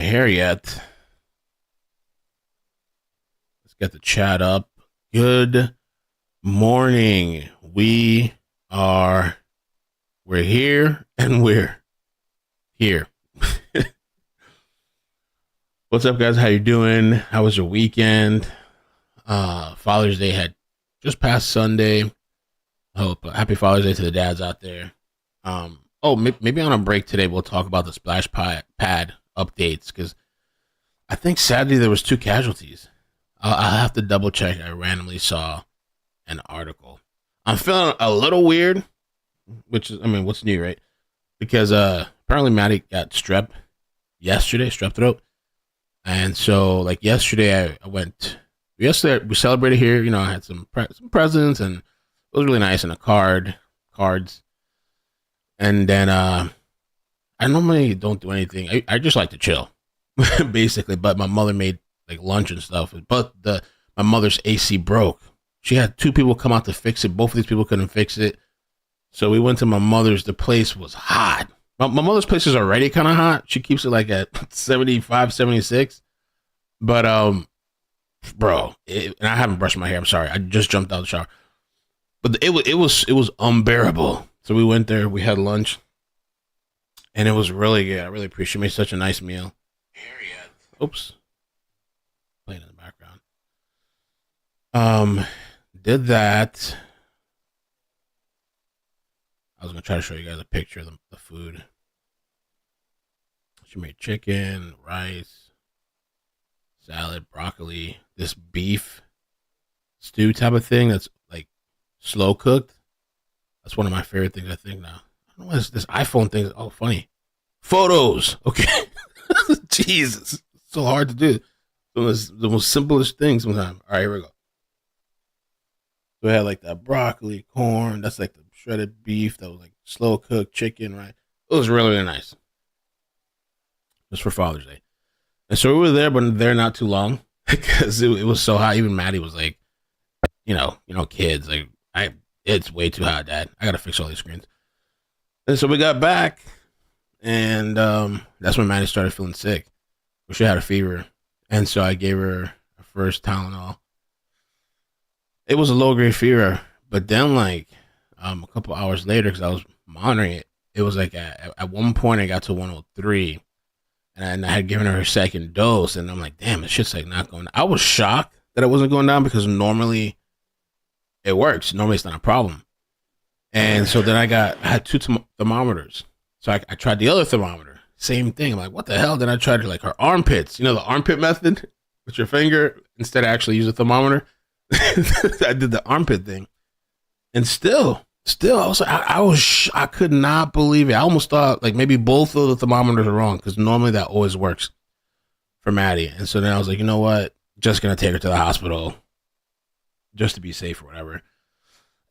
Here yet. Let's get the chat up. Good morning. Are we're here and we're here. What's up, guys? How you doing? How was your weekend? Father's Day had just passed Sunday. Hope happy Father's Day to the dads out there. Maybe on a break today we'll talk about the pad updates because I think sadly there was two casualties. I'll have to double check. I randomly saw an article. I'm feeling a little weird, which is, I mean, what's new, right? Because apparently Maddie got strep throat. And so, like yesterday, I went. Yesterday we celebrated here. You know, I had some presents, and it was really nice, and cards. And then I normally don't do anything. I just like to chill, basically. But my mother made like lunch and stuff. But my mother's AC broke. She had two people come out to fix it. Both of these people couldn't fix it. So we went to my mother's. The place was hot. My mother's place is already kind of hot. She keeps it like at 75, 76. But, bro, and I haven't brushed my hair. I'm sorry. I just jumped out of the shower. But it was unbearable. So we went there. We had lunch. And it was really good. I really appreciate it. It made such a nice meal. Oops. Playing in the background. Did that. I was going to try to show you guys a picture of the food. She made chicken, rice, salad, broccoli, this beef stew type of thing that's like slow cooked. That's one of my favorite things, I think, now. I don't know what this iPhone thing is. Oh, funny. Photos. Okay. Jesus. It's so hard to do. The most simplest things sometimes. All right, here we go. So we had like that broccoli, corn. That's like the shredded beef that was like slow cooked chicken, right? It was really, really nice. Just for Father's Day. And so we were there, but there not too long because it was so hot. Even Maddie was like, kids, like, it's way too hot, Dad. I got to fix all these screens. And so we got back, and that's when Maddie started feeling sick. She had a fever. And so I gave her a first Tylenol. It was a low grade fever, but then like a couple hours later, because I was monitoring it, it was like at one point I got to 103, and I had given her second dose, and I'm like, damn, this shit's like not going down. I was shocked that it wasn't going down because normally it works. Normally it's not a problem. And so then I had two thermometers. So I tried the other thermometer. Same thing. I'm like, what the hell? Then I tried like her armpits. You know, the armpit method with your finger instead of actually use a thermometer. I did the armpit thing. And still, I was like, I could not believe it. I almost thought like maybe both of the thermometers are wrong because normally that always works for Maddie. And so then I was like, you know what? Just going to take her to the hospital just to be safe or whatever.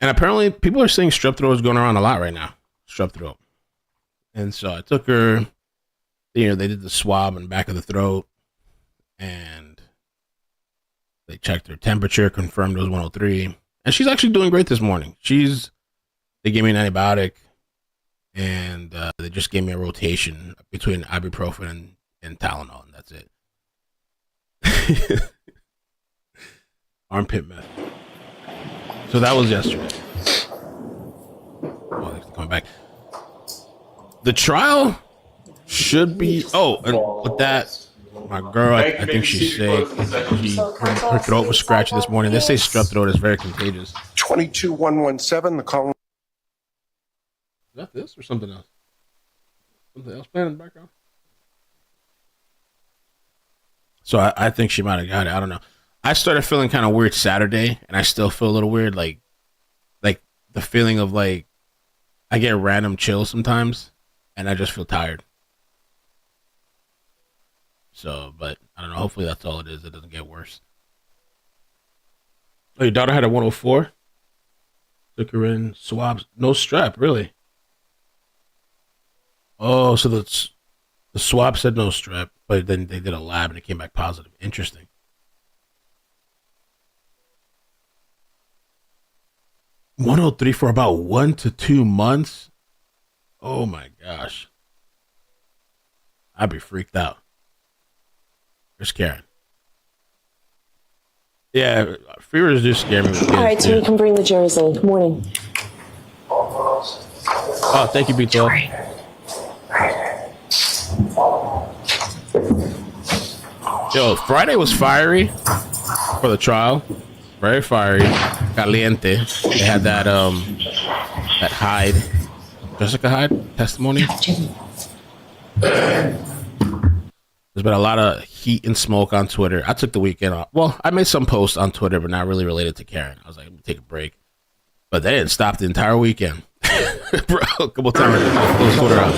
And apparently people are saying strep throat is going around a lot right now. Strep throat. And so I took her, they did the swab in the back of the throat and they checked her temperature, confirmed it was 103. And she's actually doing great this morning. They gave me an antibiotic and they just gave me a rotation between ibuprofen and Tylenol, and that's it. Armpit meth. So that was yesterday. Oh, they're coming back. The trial should be. Oh, and with that, my girl, I think she's sick. Her throat was scratchy this morning. They say strep throat is very contagious. 22117, the call. Is that this or something else? Something else playing in the background? So I think she might have got it. I don't know. I started feeling kind of weird Saturday, and I still feel a little weird, like the feeling of like I get random chills sometimes, and I just feel tired. So, but I don't know. Hopefully that's all it is. It doesn't get worse. Oh, your daughter had a 104? Took her in, swabs, no strep, really? Oh, so the swab said no strep, but then they did a lab and it came back positive. Interesting. 103 for about 1 to 2 months? Oh my gosh. I'd be freaked out. There's Karen. Yeah, fevers do scare me. All right, so we can bring the jurors in. Good morning. Oh, thank you, B12. Yo, Friday was fiery for the trial. Very fiery. Caliente. They had that Hyde, Jessica Hyde testimony. There's been a lot of heat and smoke on Twitter. I took the weekend off. Well, I made some posts on Twitter, but not really related to Karen. I was like, I'm gonna take a break. But they didn't stop the entire weekend. Bro, a couple times I closed Twitter out.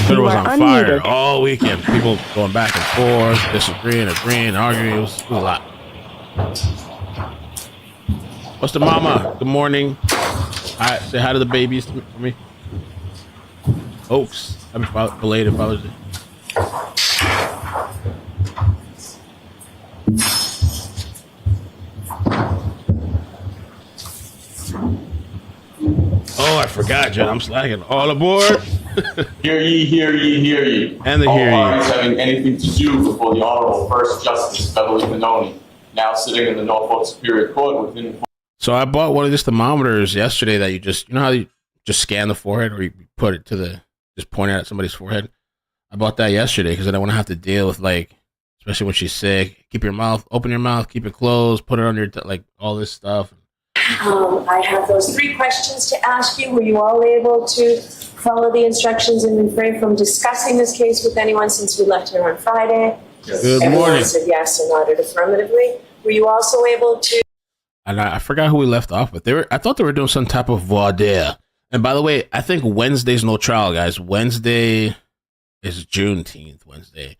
Twitter was on fire all weekend. People going back and forth, disagreeing, agreeing, arguing. It was a lot. What's the mama? Good morning. Hi, say hi to the babies for me. Oaks. Happy belated Father's Day. Oh, I forgot, Jen. I'm slacking. All aboard. Hear ye, hear ye, hear ye. And the all hear ye. parties having anything to do before the Honorable First Justice Beverly Benoni, now sitting in the Norfolk Superior Court within. So I bought one of these thermometers yesterday that you know how you just scan the forehead, or you put it to just point it at somebody's forehead. I bought that yesterday because I don't want to have to deal with, like, especially when she's sick. Open your mouth, keep it closed, put it on your, all this stuff. I have those 3 questions to ask you. Were you all able to follow the instructions and refrain from discussing this case with anyone since we left here on Friday? Yes. Good Everyone morning. said yes and nodded affirmatively. Were you also able to? And I forgot who we left off with. I thought they were doing some type of voir dire. And by the way, I think Wednesday's no trial, guys. Wednesday is Juneteenth, Wednesday.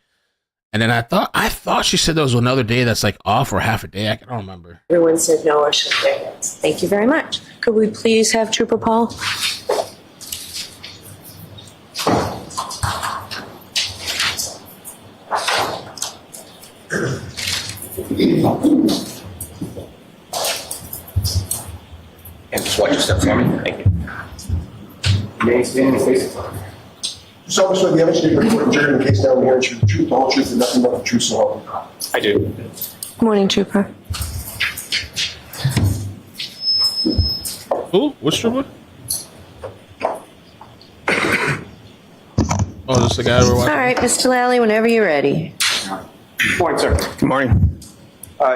And then I thought she said there was another day that's like off or half a day. I don't remember. Everyone said no or shook their heads. Thank you very much. Could we please have Trooper Paul? And just watch your step for me. Thank you. May stand and face. So, Mr. The evidence you report jury in the case now here, the truth, the whole truth, and nothing but the truth, so help you. I do. Good morning, Trooper. Who? Which trooper? Oh, this is the guy we're watching? All right, Mr. Lally, whenever you're ready. Good morning, sir. Good morning.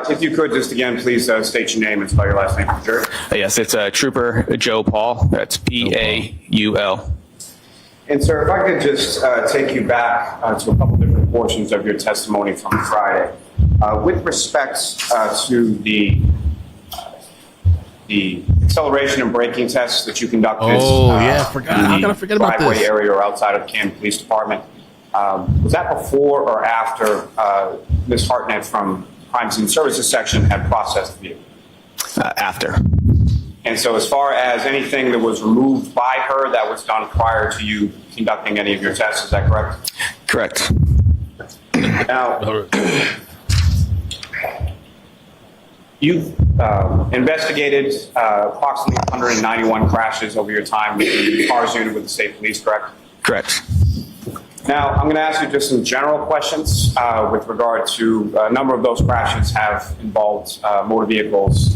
If you could just again, please state your name and spell your last name for the jury. Yes, it's Trooper Joe Paul. That's Paul. And sir, if I could just take you back to a couple different portions of your testimony from Friday. With respect to the acceleration and braking tests that you conducted. Oh, yeah, I forgot. How can I forget about driveway this? area or outside of Canton Police Department. Was that before or after Ms. Hartnett from Crime Scene Services section had processed the vehicle? After. And so as far as anything that was removed by her, that was done prior to you conducting any of your tests, is that correct? Correct. Now, you've investigated approximately 191 crashes over your time with the cars unit with the state police, correct? Correct. Now, I'm going to ask you just some general questions with regard to a number of those crashes have involved motor vehicles,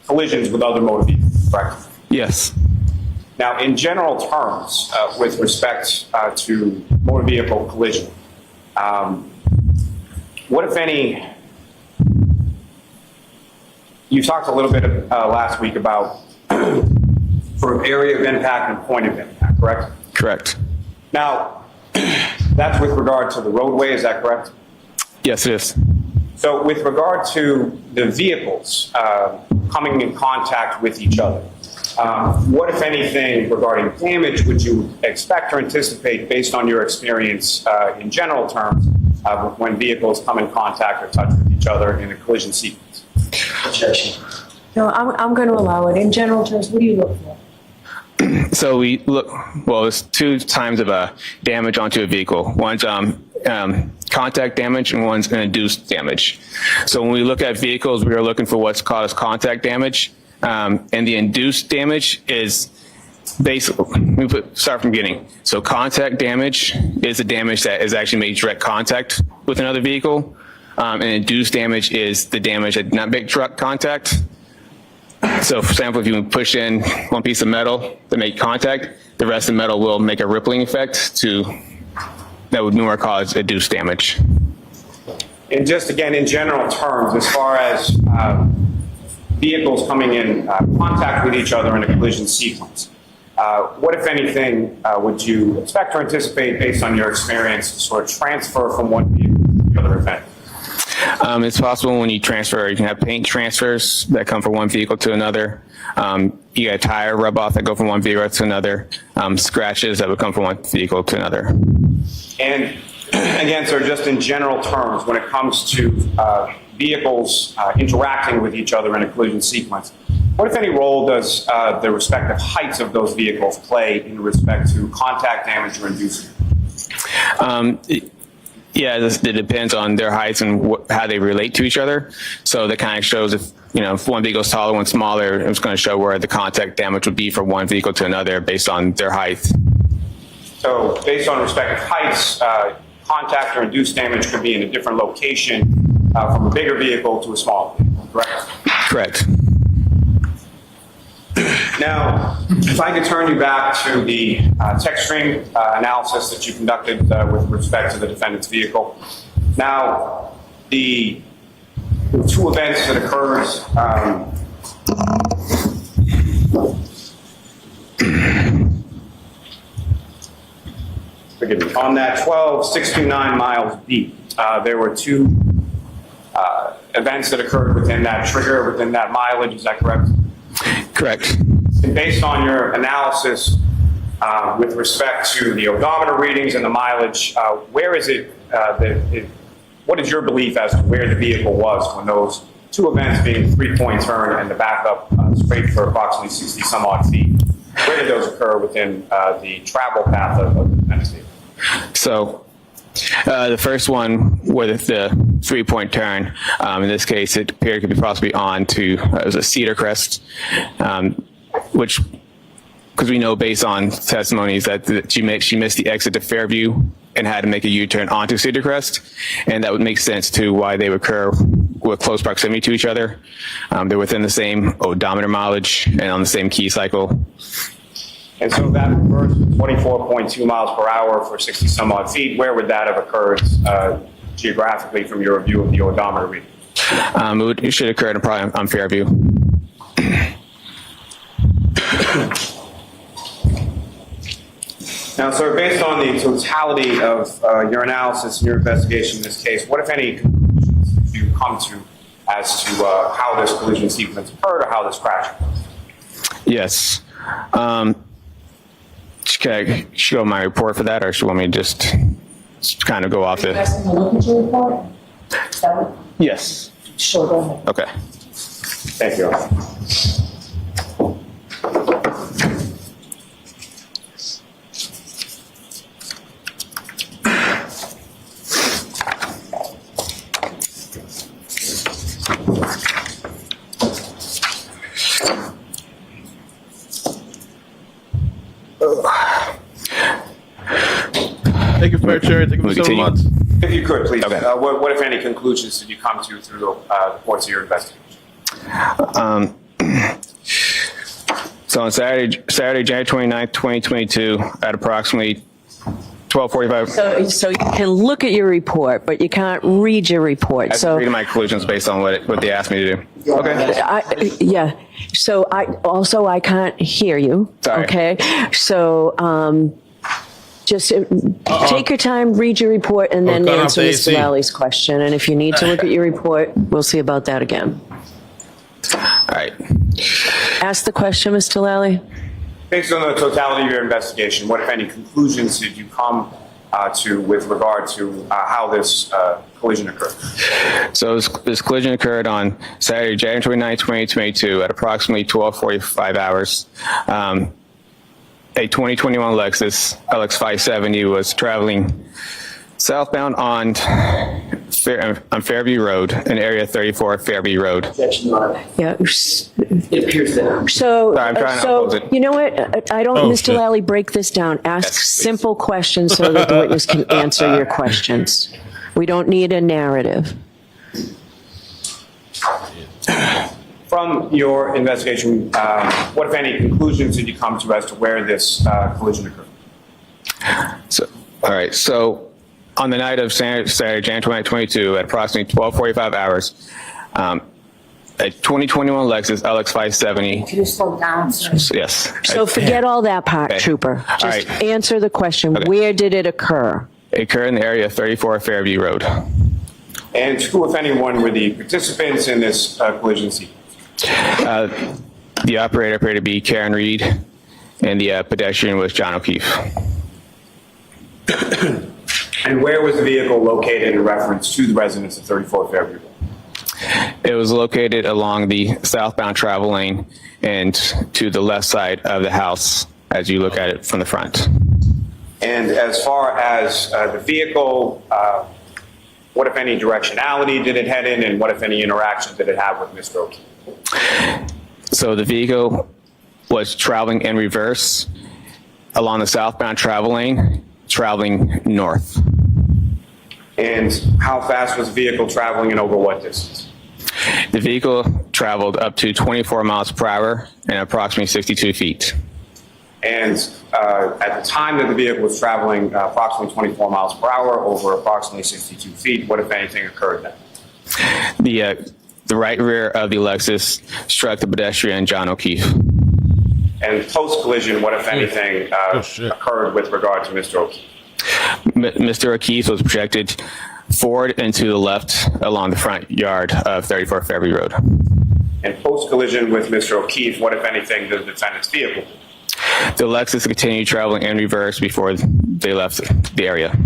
collisions with other motor vehicles, correct? Yes. Now, in general terms, with respect to motor vehicle collision, what, if any, you talked a little bit last week about sort of area of impact and point of impact, correct? Correct. Now, that's with regard to the roadway, is that correct? Yes, it is. So with regard to the vehicles coming in contact with each other, what, if anything, regarding damage would you expect or anticipate based on your experience in general terms when vehicles come in contact or touch with each other in a collision sequence? Objection. No, I'm going to allow it. In general terms, what do you look for? So we look, well, there's 2 times of damage onto a vehicle. One's contact damage and one's induced damage. So when we look at vehicles, we are looking for what's called as contact damage. And the induced damage is Start from the beginning. So contact damage is the damage that is actually made direct contact with another vehicle. And induced damage is the damage that did not make direct contact. So for example, if you push in one piece of metal to make contact, the rest of the metal will make a rippling effect that would more cause induced damage. And just again, in general terms, as far as vehicles coming in contact with each other in a collision sequence, what, if anything, would you expect or anticipate based on your experience to sort of transfer from one vehicle to the other event? It's possible when you transfer, you can have paint transfers that come from one vehicle to another. You got tire rub off that go from one vehicle to another. Scratches that would come from one vehicle to another. And again, sir, just in general terms, when it comes to vehicles interacting with each other in a collision sequence, what, if any, role does the respective heights of those vehicles play in respect to contact damage or inducement? Yeah, it depends on their heights and how they relate to each other. So that kind of shows if one vehicle is taller, one smaller, it's going to show where the contact damage would be from one vehicle to another based on their height. So based on respective heights, contact or induced damage could be in a different location from a bigger vehicle to a smaller vehicle, correct? Correct. Now, if I could turn you back to the tech stream analysis that you conducted with respect to the defendant's vehicle. Now, the two events that occurred forgive me, on that 1269 miles deep, there were two events that occurred within that trigger, within that mileage, is that correct? Correct. And based on your analysis with respect to the odometer readings and the mileage, where is it, what is your belief as to where the vehicle was when those two events, being the 3-point turn and the backup straight for approximately 60 some odd feet, where did those occur within the travel path of the defendant's vehicle? So the first one with the 3-point turn, in this case, it appeared to be possibly on to, it was a Cedar Crest, which, because we know based on testimonies that she missed the exit to Fairview and had to make a U-turn onto Cedar Crest, and that would make sense to why they would occur with close proximity to each other. They're within the same odometer mileage and on the same key cycle. And so that first 24.2 miles per hour for 60 some odd feet, where would that have occurred geographically from your review of the odometer reading? It should occur probably on Fairview. Now, sir, based on the totality of your analysis and your investigation in this case, what, if any, conclusions did you come to as to how this collision sequence occurred or how this crash occurred? Yes. Can I show my report for that, or should you want me to just kind of go off it? Asking to look at your report? Is that what? Yes. Sure, go ahead. Okay. Thank you. Take a fair share. Take a 7 months. If you could, please. Okay. What, if any, conclusions did you come to through the course of your investigation? So on Saturday, January 29th, 2022, at approximately 12:45. So you can look at your report, but you can't read your report. I'm So reading my conclusions based on what they asked me to do. Okay. yeah. So I can't hear you. Sorry. Okay. So just take your time, read your report, and then cut off answer the Mr. AC. Lally question. And if you need to look at your report, we'll see about that again. All right. Ask the question, Mr. Lally. Based on the totality of your investigation, what, if any, conclusions did you come to with regard to how this collision occurred? So this collision occurred on Saturday, January 29th, 2022, at approximately 12:45 hours. A 2021 Lexus LX570 was traveling southbound on Fairview Road, in area 34 Fairview Road. That's not, Yeah. it appears that. So, Sorry, I'm trying to oppose it. you know what? I don't, Oh, Mr. shit. Lally, break this down. Ask Yes, please. simple questions so that the witness can answer your questions. We don't need a narrative. From your investigation, what, if any, conclusions did you come to as to where this collision occurred? So, all right. So, on the night of Saturday, January 2022, at approximately 12:45 hours, a 2021 Lexus LX 570. Could you slow down, sir? Yes. So forget all that part, Okay. Trooper. All Just right. answer the question. Okay. Where did it occur? It occurred in the area 34 Fairview Road. And who, if anyone, were the participants in this collision scene? The operator appeared to be Karen Reed, and the pedestrian was John O'Keefe. And where was the vehicle located in reference to the residents of 34 Fairview? It was located along the southbound travel lane and to the left side of the house as you look at it from the front. And as far as the vehicle, what, if any, directionality did it head in, and what, if any, interaction did it have with Mr. O'Keefe? So the vehicle was traveling in reverse along the southbound travel lane, traveling north. And how fast was the vehicle traveling and over what distance? The vehicle traveled up to 24 miles per hour and approximately 62 feet. And at the time that the vehicle was traveling approximately 24 miles per hour over approximately 62 feet, what, if anything, occurred then? The right rear of the Lexus struck the pedestrian John O'Keefe. And post-collision, what, if anything, shit. occurred with regard to Mr. O'Keefe? Mr. O'Keefe was projected forward and to the left along the front yard of 34 Fairview Road. And post-collision with Mr. O'Keefe, what, if anything, did the defendant's vehicle do? The Lexus continued traveling in reverse before they left the area.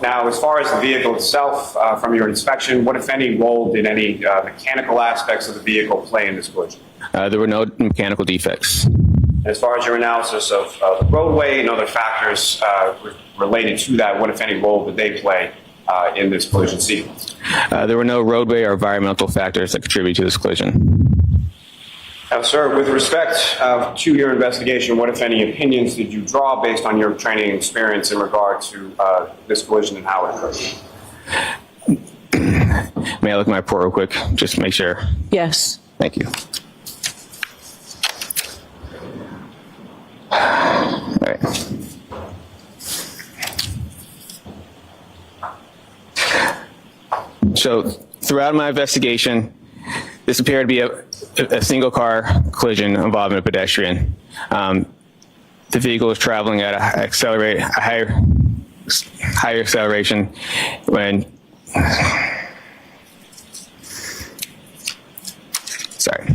Now, as far as the vehicle itself, from your inspection, what, if any, role did any mechanical aspects of the vehicle play in this collision? There were no mechanical defects. And as far as your analysis of the roadway and other factors related to that, what, if any, role did they play in this collision sequence? There were no roadway or environmental factors that contributed to this collision. Now, sir, with respect to your investigation, what, if any, opinions did you draw based on your training and experience in regard to this collision and how it occurred? May I look at my report real quick, just to make sure? Yes. Thank you. All right. So throughout my investigation, this appeared to be a single car collision involving a pedestrian. The vehicle was traveling at a higher acceleration when, sorry.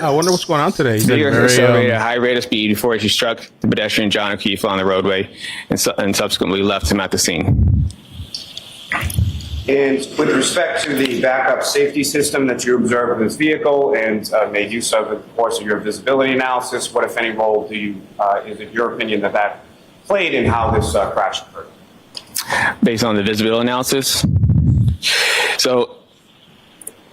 I wonder what's going on today. He's The been vehicle accelerated at a very, high rate of speed before she struck the pedestrian John O'Keefe on the roadway and subsequently left him at the scene. And with respect to the backup safety system that you observed in this vehicle and made use of in the course of your visibility analysis, what, if any, role do you, is it your opinion that played in how this crash occurred? Based on the visibility analysis. So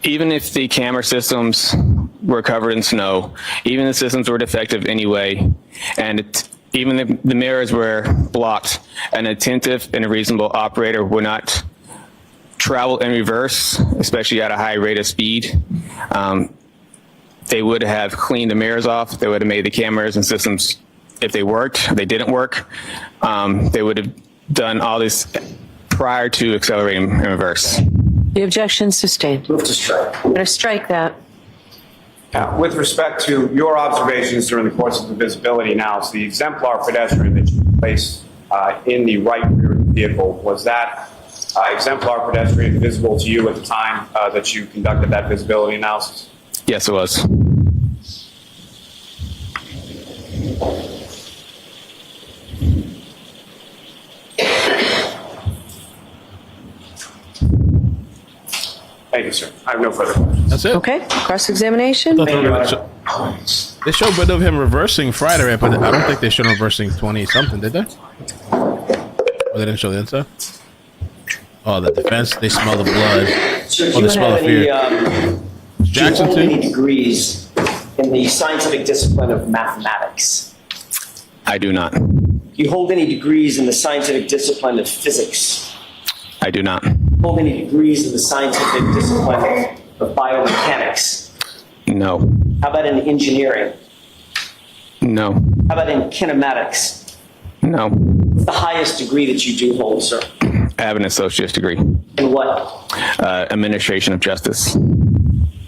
even if the camera systems were covered in snow, even the systems were defective anyway, and even the mirrors were blocked, an attentive and a reasonable operator would not travel in reverse, especially at a high rate of speed. They would have cleaned the mirrors off. They would have made the cameras and systems, if they worked, if they didn't work, they would have done all this prior to accelerating in reverse. The objection sustained. Move to strike. I'm going to strike that. Now, with respect to your observations during the course of the visibility analysis, the exemplar pedestrian that you placed in the right rear of the vehicle, was that exemplar pedestrian visible to you at the time that you conducted that visibility analysis? Yes, it was. Thank you, sir. I have no further questions. that's it. Okay, cross-examination? They showed video of him reversing Friday, but I don't think they showed him reversing 20 something, did they? Or they didn't show the inside? Oh, the defense, they smell the blood. So Oh, do they you smell have the any, fear. do you Jackson hold any too? degrees in the scientific discipline of mathematics? I do not. Do you hold any degrees in the scientific discipline of physics? I do not. Hold any degrees in the scientific discipline of biomechanics? No. How about in engineering? No. How about in kinematics? No. What's the highest degree that you do hold, sir? I have an associate's degree. In what? Administration of justice.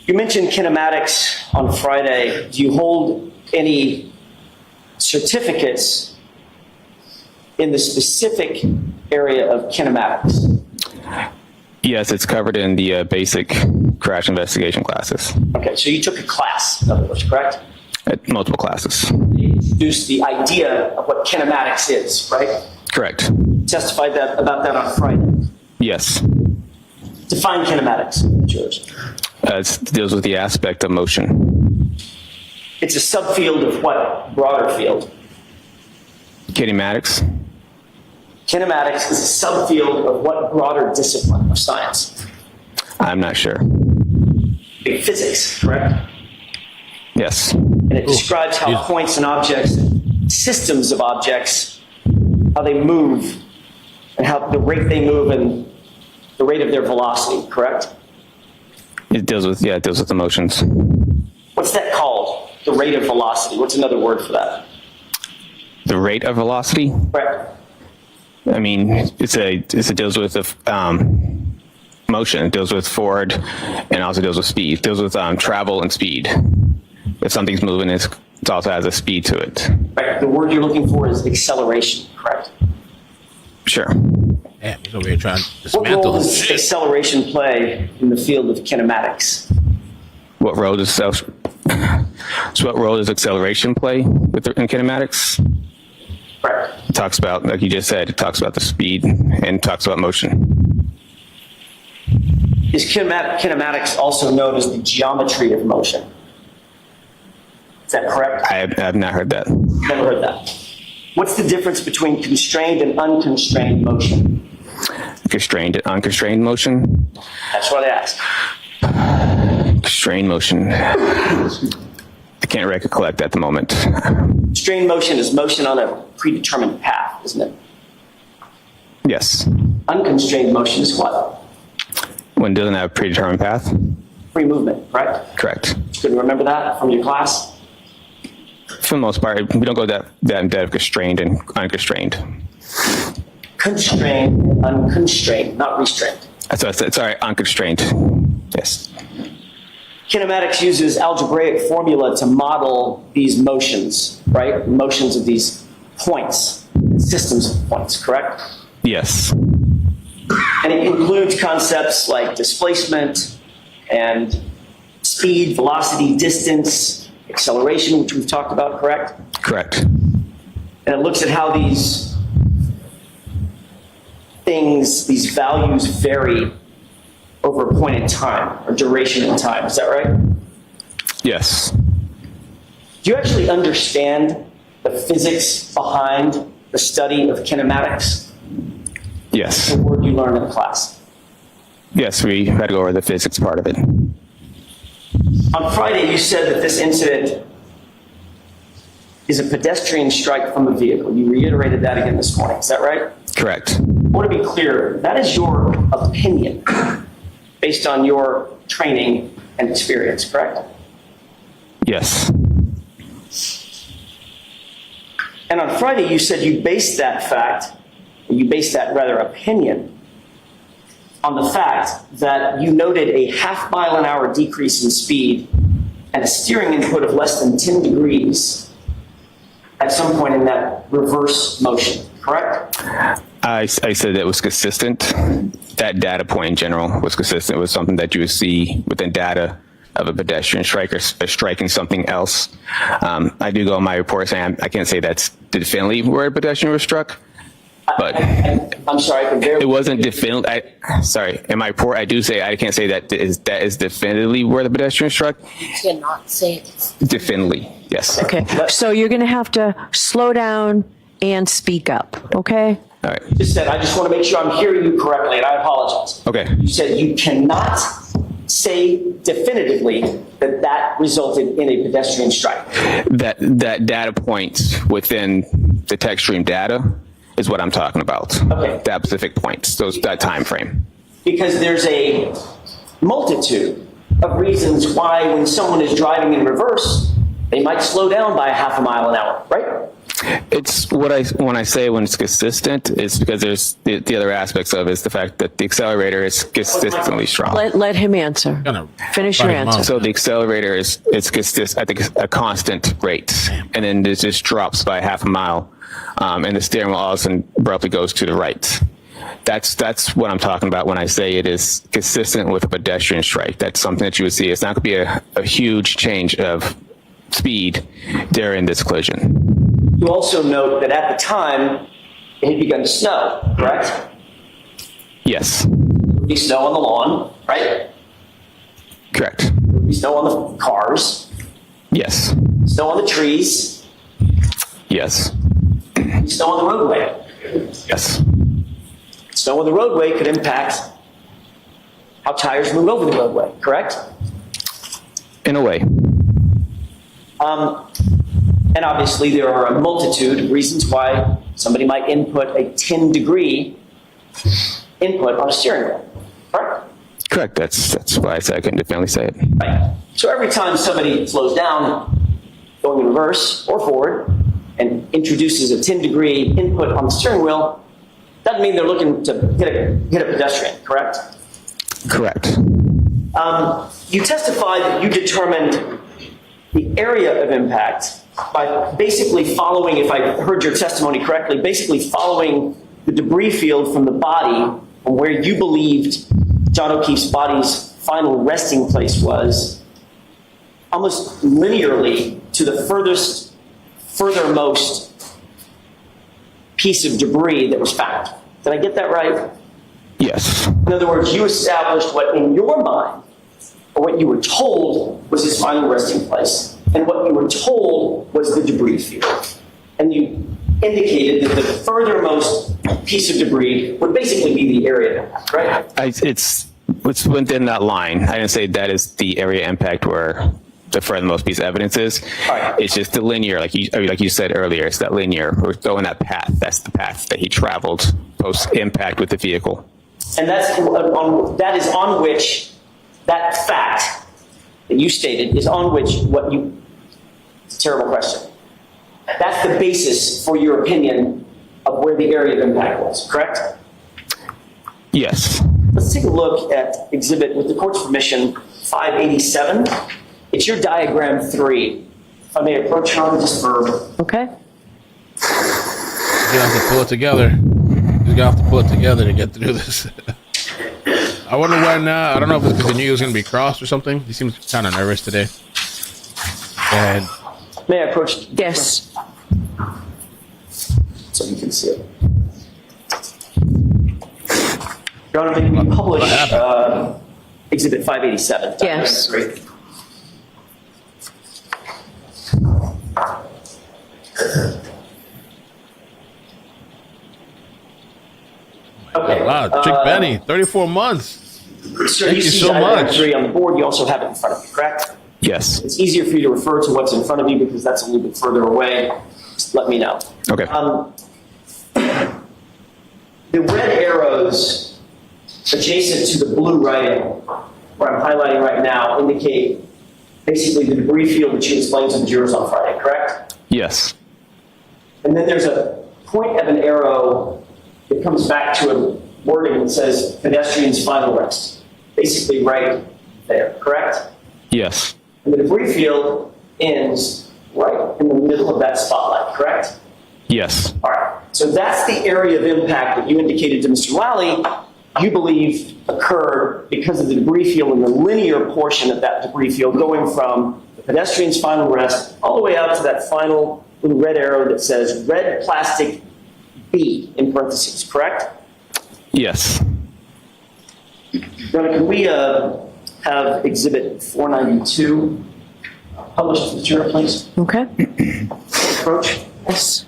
You mentioned kinematics on Friday. Do you hold any certificates in the specific area of kinematics? Yes, it's covered in the basic crash investigation classes. Okay, so you took a class, in other words, correct? At multiple classes. You introduced the idea of what kinematics is, right? Correct. Testified about that on Friday. Yes. Define kinematics, George. It deals with the aspect of motion. It's a subfield of what broader field? Kinematics. Kinematics is a subfield of what broader discipline of science? I'm not sure. Physics, correct? Yes. And it describes how points and objects, systems of objects, how they move, and how the rate they move and the rate of their velocity, correct? It deals with emotions. What's that called? The rate of velocity. What's another word for that? The rate of velocity? Correct. I mean, it deals with motion. It deals with forward and also deals with speed. It deals with travel and speed. If something's moving, it also has a speed to it. Right. The word you're looking for is acceleration, correct? Sure. Damn, he's over here trying to What dismantle role this does shit. acceleration play in the field of kinematics? What role does acceleration play in kinematics? Correct. It talks about, like you just said, it talks about the speed and talks about motion. Is kinematics also known as the geometry of motion? Is that correct? I have not heard that. Never heard that. What's the difference between constrained and unconstrained motion? Constrained and unconstrained motion. That's what I asked. Constrained motion. I can't recollect at the moment. Constrained motion is motion on a predetermined path, isn't it? Yes. Unconstrained motion is what? When it doesn't have a predetermined path? Free movement, right? Correct. Couldn't remember that from your class? For the most part, we don't go that in depth, constrained and unconstrained. Constrained and unconstrained, not restrained. So it's all right, unconstrained. Yes. Kinematics uses algebraic formula to model these motions, right? Motions of these points, systems of points, correct? Yes. And it includes concepts like displacement and speed, velocity, distance, acceleration, which we've talked about, correct? Correct. And it looks at how these things, these values vary over a point in time or duration in time. Is that right? Yes. Do you actually understand the physics behind the study of kinematics? Yes. The word you learned in class. Yes, we had to go over the physics part of it. On Friday, you said that this incident is a pedestrian strike from a vehicle. You reiterated that again this morning. Is that right? Correct. I want to be clear. That is your opinion based on your training and experience, correct? Yes. And on Friday, you said you based that opinion on the fact that you noted a half-mile-an-hour decrease in speed and a steering input of less than 10 degrees at some point in that reverse motion, correct? I said that was consistent. That data point in general was consistent with something that you would see within data of a pedestrian striker striking something else. I do go in my report saying I can't say that's definitively where a pedestrian was struck, but I'm sorry, I can barely. it wasn't definitively. In my report, I do say I can't say that is definitively where the pedestrian struck. You cannot say it. Definitively, yes. Okay, so you're going to have to slow down and speak up, okay? All right. You just said, I just want to make sure I'm hearing you correctly, and I apologize. Okay. You said you cannot say definitively that that resulted in a pedestrian strike. That data point within the text stream data is what I'm talking about. Okay. That specific points, that time frame. Because there's a multitude of reasons why when someone is driving in reverse, they might slow down by a half a mile an hour, right? It's when I say when it's consistent, it's because there's the other aspects of it is the fact that the accelerator is consistently strong. Let him answer. Finish your answer. So the accelerator is I think a constant rate, and then it just drops by half a mile, and the steering wheel all of a sudden abruptly goes to the right. That's what I'm talking about when I say it is consistent with a pedestrian strike. That's something that you would see. It's not going to be a huge change of speed during this collision. You also note that at the time, it had begun to snow, correct? Yes. There would be snow on the lawn, right? Correct. There would be snow on the cars, Yes. snow on the trees, Yes. snow on the roadway. Yes. Snow on the roadway could impact how tires move over the roadway, correct? In a way. And obviously, there are a multitude of reasons why somebody might input a 10-degree input on a steering wheel, correct? Correct. That's why I said I couldn't definitely say it. Right. So every time somebody slows down, going in reverse or forward, and introduces a 10-degree input on the steering wheel, doesn't mean they're looking to hit a pedestrian, correct? Correct. You testified that you determined the area of impact by basically following, if I heard your testimony correctly, basically following the debris field from the body from where you believed John O'Keefe's body's final resting place was, almost linearly to the furthermost piece of debris that was found. Did I get that right? Yes. In other words, you established what in your mind, or what you were told was his final resting place, and what you were told was the debris field. And you indicated that the furthermost piece of debris would basically be the area of impact, right? It's within that line. I didn't say that is the area impact where the furthermost piece of evidence is. Right. It's just the linear, like you said earlier, it's that linear. We're going that path. That's the path that he traveled post-impact with the vehicle. And that is on which that fact that you stated is on which it's a terrible question. That's the basis for your opinion of where the area of impact was, correct? Yes. Let's take a look at exhibit, with the court's permission, 587. It's your diagram 3. If I may approach you on this verb. Okay. You have to pull it together. You have to pull it together to get through this. I wonder why now. I don't know if it's because he knew he was going to be crossed or something. He seems kind of nervous today. And May I approach? Yes. So you can see it. Your Honor, may we publish exhibit 587? Yes. Diagram 3? Okay. wow, Chick Benny, 34 months. Sir, Thank you see so diagram much. 3 on the board. You also have it in front of you, correct? Yes. It's easier for you to refer to what's in front of you because that's a little bit further away. Just let me know. Okay. The red arrows adjacent to the blue writing, where I'm highlighting right now, indicate basically the debris field that you explained to the jurors on Friday, correct? Yes. And then there's a point of an arrow that comes back to a wording that says pedestrian's final rest, basically right there, correct? Yes. And the debris field ends right in the middle of that spotlight, correct? Yes. All right. So that's the area of impact that you indicated to Mr. Lally you believe occurred because of the debris field and the linear portion of that debris field going from the pedestrian's final rest all the way out to that final little red arrow that says red plastic B in parentheses, correct? Yes. Brother, can we have exhibit 492 published to the jury, please? Okay. Approach. Yes.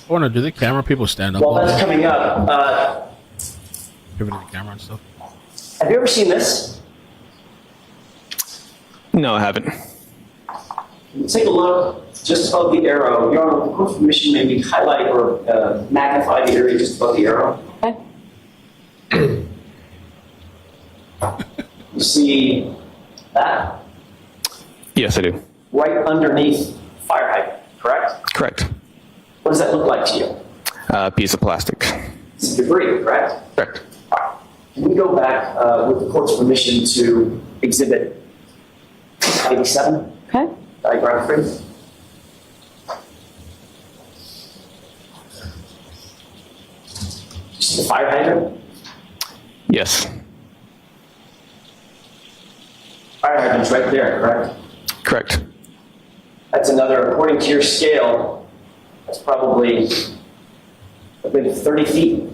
I wonder, do the camera people stand up? Well, all that's day? coming up. Give it to the camera and stuff. Have you ever seen this? No, I haven't. Take a look just above the arrow. Your Honor, with the court's permission, maybe highlight or magnify the area just above the arrow. Okay. You see that? Yes, I do. Right underneath fire hydrant, correct? Correct. What does that look like to you? Piece of plastic. It's debris, correct? Correct. All right. Can we go back with the court's permission to exhibit 87, Okay. diagram 3? You see the fire hydrant? Yes. Fire hydrant's right there, correct? Correct. That's another, according to your scale, that's probably maybe 30 feet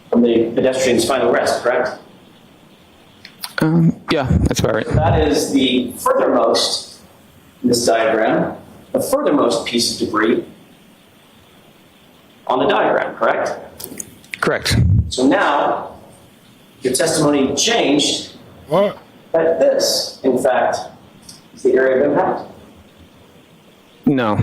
from the pedestrian's final rest, correct? Yeah, that's about right. That is the furthermost in this diagram, the furthermost piece of debris on the diagram, correct? Correct. So now, your testimony changed What? that this, in fact, is the area of impact. No,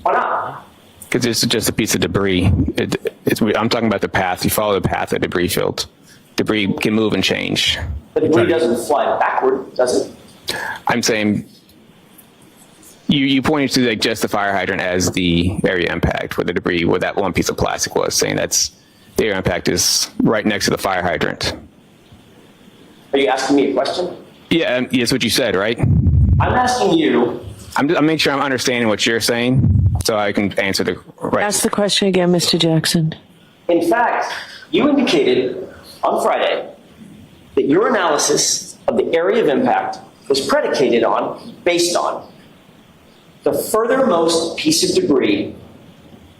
Why not? because it's just a piece of debris. I'm talking about the path. You follow the path of debris field. Debris can move and change. The debris doesn't fly backward, does it? I'm saying you pointed to like just the fire hydrant as the area impact where the debris, where that one piece of plastic was, saying that's the area impact is right next to the fire hydrant. Are you asking me a question? Yeah, that's what you said, right? I'm asking you, I'm making sure I'm understanding what you're saying so I can answer the right. Ask the question again, Mr. Jackson. in fact, you indicated on Friday that your analysis of the area of impact was predicated on, based on, the furthermost piece of debris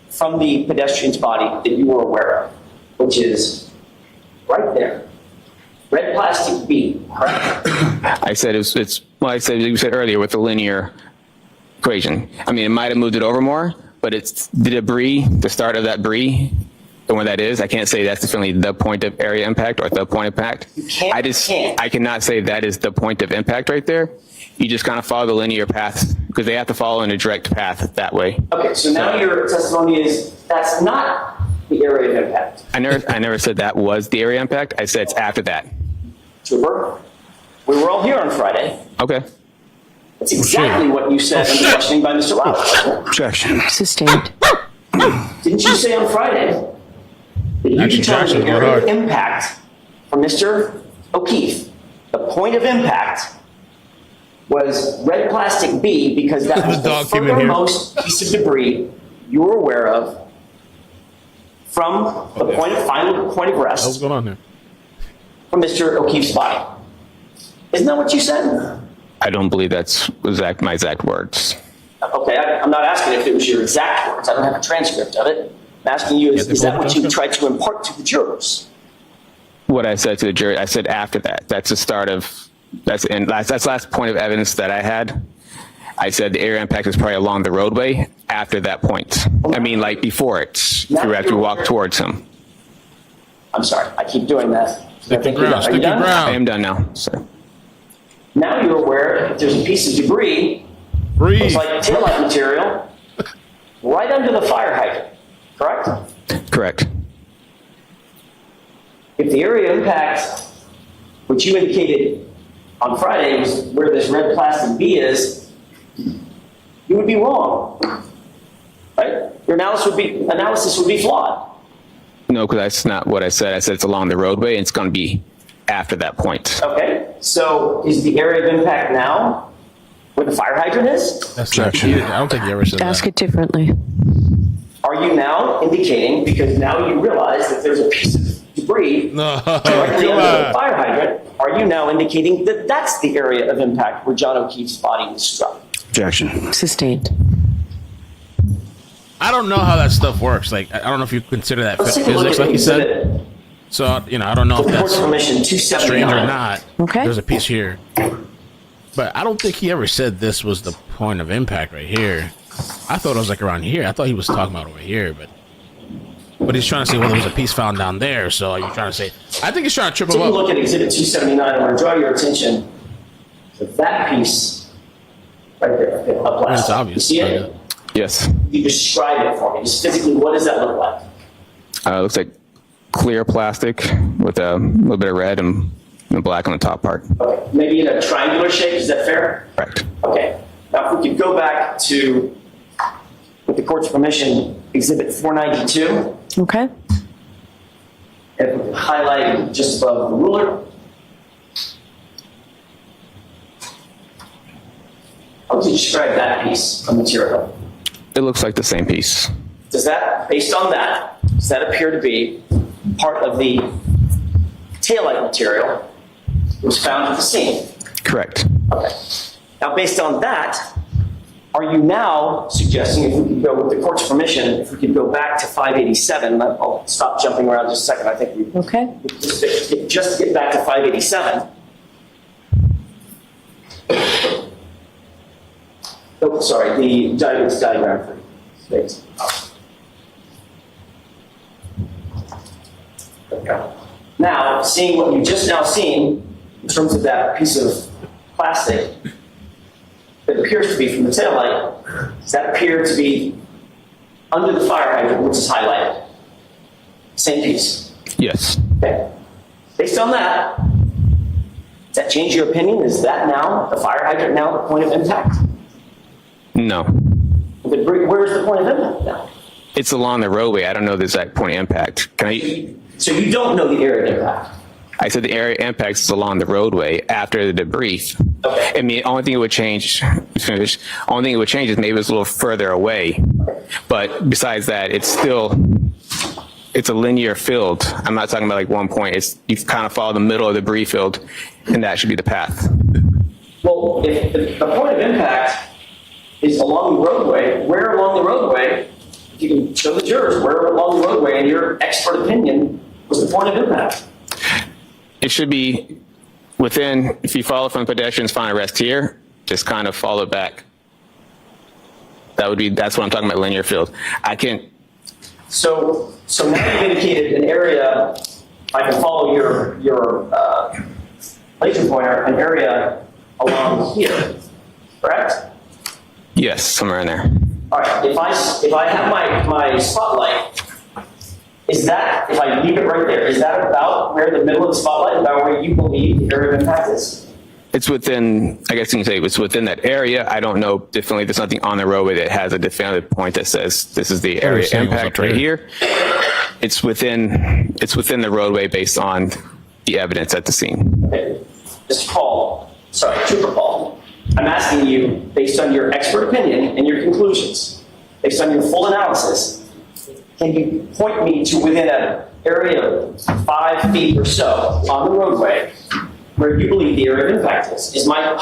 from the pedestrian's body that you were aware of, which is right there. Red plastic B, correct? I said I said you said earlier with the linear equation. I mean, it might have moved it over more, but it's the debris, the start of that debris, the one that is. I can't say that's definitely the point of area impact or the point of impact. You can't. I cannot say that is the point of impact right there. You just kind of follow the linear path because they have to follow in a direct path that way. Okay, so now your testimony is that's not the area of impact. I never said that was the area impact. I said it's after that. Trooper, we were all here on Friday. Okay. That's exactly what you said in the questioning by Mr. Lauer, wasn't it? Objection. Sustained. Didn't you say on Friday that you Actually, determined the Jackson, go area of hard. impact for Mr. O'Keefe, the point of impact was red plastic B because that was The the dog came in here. furthermost piece of debris you were aware of from the final point of What's rest going on there? from Mr. O'Keefe's body. Isn't that what you said? I don't believe that's my exact words. Okay, I'm not asking if it was your exact words. I don't have a transcript of it. I'm asking you, is that what you tried to impart to the jurors? What I said to the jury, I said after that. That's the start of, that's the last point of evidence that I had. I said the area impact is probably along the roadway after that point. I mean, like before it, after we walk towards him. I'm sorry, I keep doing that. Stick your ground, Are you stick your done? I am ground. done now, sir. Now you're aware that there's a piece of debris, Breathe. looks like taillight material, right under the fire hydrant, correct? Correct. If the area of impact, which you indicated on Friday was where this red plastic B is, you would be wrong, right? Your analysis would be flawed. No, because that's not what I said. I said it's along the roadway and it's going to be after that point. Okay, so is the area of impact now where the fire hydrant is? That's not, I don't think you ever said Ask that. it differently. Are you now indicating, because now you realize that there's a piece of debris No, directly come under the on. fire hydrant, are you now indicating that that's the area of impact where John O'Keefe's body was struck? Objection. Sustained. I don't know how that stuff works. Like, I don't know if you consider that Let's take a look physics, at like you said. exhibit. So, I don't know if With the court's that's permission, strange or 279. not. Okay. There's a piece here. But I don't think he ever said this was the point of impact right here. I thought it was like around here. I thought he was talking about over here, but he's trying to say, well, there was a piece found down there. So are you trying to say? I think he's trying to trip Take him a up. look at Exhibit 279. I want to draw your attention to that piece right there. Okay, up last. It's obvious. You see it? Yes. You describe it for me. Just physically, what does that look like? It looks like clear plastic with a little bit of red and black on the top part. Okay, maybe in a triangular shape. Is that fair? Correct. Okay. Now, if we could go back to, with the court's permission, Exhibit 492. Okay. If we could highlight just above the ruler. How would you describe that piece of material? It looks like the same piece. Does that, based on that, does that appear to be part of the taillight material that was found at the scene? Correct. Okay. Now, based on that, are you now suggesting, if we could go, with the court's permission, if we could go back to 587, I'll stop jumping around just a second, I think we Okay. just get back to 587. Oh, sorry, the diagram for space. Okay. Now, seeing what you just now seen in terms of that piece of plastic that appears to be from the taillight, does that appear to be under the fire hydrant, which is highlighted? Same piece. Yes. Okay. Based on that, does that change your opinion? Is that now, the fire hydrant now the point of impact? No. Where's the point of impact now? It's along the roadway. I don't know the exact point of impact. Can I? So you don't know the area of impact? I said the area of impact is along the roadway after the debris. Okay. I mean, only thing it would change, only thing it would change is maybe it's a little further away. But besides that, it's a linear field. I'm not talking about like one point. It's, you kind of follow the middle of the debris field, and that should be the path. Well, if the point of impact is along the roadway, where along the roadway, if you can show the jurors, where along the roadway, in your expert opinion, was the point of impact? It should be within, if you follow from pedestrians find a rest here, just kind of follow it back. That's what I'm talking about, linear field. I can. So now you've indicated an area, if I can follow your laser pointer, an area along here, correct? Yes, somewhere in there. All right, if I have my spotlight, is that, if I leave it right there, is that about where the middle of the spotlight, about where you believe the area of impact is? It's within, I guess you can say it's within that area. I don't know definitely. There's nothing on the roadway that has a definitive point that says this is the area of impact right here. It's within the roadway based on the evidence at the scene. Okay. Mr. Paul, sorry, Trooper Paul, I'm asking you, based on your expert opinion and your conclusions, based on your full analysis, can you point me to within an area of 5 feet or so on the roadway where you believe the area of impact is? Is my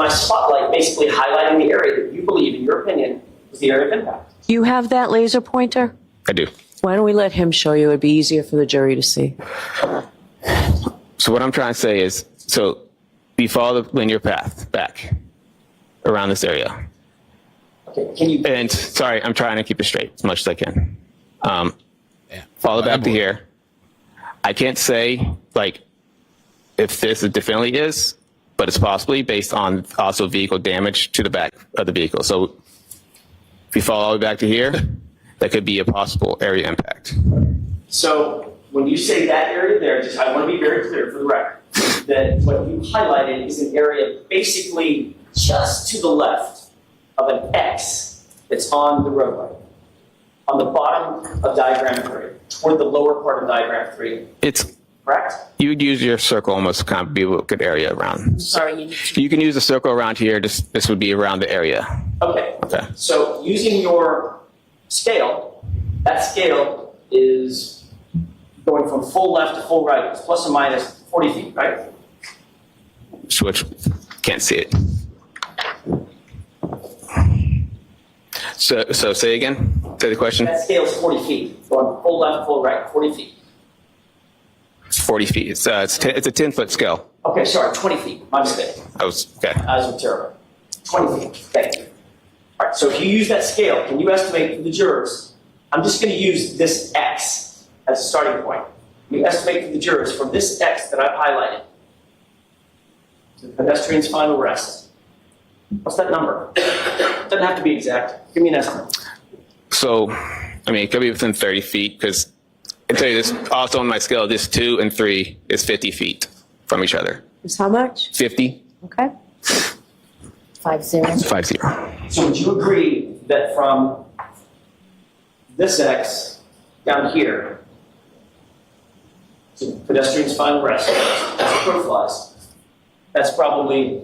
spotlight basically highlighting the area that you believe, in your opinion, is the area of impact? You have that laser pointer? I do. Why don't we let him show you? It'd be easier for the jury to see. So what I'm trying to say is, so we follow the linear path back around this area. Okay, can you? And sorry, I'm trying to keep it straight as much as I can. Follow back to here. I can't say like if this definitely is, but it's possibly based on also vehicle damage to the back of the vehicle. So if you follow all the way back to here, that could be a possible area impact. So when you say that area there, just I want to be very clear for the record that what you highlighted is an area basically just to the left of an X that's on the roadway, on the bottom of diagram 3, toward the lower part of diagram 3. It's correct? You would use your circle almost to kind of be a good area around. Sorry, You can use a circle around here. This would be around the area. Okay. Okay. So using your scale, that scale is going from full left to full right. It's plus or minus 40 feet, right? Switch. Can't see it. So say again. Say the question. That scale is 40 feet. Going full left, full right, 40 feet. It's 40 feet. It's a 10-foot scale. Okay, sorry, 20 feet. My mistake. I was okay. I was terrible. 20 feet. Thank you. All right, so if you use that scale, can you estimate for the jurors? I'm just going to use this X as a starting point. You estimate for the jurors from this X that I've highlighted to the pedestrian's final rest. What's that number? It doesn't have to be exact. Give me an estimate. So, I mean, it could be within 30 feet because I tell you this, also on my scale, this 2 and 3 is 50 feet from each other. Is how much? 50, Okay. 50. 50. So would you agree that from this X down here to pedestrian's final rest, as the crow flies, that's probably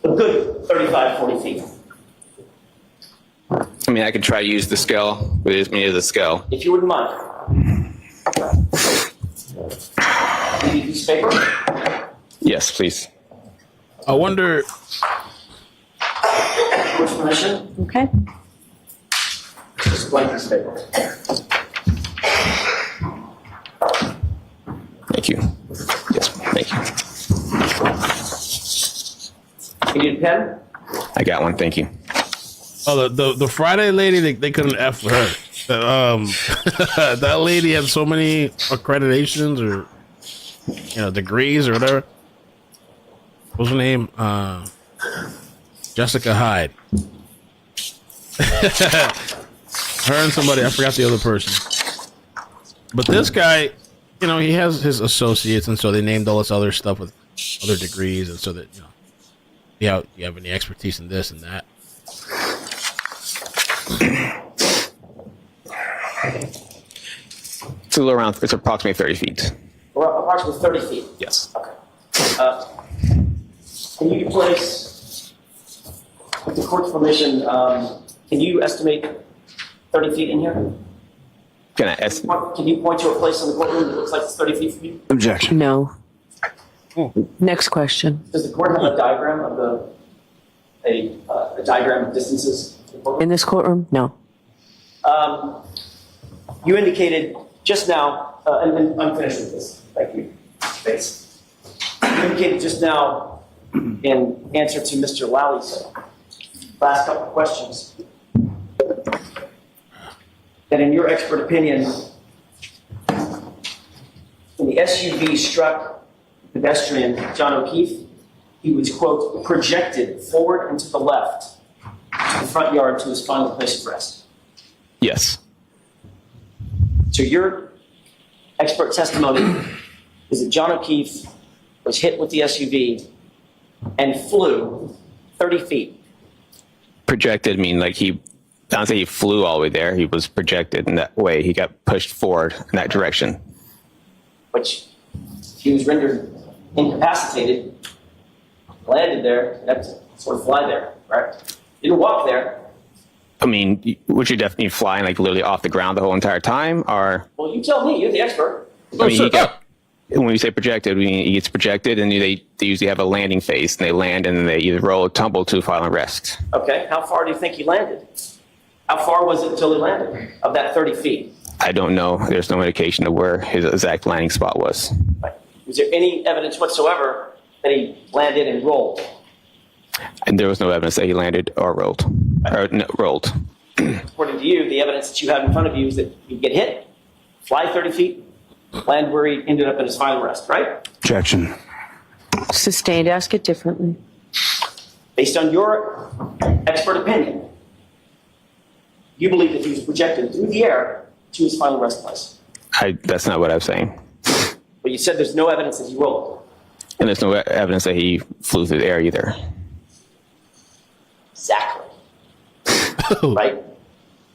a good 35, 40 feet. I mean, I could try to use the scale, but it is me as a scale. If you wouldn't mind. You need a piece of paper? Yes, please. I wonder. With permission, Okay. just a blank piece of paper. Thank you. Yes, thank you. You need a pen? I got one, thank you. Oh, the Friday lady, they couldn't F with her. That lady had so many accreditations or, degrees or whatever. What's her name? Jessica Hyde. Her and somebody, I forgot the other person. But this guy, he has his associates, and so they named all this other stuff with other degrees, and so that, you have any expertise in this and that. It's a little around, it's approximately 30 feet. Well, approximately 30 feet. Yes. Okay. Can you place, with the court's permission, can you estimate 30 feet in here? Can I estimate? Can you point to a place in the courtroom that looks like it's 30 feet from you? Objection. No. Next question. Does the court have a diagram of a diagram of distances? In this courtroom? No. You indicated just now, and I'm finished with this. Thank you. Thanks. You indicated just now, in answer to Mr. Lally,'s last couple of questions, that in your expert opinion, when the SUV struck pedestrian John O'Keefe, he was, quote, projected forward and to the left to the front yard to his final place of rest. Yes. So your expert testimony is that John O'Keefe was hit with the SUV and flew 30 feet. Projected mean like I don't say he flew all the way there. He was projected in that way. He got pushed forward in that direction. Which he was rendered incapacitated, landed there, and had to sort of fly there, right? Didn't walk there. I mean, would you definitely flying like literally off the ground the whole entire time, or? Well, you tell me. You're the expert. I mean, when we say projected, we mean he gets projected, and they usually have a landing phase, and they land, and then they either roll or tumble to final rest. Okay. How far do you think he landed? How far was it until he landed of that 30 feet? I don't know. There's no indication of where his exact landing spot was. Right. Was there any evidence whatsoever that he landed and rolled? And there was no evidence that he landed or rolled. Or no, rolled. According to you, the evidence that you have in front of you is that you get hit, fly 30 feet, land where he ended up at his final rest, right? Objection. Sustained. Ask it differently. Based on your expert opinion, you believe that he was projected through the air to his final rest place. That's not what I'm saying. But you said there's no evidence that he rolled. And there's no evidence that he flew through the air either. Exactly. Right?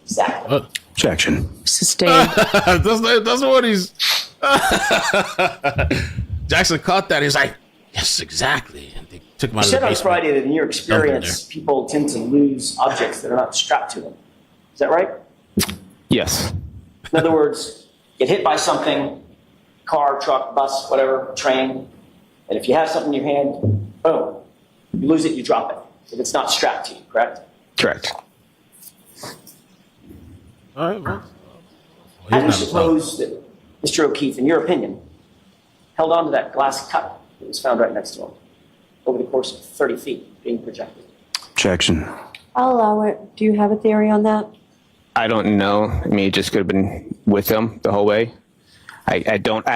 Exactly. Objection. Sustained. That's what he's. Jackson caught that. He's like, yes, exactly. And they took him out You of the said on basement. Friday that in your experience, people tend to lose objects that are not strapped to them. Is that right? Yes. In other words, get hit by something, car, truck, bus, whatever, train, and if you have something in your hand, boom, you lose it, you drop it. If it's not strapped to you, correct? Correct. All right, well, How do you he's not suppose that Mr. O'Keefe, in your opinion, held on to that glass cup that was found right next to him over the course of 30 feet being projected? Objection. I'll allow it. Do you have a theory on that? I don't know. I mean, it just could have been with him the whole way. I don't know.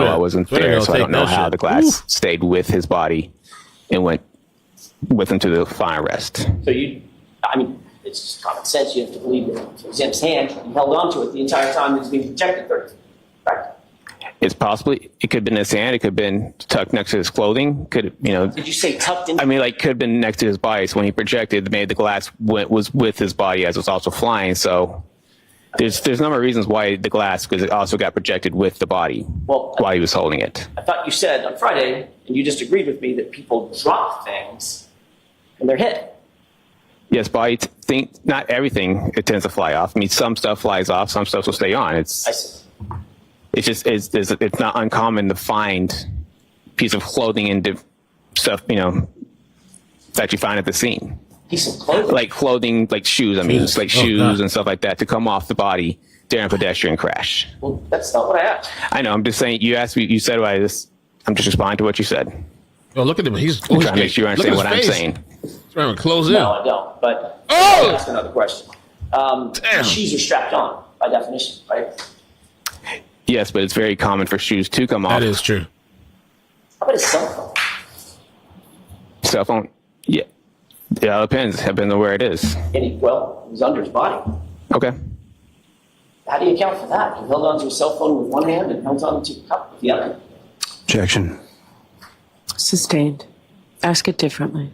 I wasn't there, so I don't know how the glass stayed with his body and went with him to the final rest. So it's just common sense. You have to believe that it was in his hand. He held on to it the entire time it was being projected 30 feet. Right. It could have been in his hand. It could have been tucked next to his clothing. Did you say tucked in? I mean, could have been next to his body. So when he projected, maybe the glass was with his body as it was also flying. So there's a number of reasons why the glass, because it also got projected with the body while he was holding it. I thought you said on Friday, and you just agreed with me, that people drop things in their head. Yes, but I think not everything it tends to fly off. I mean, some stuff flies off, some stuff will stay on. I see. It's not uncommon to find a piece of clothing and stuff, that you find at the scene. Piece of clothing? Like clothing, like shoes. I mean, it's like shoes and stuff like that to come off the body during a pedestrian crash. Well, that's not what I asked. I know. I'm just saying. You asked me. You said what I'm just responding to what you said. Oh, look at him. He's trying to make sure you understand what I'm saying. He's trying to close in. No, I don't. But I'll ask another question. Shoes are strapped on by definition, right? Yes, but it's very common for shoes to come off. That is true. How about a cell phone? Cell phone? Yeah. Yeah, it depends. Depends on where it is. It was under his body. Okay. How do you account for that? He held onto a cell phone with one hand and held onto a cup with the other. Objection. Sustained. Ask it differently.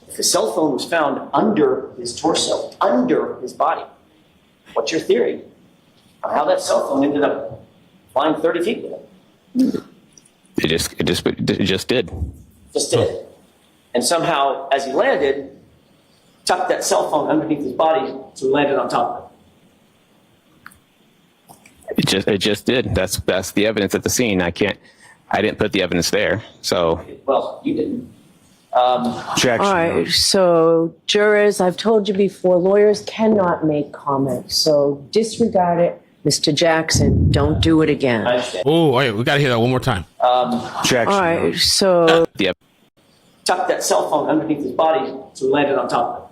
If the cell phone was found under his torso, under his body, what's your theory on how that cell phone ended up flying 30 feet with him? It just did. Just did. And somehow, as he landed, tucked that cell phone underneath his body, so he landed on top of it. It just did. That's the evidence at the scene. I didn't put the evidence there. So. Well, you didn't. Objection. All right, so jurors, I've told you before, lawyers cannot make comments, so disregard it. Mr. Jackson, don't do it again. I understand. Oh, wait, we got to hear that one more time. Objection. All right, so Tucked that cell phone underneath his body, so he landed on top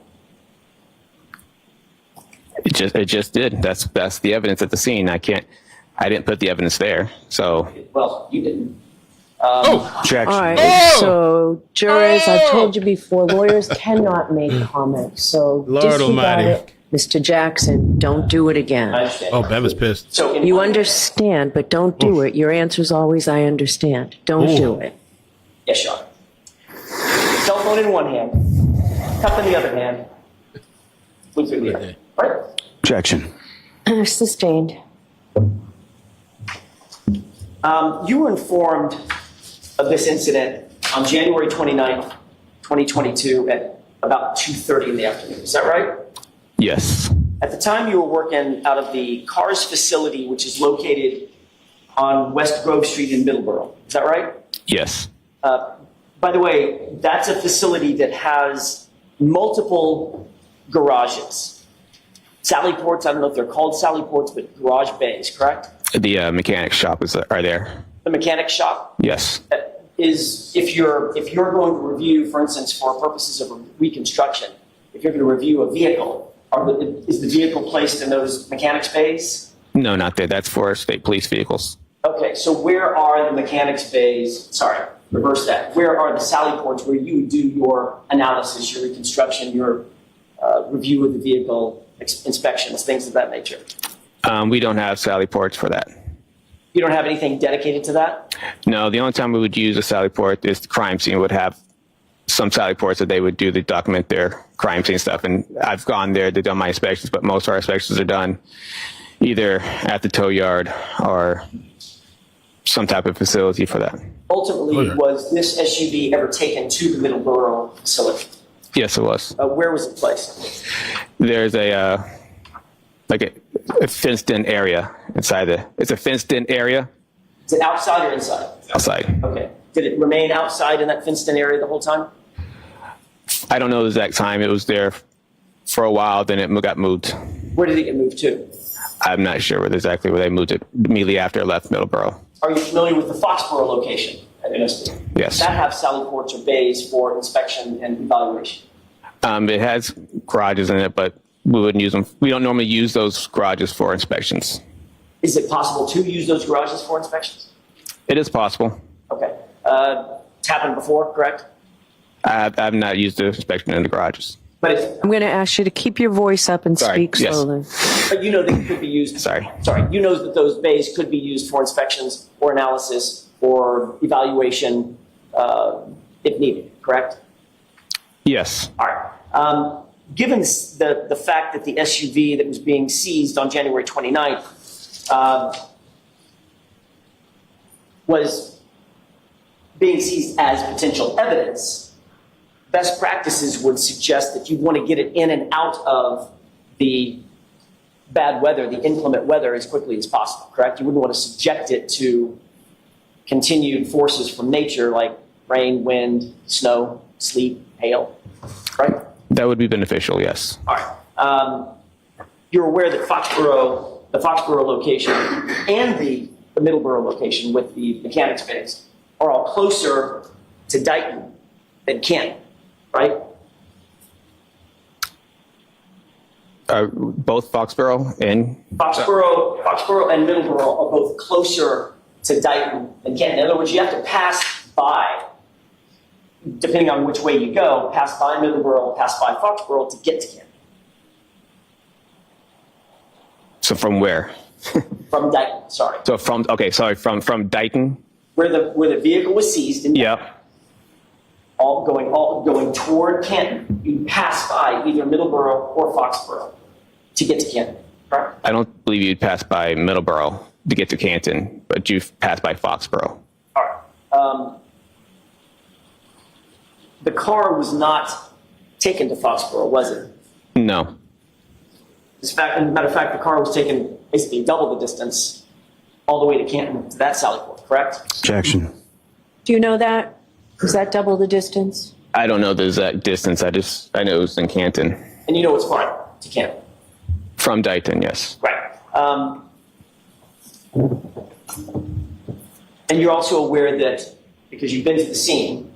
of it. It just did. That's the evidence at the scene. I didn't put the evidence there. So. Well, you didn't. Objection. all right, so jurors, I've told you before, lawyers cannot make comments, so Lord disregard Almighty. it. Mr. Jackson, don't do it I again. understand. Oh, Bev is pissed. So You understand, but don't do it. Your answer is always, I understand. Don't do it. Yes, Sean. Cell phone in one hand, cup in the other hand, with the other. Right? Objection. Sustained. You were informed of this incident on January 29th, 2022 at about 2:30 in the afternoon. Is that right? Yes. At the time, you were working out of the CARS facility, which is located on West Grove Street in Middleborough. Is that right? Yes. By the way, that's a facility that has multiple garages. Sally ports, I don't know if they're called Sally ports, but garage bays, correct? The mechanic shop are there. The mechanic shop Yes. is, if you're going to review, for instance, for purposes of reconstruction, if you're going to review a vehicle, is the vehicle placed in those mechanics bays? No, not there. That's for state police vehicles. Okay, so where are the mechanics bays? Sorry, reverse that. Where are the Sally ports where you do your analysis, your reconstruction, your review of the vehicle, inspections, things of that nature? We don't have Sally ports for that. You don't have anything dedicated to that? No, the only time we would use a Sally port is the crime scene would have some Sally ports that they would do to document their crime scene stuff. And I've gone there, they've done my inspections, but most of our inspections are done either at the tow yard or some type of facility for that. Ultimately, was this SUV ever taken to the Middleborough facility? Yes, it was. Where was it placed? There's a fenced-in area inside it's a fenced-in area Is it outside or inside? outside. Okay. Did it remain outside in that fenced-in area the whole time? I don't know the exact time. It was there for a while, then it got moved. Where did it get moved to? I'm not sure exactly where they moved it immediately after it left Middleborough. Are you familiar with the Foxborough location at MSD? Yes. Does that have sally ports or bays for inspection and evaluation? It has garages in it, but we wouldn't use them. We don't normally use those garages for inspections. Is it possible to use those garages for inspections? It is possible. Okay. It's happened before, correct? I've not used the inspection in the garages. But if, I'm going to ask you to keep your voice up and Sorry, speak yes. slowly. but you know they could be used. Sorry. You know that those bays could be used for inspections or analysis or evaluation if needed, correct? Yes. All right. Given the fact that the SUV that was being seized on January 29th was being seized as potential evidence, best practices would suggest that you'd want to get it in and out of the bad weather, the inclement weather, as quickly as possible, correct? You wouldn't want to subject it to continued forces from nature like rain, wind, snow, sleet, hail, right? That would be beneficial, yes. All right. You're aware that the Foxborough location and the Middleborough location with the mechanics bays are all closer to Dighton than Canton, right? Both Foxborough and Foxborough and Middleborough are both closer to Dighton than Canton. In other words, you have to pass by, depending on which way you go, pass by Middleborough, pass by Foxborough to get to Canton. So from where? From Dighton, sorry. So from Dighton. Where the vehicle was seized in Dighton, Yep. all going toward Canton, you pass by either Middleborough or Foxborough to get to Canton, right? I don't believe you'd pass by Middleborough to get to Canton, but you've passed by Foxborough. All right. The car was not taken to Foxborough, was it? No. As a matter of fact, the car was taken basically double the distance all the way to Canton to that sally port, correct? Objection. Do you know that? Is that double the distance? I don't know the exact distance. I know it was in Canton. And you know it's fine to Canton. From Dighton, yes. Right. And you're also aware that, because you've been to the scene,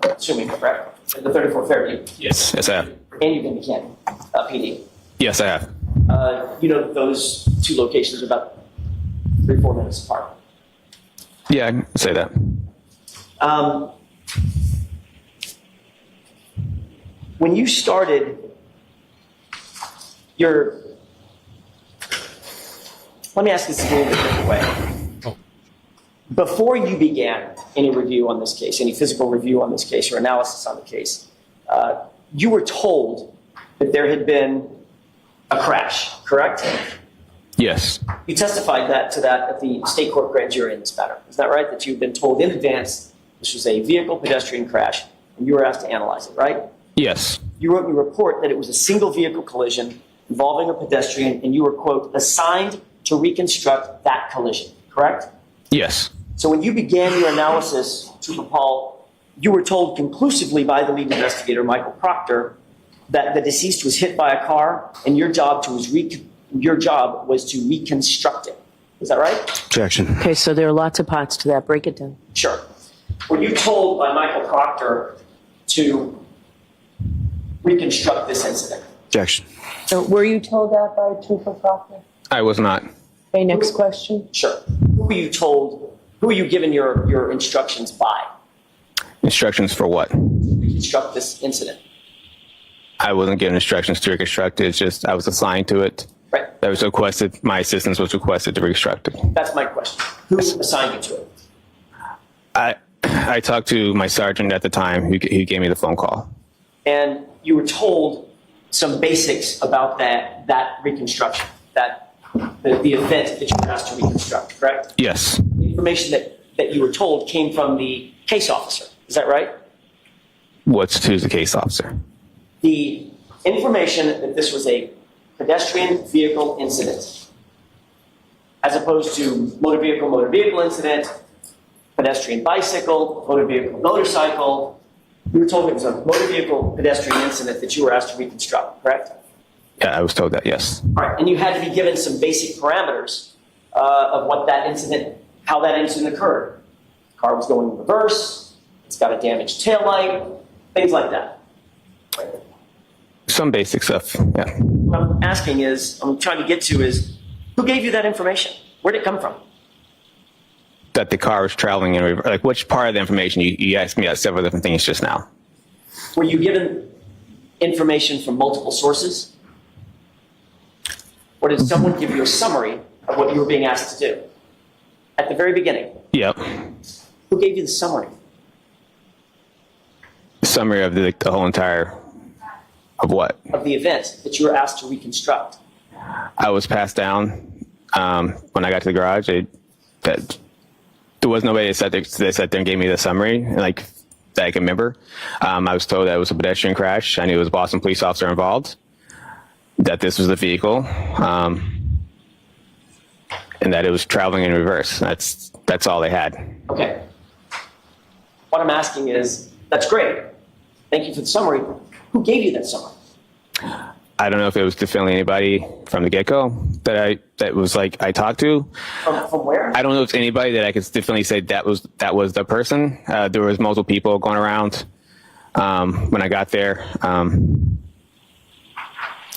assuming, correct? At the 34 Fairview. Yes. Yes, I have. And you've been to Canton, PD. Yes, I have. You know that those two locations are about 3-4 minutes apart. Yeah, I can say that. When you started let me ask this a little bit different way. Before you began any review on this case, any physical review on this case or analysis on the case, you were told that there had been a crash, correct? Yes. You testified to that at the state court grand jury in this matter. Is that right? That you've been told in advance this was a vehicle pedestrian crash and you were asked to analyze it, right? Yes. You wrote in your report that it was a single vehicle collision involving a pedestrian and you were, quote, assigned to reconstruct that collision, correct? Yes. So when you began your analysis, Trooper Paul, you were told conclusively by the lead investigator, Michael Proctor, that the deceased was hit by a car and your job was to reconstruct it. Is that right? Objection. Okay, so there are lots of parts to that. Break it down. Sure. Were you told by Michael Proctor to reconstruct this incident? Objection. So were you told that by Trooper Proctor? I was not. Okay, next question. Sure. Who were you told, who were you given your instructions by? Instructions for what? To reconstruct this incident. I wasn't given instructions to reconstruct it. It's just I was assigned to it. Right. That was requested. My assistance was requested to reconstruct it. That's my question. Who assigned you to it? I talked to my sergeant at the time who gave me the phone call. And you were told some basics about that reconstruction, the event that you were asked to reconstruct, correct? Yes. The information that you were told came from the case officer. Is that right? Who's the case officer? The information that this was a pedestrian vehicle incident, as opposed to motor vehicle incident, pedestrian bicycle, motor vehicle motorcycle. You were told it was a motor vehicle pedestrian incident that you were asked to reconstruct, correct? Yeah, I was told that, yes. All right, and you had to be given some basic parameters of what that incident, how that incident occurred, car was going in reverse, it's got a damaged taillight, things like that. Some basic stuff, yeah. What I'm asking is, I'm trying to get to is, who gave you that information? Where'd it come from? That the car was traveling in reverse. Like, which part of the information? You asked me several different things just now. Were you given information from multiple sources? Or did someone give you a summary of what you were being asked to do? At the very beginning. Yep. Who gave you the summary? Summary of the whole entire, of what? Of the event that you were asked to reconstruct. I was passed down when I got to the garage. That there was nobody that sat there and gave me the summary, like, that I can remember. I was told that it was a pedestrian crash. I knew it was a Boston police officer involved, that this was the vehicle, and that it was traveling in reverse. That's all they had. Okay. What I'm asking is, that's great. Thank you for the summary. Who gave you that summary? I don't know if it was definitely anybody from the get-go that was like I talked to. From where? I don't know if it's anybody that I could definitely say that was the person. There was multiple people going around when I got there.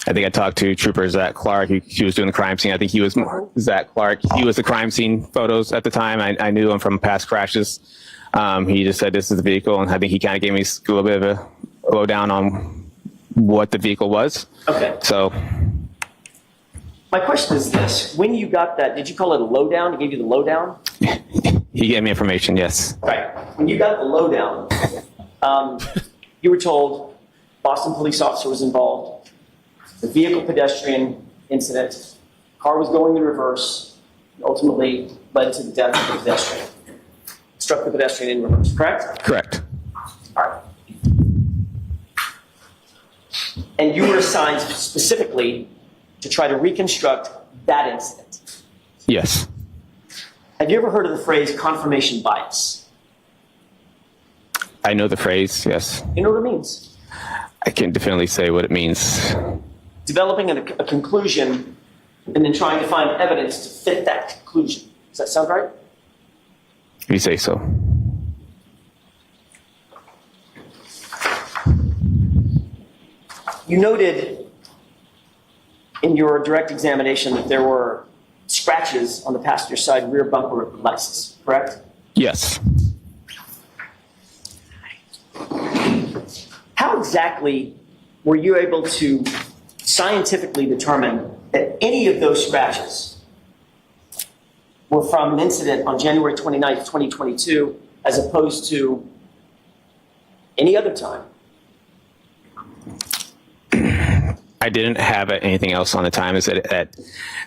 I think I talked to Trooper Zach Clark. He was doing the crime scene. I think he was Zach Clark. He was the crime scene photos at the time. I knew him from past crashes. He just said this is the vehicle, and I think he kind of gave me a little bit of a lowdown on what the vehicle was. Okay. So my question is this. When you got that, did you call it a lowdown? He gave you the lowdown? he gave me information, yes. Right. When you got the lowdown, you were told Boston police officer was involved, the vehicle pedestrian incident, car was going in reverse, and ultimately led to the death of the pedestrian. Struck the pedestrian in reverse, correct? Correct. All right. And you were assigned specifically to try to reconstruct that incident. Yes. Have you ever heard of the phrase confirmation bias? I know the phrase, yes. You know what it means? I can definitely say what it means. Developing a conclusion and then trying to find evidence to fit that conclusion. Does that sound right? If you say so. You noted in your direct examination that there were scratches on the passenger side rear bumper of the Lexus, correct? Yes. How exactly were you able to scientifically determine that any of those scratches were from an incident on January 29th, 2022, as opposed to any other time? I didn't have anything else on the time. Is that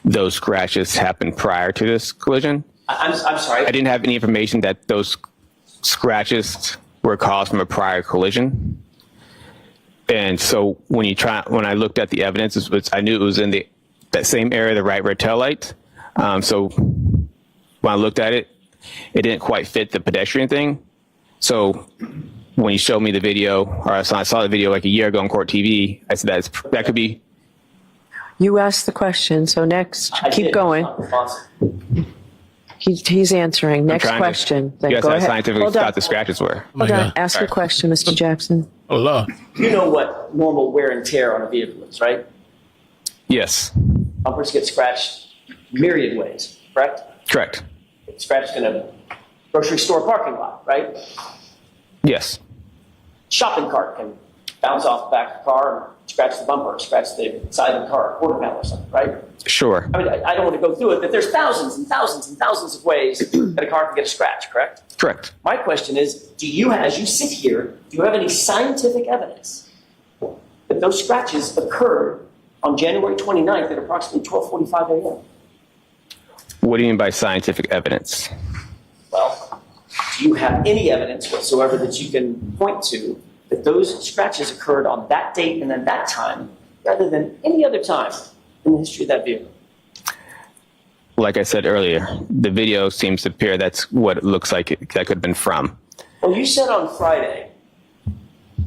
those scratches happened prior to this collision? I'm sorry? I didn't have any information that those scratches were caused from a prior collision. And so when I looked at the evidence, I knew it was in that same area, the right rear tail light. So when I looked at it, it didn't quite fit the pedestrian thing. So when you showed me the video, or I saw the video like a year ago on Court TV, I said that could be. You asked the question, so next, I keep did. going. He's answering. Next trying to- question. Then You guys go how ahead. scientifically Hold on. thought the scratches were. Hold on. God. Ask your question, Mr. Jackson. Oh, Lord. You know what normal wear and tear on a vehicle is, right? Yes. Bumpers get scratched myriad ways, correct? Correct. Get scratched in a grocery store parking lot, right? Yes. Shopping cart can bounce off the back of the car and scratch the bumper, scratch the side of the car, quarter panel or something, right? Sure. I mean, I don't want to go through it, but there's thousands and thousands and thousands of ways that a car can get a scratch, correct? Correct. My question is, as you sit here, do you have any scientific evidence that those scratches occurred on January 29th at approximately 12:45 a.m.? What do you mean by scientific evidence? Well, do you have any evidence whatsoever that you can point to that those scratches occurred on that date and at that time rather than any other time in the history of that vehicle? Like I said earlier, the video seems to appear that's what it looks like that could have been from. Well, you said on Friday,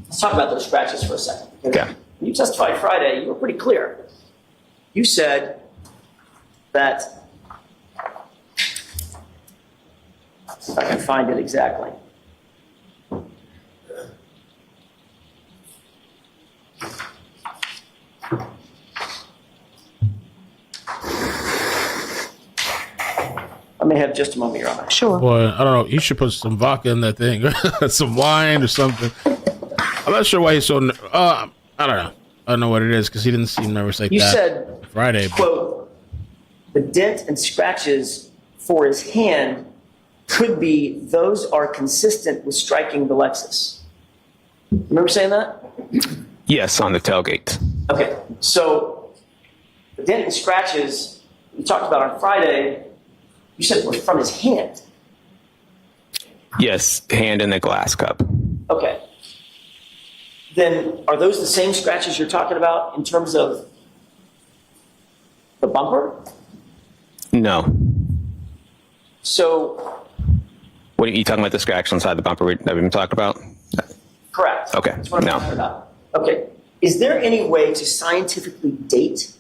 let's talk about those scratches for a second. Okay. When you testified Friday, you were pretty clear. You said that If I can find it exactly. I may have just a moment, Your Honor. Sure. Boy, I don't know. You should put some vodka in that thing, some wine or something. I'm not sure why he's so. I don't know. I don't know what it is because he didn't seem nervous like You that said, Friday. But quote, the dent and scratches for his hand could be, those are consistent with striking the Lexus. Remember saying that? Yes, on the tailgate. Okay, so the dent and scratches we talked about on Friday, you said were from his hand. Yes, hand in the glass cup. Okay. Then are those the same scratches you're talking about in terms of the bumper? No. So, What are you talking about? The scratch inside the bumper that we've been talking about? correct. Okay, That's what I'm no. talking about. Okay. Is there any way to scientifically date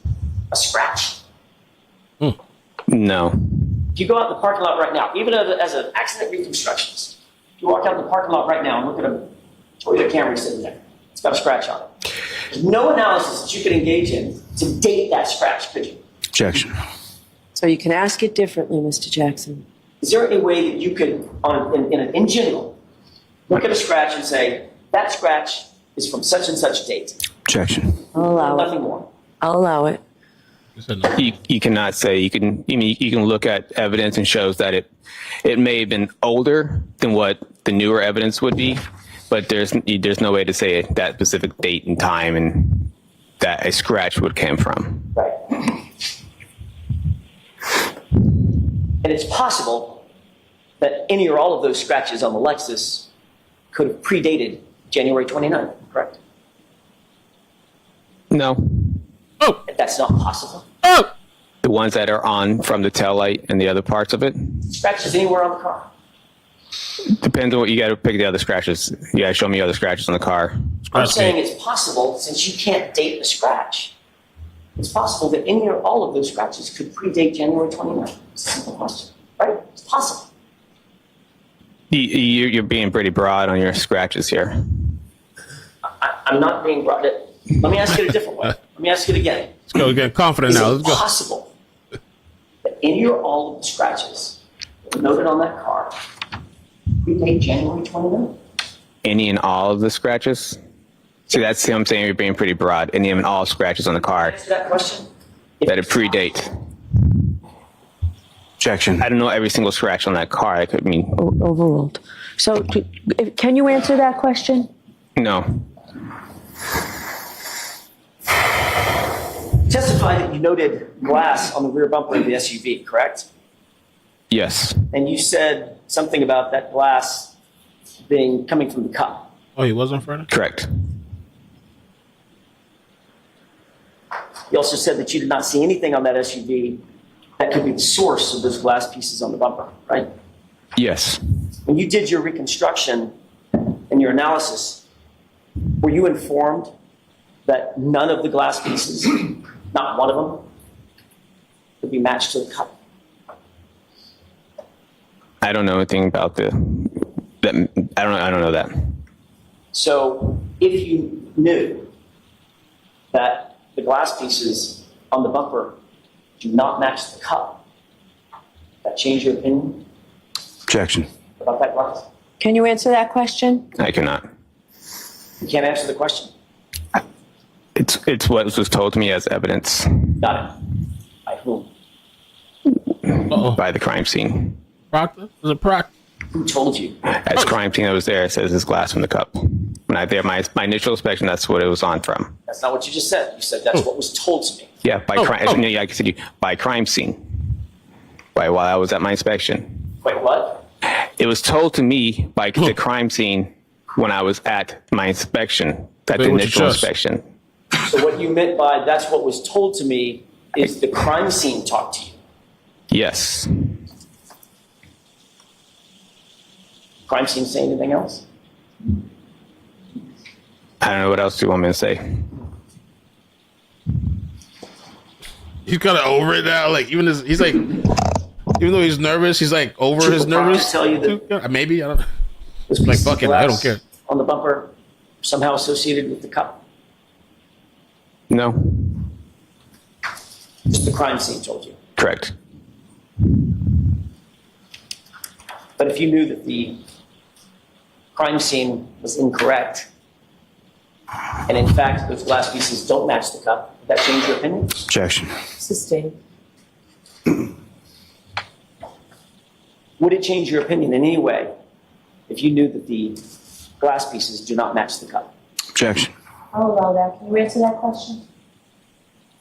a scratch? No. If you go out in the parking lot right now, even as an accident reconstructionist, if you walk out in the parking lot right now and look at a Toyota Camry sitting there, it's got a scratch on it. There's no analysis that you could engage in to date that scratch, could you? Objection. So you can ask it differently, Mr. Jackson. Is there any way that you could, in general, look at a scratch and say, that scratch is from such and such date? Objection. I'll allow it. Nothing more. I'll allow it. he said no. You cannot say you can look at evidence and shows that it may have been older than what the newer evidence would be, but there's no way to say that specific date and time and that a scratch would come from. Right. And it's possible that any or all of those scratches on the Lexus could have predated January 29th, correct? No. Oh, If that's not possible. oh. The ones that are on from the taillight and the other parts of it. Scratches anywhere on the car. Depends on what you got to pick the other scratches. You got to show me other scratches on the car. I'm Scratch saying tape. it's possible, since you can't date the scratch, it's possible that any or all of those scratches could predate January 29th. It's a simple question, right? It's possible. You're being pretty broad on your scratches here. I'm not being brought it. Let me ask it a different way. Let me ask it again. Let's go. Get confident Is now. it Let's go. possible that any or all of the scratches noted on that car predate January 29th? Any and all of the scratches? See, that's what I'm saying. You're being pretty broad. Any and all scratches on the car Answer that question. that it predate. Objection. I don't know every single scratch on that car. I could mean Overruled. So can you answer that question? no. Testify that you noted glass on the rear bumper of the SUV, correct? Yes. And you said something about that glass coming from the cup. Oh, he was on Friday? Correct. You also said that you did not see anything on that SUV that could be the source of those glass pieces on the bumper, right? Yes. When you did your reconstruction and your analysis, were you informed that none of the glass pieces, not one of them, could be matched to the cup? I don't know anything about that. I don't know that. So if you knew that the glass pieces on the bumper do not match the cup, that change your opinion Objection. about that glass? Can you answer that question? I cannot. You can't answer the question. It's what was told to me as evidence Got it. By whom? Uh-oh. by the crime scene. Proctor? Was it Proctor? Who told you? As crime scene that was there, it says it's glass from the cup. When I did my initial inspection, that's what it was on from. That's not what you just said. You said that's what was told to me. Yeah, by crime. Like I said, by crime scene. While I was at my inspection, Wait, what? it was told to me by the crime scene when I was at my inspection, at the Wait, what's initial your chest? inspection. So what you meant by that's what was told to me is the crime scene talked to you. Yes. Crime scene say anything else? I don't know what else do you want me to say. He's kind of over it now. Like, even his, he's like, Even though he's nervous, he's like over Should his the proctor nervous. tell you that Maybe I don't. this Like piece of fuck it, I don't glass care. on the bumper somehow associated with the cup? No. Just the crime scene told you. Correct. But if you knew that the crime scene was incorrect, and in fact those glass pieces don't match the cup, would that change your opinion? Objection. Sustained. Would it change your opinion in any way if you knew that the glass pieces do not match the cup? Objection. I'll allow that. Can you answer that question?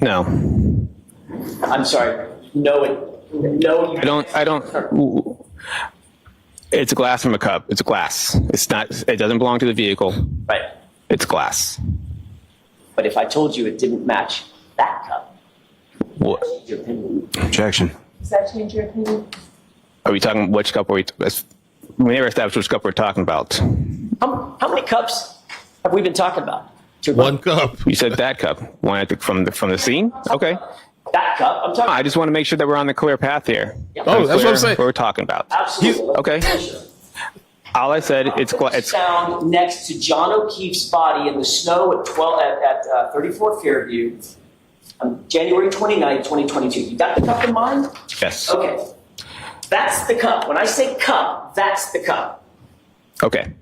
No. I'm sorry. No, I don't. It's a glass from a cup. It's a glass. It's not. It doesn't belong to the vehicle. Right. It's glass. But if I told you it didn't match that cup, What? would your opinion? Objection. Does that change your opinion? Are we talking which cup? We never established which cup we're talking about. How many cups have we been talking about? One cup. You said that cup. One from the scene. Okay. That cup. I'm talking. I just want to make sure that we're on the clear path here. Yeah. Oh, that's what I'm Clear saying. What we're talking about. Absolutely. Okay. All I said, it's found next to John O'Keefe's body in the snow at 34 Fairview on January 29, 2022. You got the cup in mind? yes. Okay. That's the cup. When I say cup, that's the cup. Okay.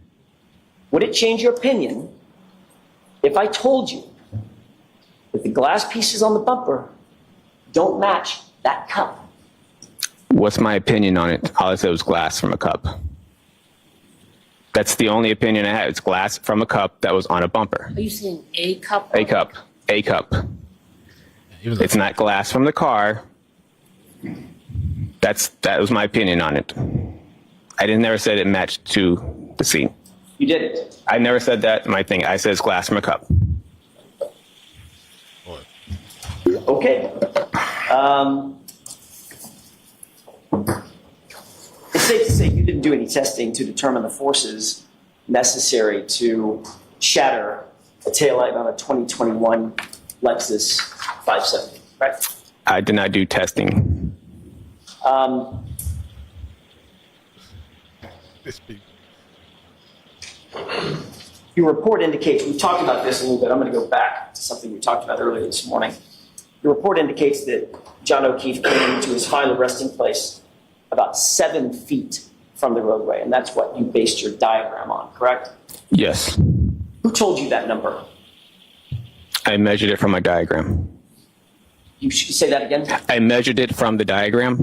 Would it change your opinion if I told you that the glass pieces on the bumper don't match that cup? What's my opinion on it? All I said was glass from a cup. That's the only opinion I had. It's glass from a cup that was on a bumper. Are you saying a cup? A cup. A cup. Even though It's not glass from the car. That was my opinion on it. I didn't never said it matched to the scene. You did it. I never said that in my thing. I said it's glass from a cup. Okay. It's safe to say you didn't do any testing to determine the forces necessary to shatter a taillight on a 2021 Lexus 570, right? I did not do testing. Your report indicates, we talked about this a little bit, I'm going to go back to something we talked about earlier this morning. Your report indicates that John O'Keefe came into his final resting place about 7 feet from the roadway, and that's what you based your diagram on, correct? Yes. Who told you that number? I measured it from my diagram. You should say that again? I measured it from the diagram.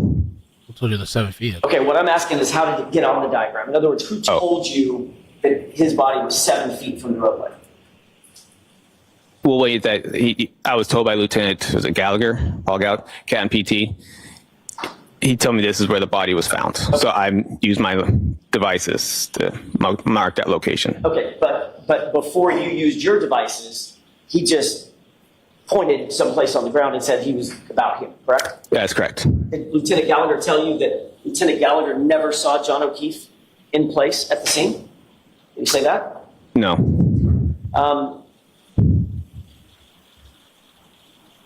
Who told you the 7 feet? Okay, what I'm asking is how did it get on the diagram? In other words, who told you that his body was 7 feet from the roadway? Well, wait, I was told by Lieutenant, was it Gallagher, Paul Gallagher, Captain PT. He told me this is where the body was found. Okay. So I used my devices to mark that location. Okay, but before you used your devices, he just pointed someplace on the ground and said he was about here, correct? That's correct. Did Lieutenant Gallagher tell you that Lieutenant Gallagher never saw John O'Keefe in place at the scene? Did he say that? No.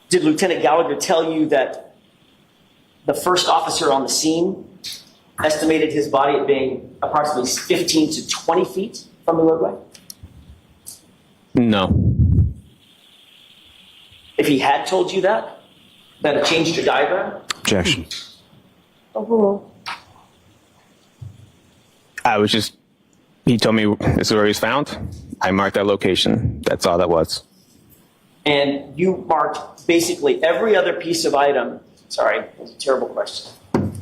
Did Lieutenant Gallagher tell you that the first officer on the scene estimated his body at being approximately 15 to 20 feet from the roadway? No. If he had told you that it changed your diagram? Objection. Overruled. He told me this is where he was found. I marked that location. That's all that was. And you marked basically every other piece of item. Sorry, that's a terrible question.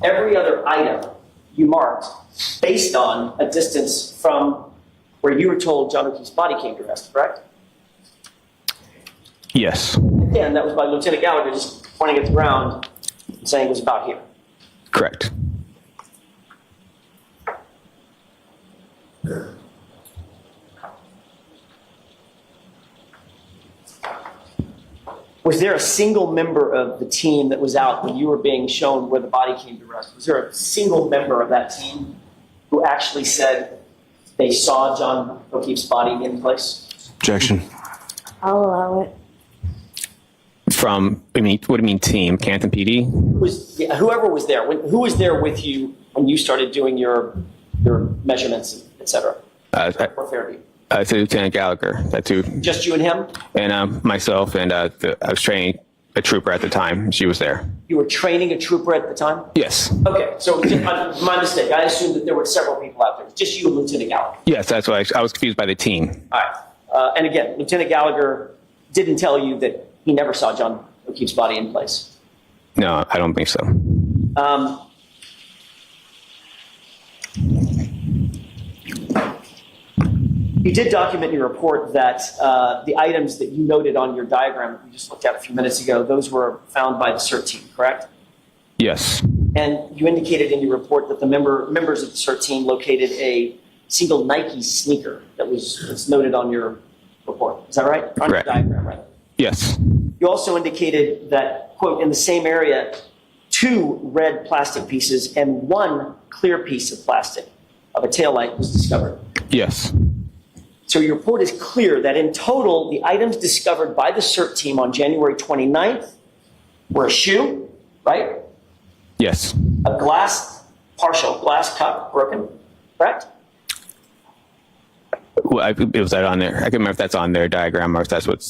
Every other item you marked based on a distance from where you were told John O'Keefe's body came to rest, correct? Yes. Again, that was by Lieutenant Gallagher just pointing at the ground and saying it was about here. Correct. Was there a single member of the team that was out when you were being shown where the body came to rest? Was there a single member of that team who actually said they saw John O'Keefe's body in place? Objection. I'll allow it. From, I mean, what do you mean team? Canton PD? Whoever was there, who was there with you when you started doing your measurements, et cetera? For Fairview? It's Lieutenant Gallagher. That's who. Just you and him? And myself, and I was training a trooper at the time. She was there. You were training a trooper at the time? Yes. Okay, so my mistake. I assumed that there were several people out there. Just you and Lieutenant Gallagher? Yes, that's why I was confused by the team. All right. And again, Lieutenant Gallagher didn't tell you that he never saw John O'Keefe's body in place? No, I don't think so. You did document in your report that the items that you noted on your diagram that we just looked at a few minutes ago, those were found by the CERT team, correct? Yes. And you indicated in your report that the members of the CERT team located a single Nike sneaker that's noted on your report. Is that right? On Correct. your diagram, right? Yes. You also indicated that, quote, in the same area, 2 red plastic pieces and 1 clear piece of plastic of a taillight was discovered. Yes. So your report is clear that in total, the items discovered by the CERT team on January 29th were a shoe, right? Yes. A partial glass cup broken, correct? Well, it was that on there. I can't remember if that's on their diagram or if that's what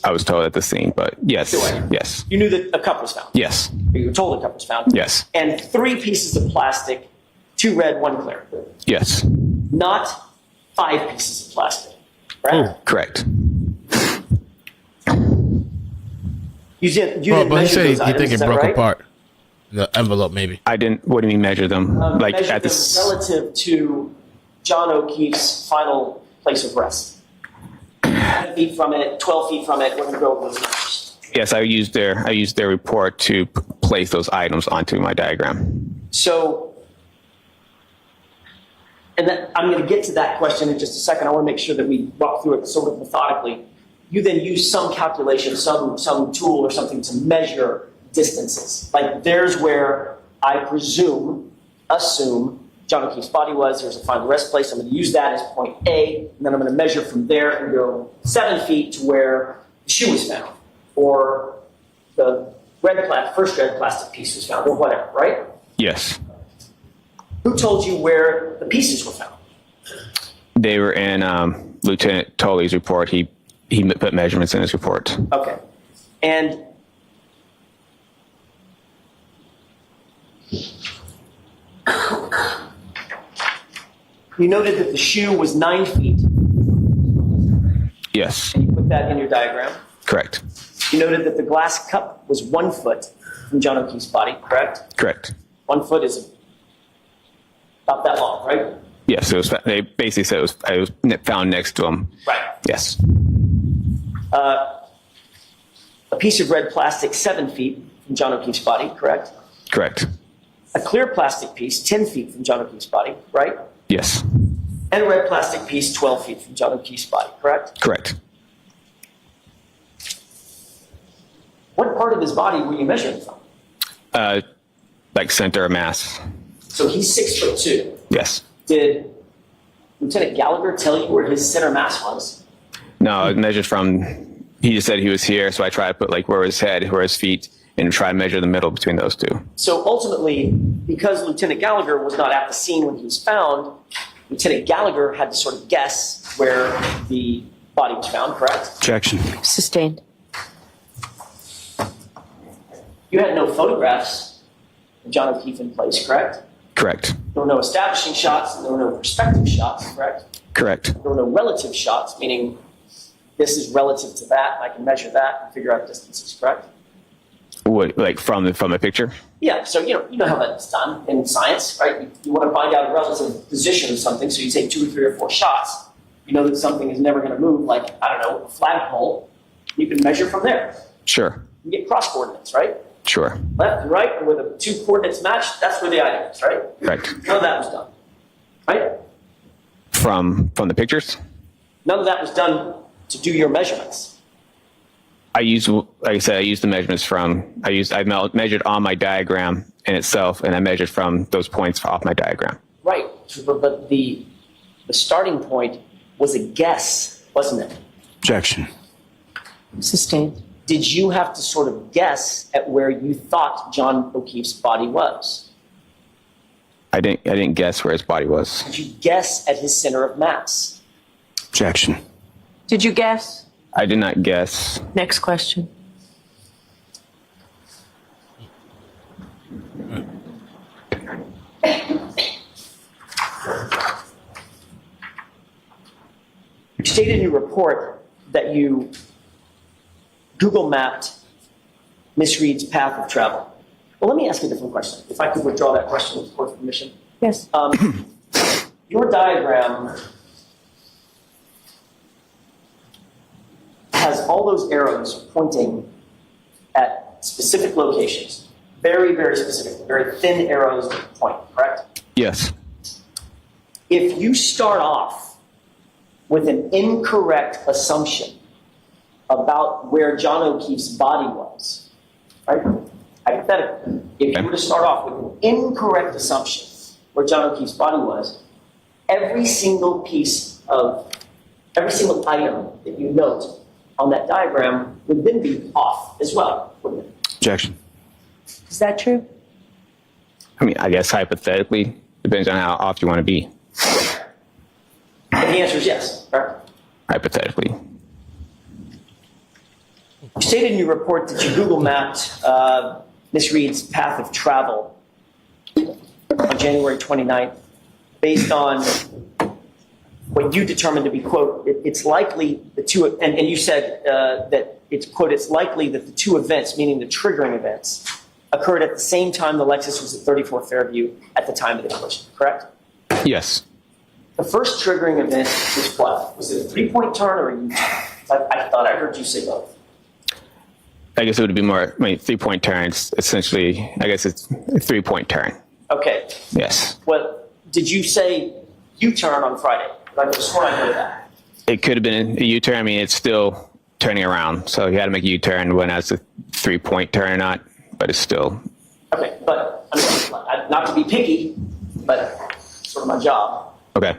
I was told at the scene, but yes. Sure. Yes. You knew that a cup was found? Yes. You were told a cup was found? Yes. And 3 pieces of plastic, 2 red, 1 clear? Yes. Not 5 pieces of plastic, right? Correct. You didn't But he measure said those you items, think is it that broke right? apart. The envelope, maybe. I didn't, what do you mean measure them? Like Measure at them this, relative to John O'Keefe's final place of rest. 10 feet from it, 12 feet from it, we're going to go over those numbers. yes, I used their report to place those items onto my diagram. So, and then I'm going to get to that question in just a second. I want to make sure that we walk through it sort of methodically. You then use some calculation, some tool or something to measure distances. Like there's where I assume John O'Keefe's body was. There's a final rest place. I'm going to use that as point A, and then I'm going to measure from there and go 7 feet to where the shoe was found, or the first red plastic piece was found, or whatever, right? Yes. Who told you where the pieces were found? They were in Lieutenant Tolley's report. He put measurements in his report. Okay. And you noted that the shoe was 9 feet. Yes. And you put that in your diagram. Correct. You noted that the glass cup was 1 foot from John O'Keefe's body, correct? Correct. 1 foot is about that long, right? Yes, it was. They basically said it was found next to him. Right. Yes. A piece of red plastic 7 feet from John O'Keefe's body, correct? Correct. A clear plastic piece 10 feet from John O'Keefe's body, right? Yes. And a red plastic piece 12 feet from John O'Keefe's body, correct? Correct. What part of his body were you measuring from? Like center of mass. So he's 6'2". Yes. Did Lieutenant Gallagher tell you where his center mass was? No, I measured from. He just said he was here, so I tried to put like where his head, where his feet, and try to measure the middle between those two. So ultimately, because Lieutenant Gallagher was not at the scene when he was found, Lieutenant Gallagher had to sort of guess where the body was found, correct? Objection. Sustained. You had no photographs of John O'Keefe in place, correct? Correct. There were no establishing shots, and there were no perspective shots, correct? Correct. There were no relative shots, meaning this is relative to that, and I can measure that and figure out distances, correct? What, like from the picture? Yeah, so you know how that's done in science, right? You want to find out a relative position of something, so you take 2 or 3 or 4 shots. You know that something is never going to move, like, I don't know, a flagpole. You can measure from there. Sure. You get cross coordinates, right? Sure. Left and right, and where the 2 coordinates match, that's where the item is, right? Correct. None of that was done, right? From the pictures? None of that was done to do your measurements. I used, like I said, I used the measurements from. I measured on my diagram in itself, and I measured from those points off my diagram. Right, but the starting point was a guess, wasn't it? Objection. Sustained. did you have to sort of guess at where you thought John O'Keefe's body was? I didn't guess where his body was. Did you guess at his center of mass? Objection. Did you guess? I did not guess. Next question. You stated in your report that you Google mapped Miss Reed's path of travel. Well, let me ask you a different question. If I could withdraw that question with the court's permission. Yes. Your diagram has all those arrows pointing at specific locations. Very, very specific. Very thin arrows that point, correct? Yes. If you start off with an incorrect assumption about where John O'Keefe's body was, right? Hypothetically, if you were to start off with an incorrect assumption where John O'Keefe's body was, every single item that you note on that diagram would then be off as well, wouldn't it? Objection. Is that true? I mean, I guess hypothetically, depends on how off you want to be. And the answer is yes, right? Hypothetically. You stated in your report that you Google mapped Miss Reed's path of travel on January 29th based on what you determined to be, quote, it's likely the two, and you said that it's, quote, it's likely that the two events, meaning the triggering events, occurred at the same time the Lexus was at 34 Fairview at the time of the collision, correct? Yes. The first triggering event was what? Was it a three-point turn or a U-turn? I thought I heard you say both. I guess it would be more, 3-point turns. Essentially, I guess it's a 3-point turn. Okay. Yes. Well, did you say U-turn on Friday? I just want to know that. It could have been a U-turn. I mean, it's still turning around. So you had to make a U-turn when that's a 3-point turn or not, but it's still. Okay, but I mean, not to be picky, but it's sort of my job. Okay.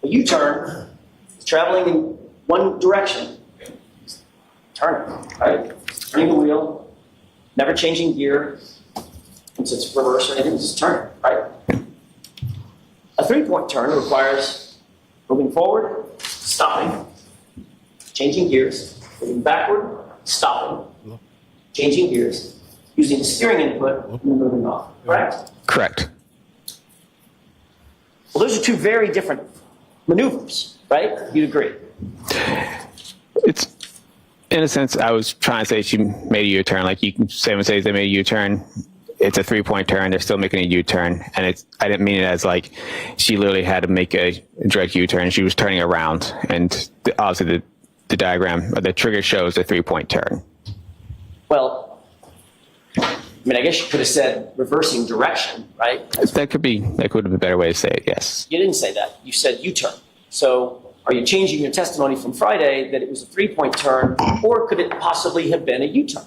A U-turn is traveling in one direction. Turn it, right? Turning the wheel, never changing gear, since it's reverse or anything, just turn it, right? A 3-point turn requires moving forward, stopping, changing gears, moving backward, stopping, changing gears, using the steering input, and then moving off, correct? Correct. Well, those are two very different maneuvers, right? You'd agree? It's, in a sense, I was trying to say she made a U-turn. Like you can say when they made a U-turn, it's a 3-point turn. They're still making a U-turn, and it's. I didn't mean it as like she literally had to make a direct U-turn. She was turning around, and obviously the diagram or the trigger shows a 3-point turn. Well, I mean, I guess you could have said reversing direction, right? That could have been a better way to say it. Yes. You didn't say that. You said U-turn. So are you changing your testimony from Friday that it was a 3-point turn, or could it possibly have been a U-turn?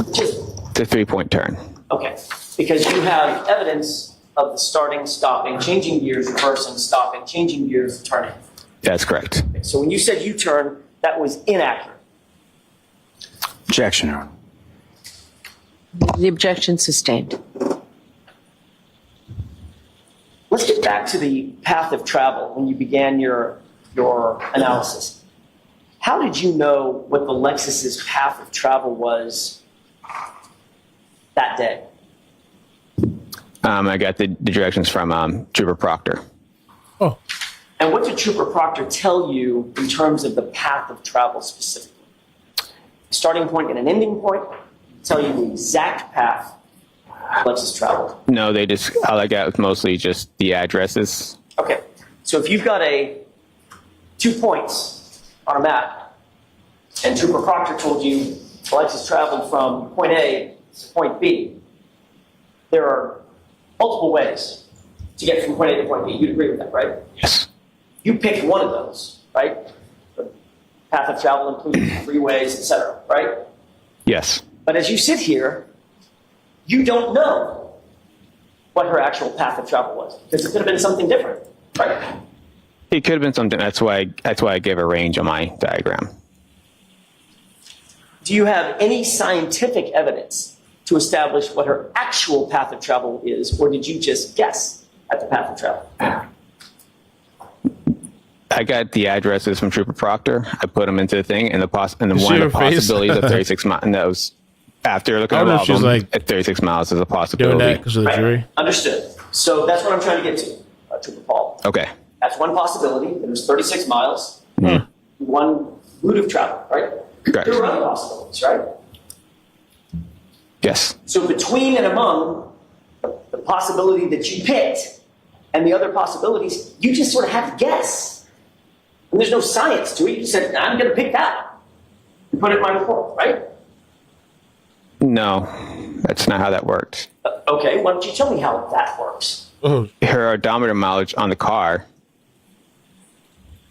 Which is it? It's a 3-point turn. Okay, because you have evidence of the starting, stopping, changing gears, reversing, stopping, changing gears, turning. That's correct. So when you said U-turn, that was inaccurate. Objection, Your Honor. The objection sustained. Let's get back to the path of travel when you began your analysis. How did you know what the Lexus's path of travel was that day? I got the directions from Trooper Proctor. Oh, And what did Trooper Proctor tell you in terms of the path of travel specifically? A starting point and an ending point? Tell you the exact path Lexus traveled? No, all I got was mostly just the addresses. Okay, so if you've got 2 points on a map, and Trooper Proctor told you Lexus traveled from point A to point B, there are multiple ways to get from point A to point B. You'd agree with that, right? Yes. You picked one of those, right? The path of travel includes freeways, etc., right? Yes. But as you sit here, you don't know what her actual path of travel was, because it could have been something different, right? It could have been something. That's why I gave a range on my diagram. do you have any scientific evidence to establish what her actual path of travel is, or did you just guess at the path of travel? I got the addresses from Trooper Proctor. I put them into the thing, and You see one her of the face? possibilities of 36 miles, and that was after looking I at don't know all if of she's them, like at 36 miles is a doing possibility. that because of the Right. jury. Understood. So that's what I'm trying to get to, Trooper Paul. Okay. That's one possibility. There was 36 miles, one route of travel, right? Correct. There were other possibilities, right? Yes. So between and among the possibility that you picked and the other possibilities, you just sort of had to guess. And there's no science to it. You just said, I'm going to pick that and put it in my report, right? No, that's not how that worked. Okay, why don't you tell me how that works? Oh, Her odometer mileage on the car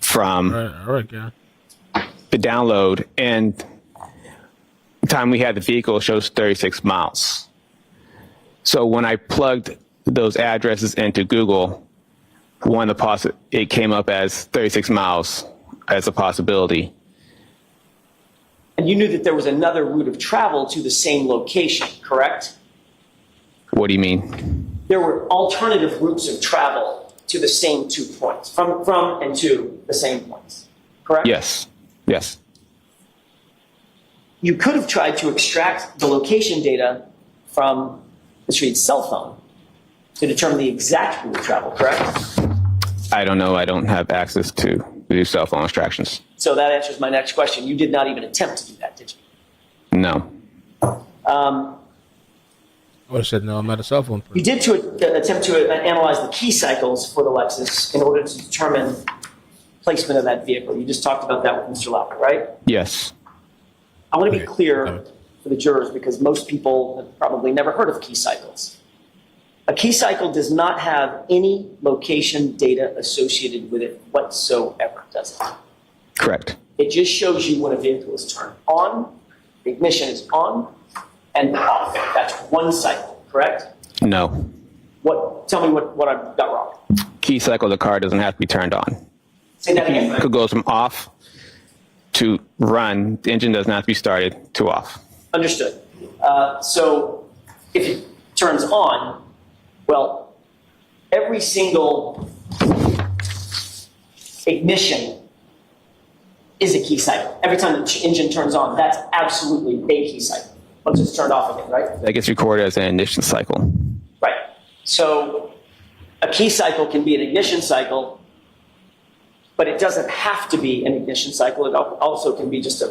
from all right, yeah. the download and the time we had the vehicle shows 36 miles. So when I plugged those addresses into Google, it came up as 36 miles as a possibility. And you knew that there was another route of travel to the same location, correct? What do you mean? There were alternative routes of travel to the same 2 points, from and to the same points, correct? Yes. Yes. You could have tried to extract the location data from Ms. Reed's cell phone to determine the exact route of travel, correct? I don't know. I don't have access to do cell phone extractions. So that answers my next question. You did not even attempt to do that, did you? No. I would have said no. I'm not a cell phone person. You did attempt to analyze the key cycles for the Lexus in order to determine placement of that vehicle. You just talked about that with Mr. Lauper, right? Yes. I want to be Okay. clear for the jurors because most people have probably never heard of key cycles. A key cycle does not have any location data associated with it whatsoever, does it? Correct. It just shows you when a vehicle is turned on, the ignition is on, and off. That's one cycle, correct? No. Tell me what I've got wrong. Key cycle of the car doesn't have to be turned on. Say that It again. could go from off to run. The engine doesn't have to be started to off. Understood. So if it turns on, well, every single ignition is a key cycle. Every time the engine turns on, that's absolutely a key cycle. Once it's turned off again, right? That gets recorded as an ignition cycle. Right. So a key cycle can be an ignition cycle, but it doesn't have to be an ignition cycle. It also can be just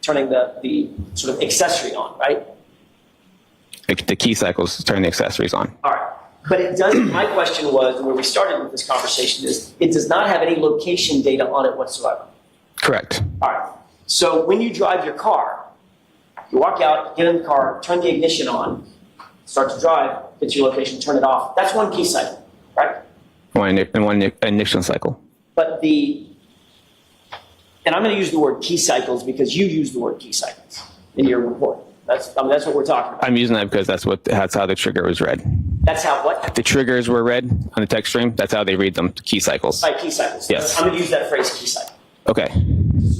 turning the sort of accessory on, right? The key cycles turn the accessories on. All right. But it doesn't, my question was, where we started with this conversation is, it does not have any location data on it whatsoever. Correct. All right. So when you drive your car, you walk out, get in the car, turn the ignition on, start to drive, get to your location, turn it off. That's one key cycle, right? One ignition cycle. But and I'm going to use the word key cycles because you use the word key cycles in your report. That's what we're talking about. I'm using that because that's how the trigger was read. That's how what? The triggers were read on the text stream. That's how they read them. Key cycles. By key cycles. Yes. I'm going to use that phrase key cycle. Okay.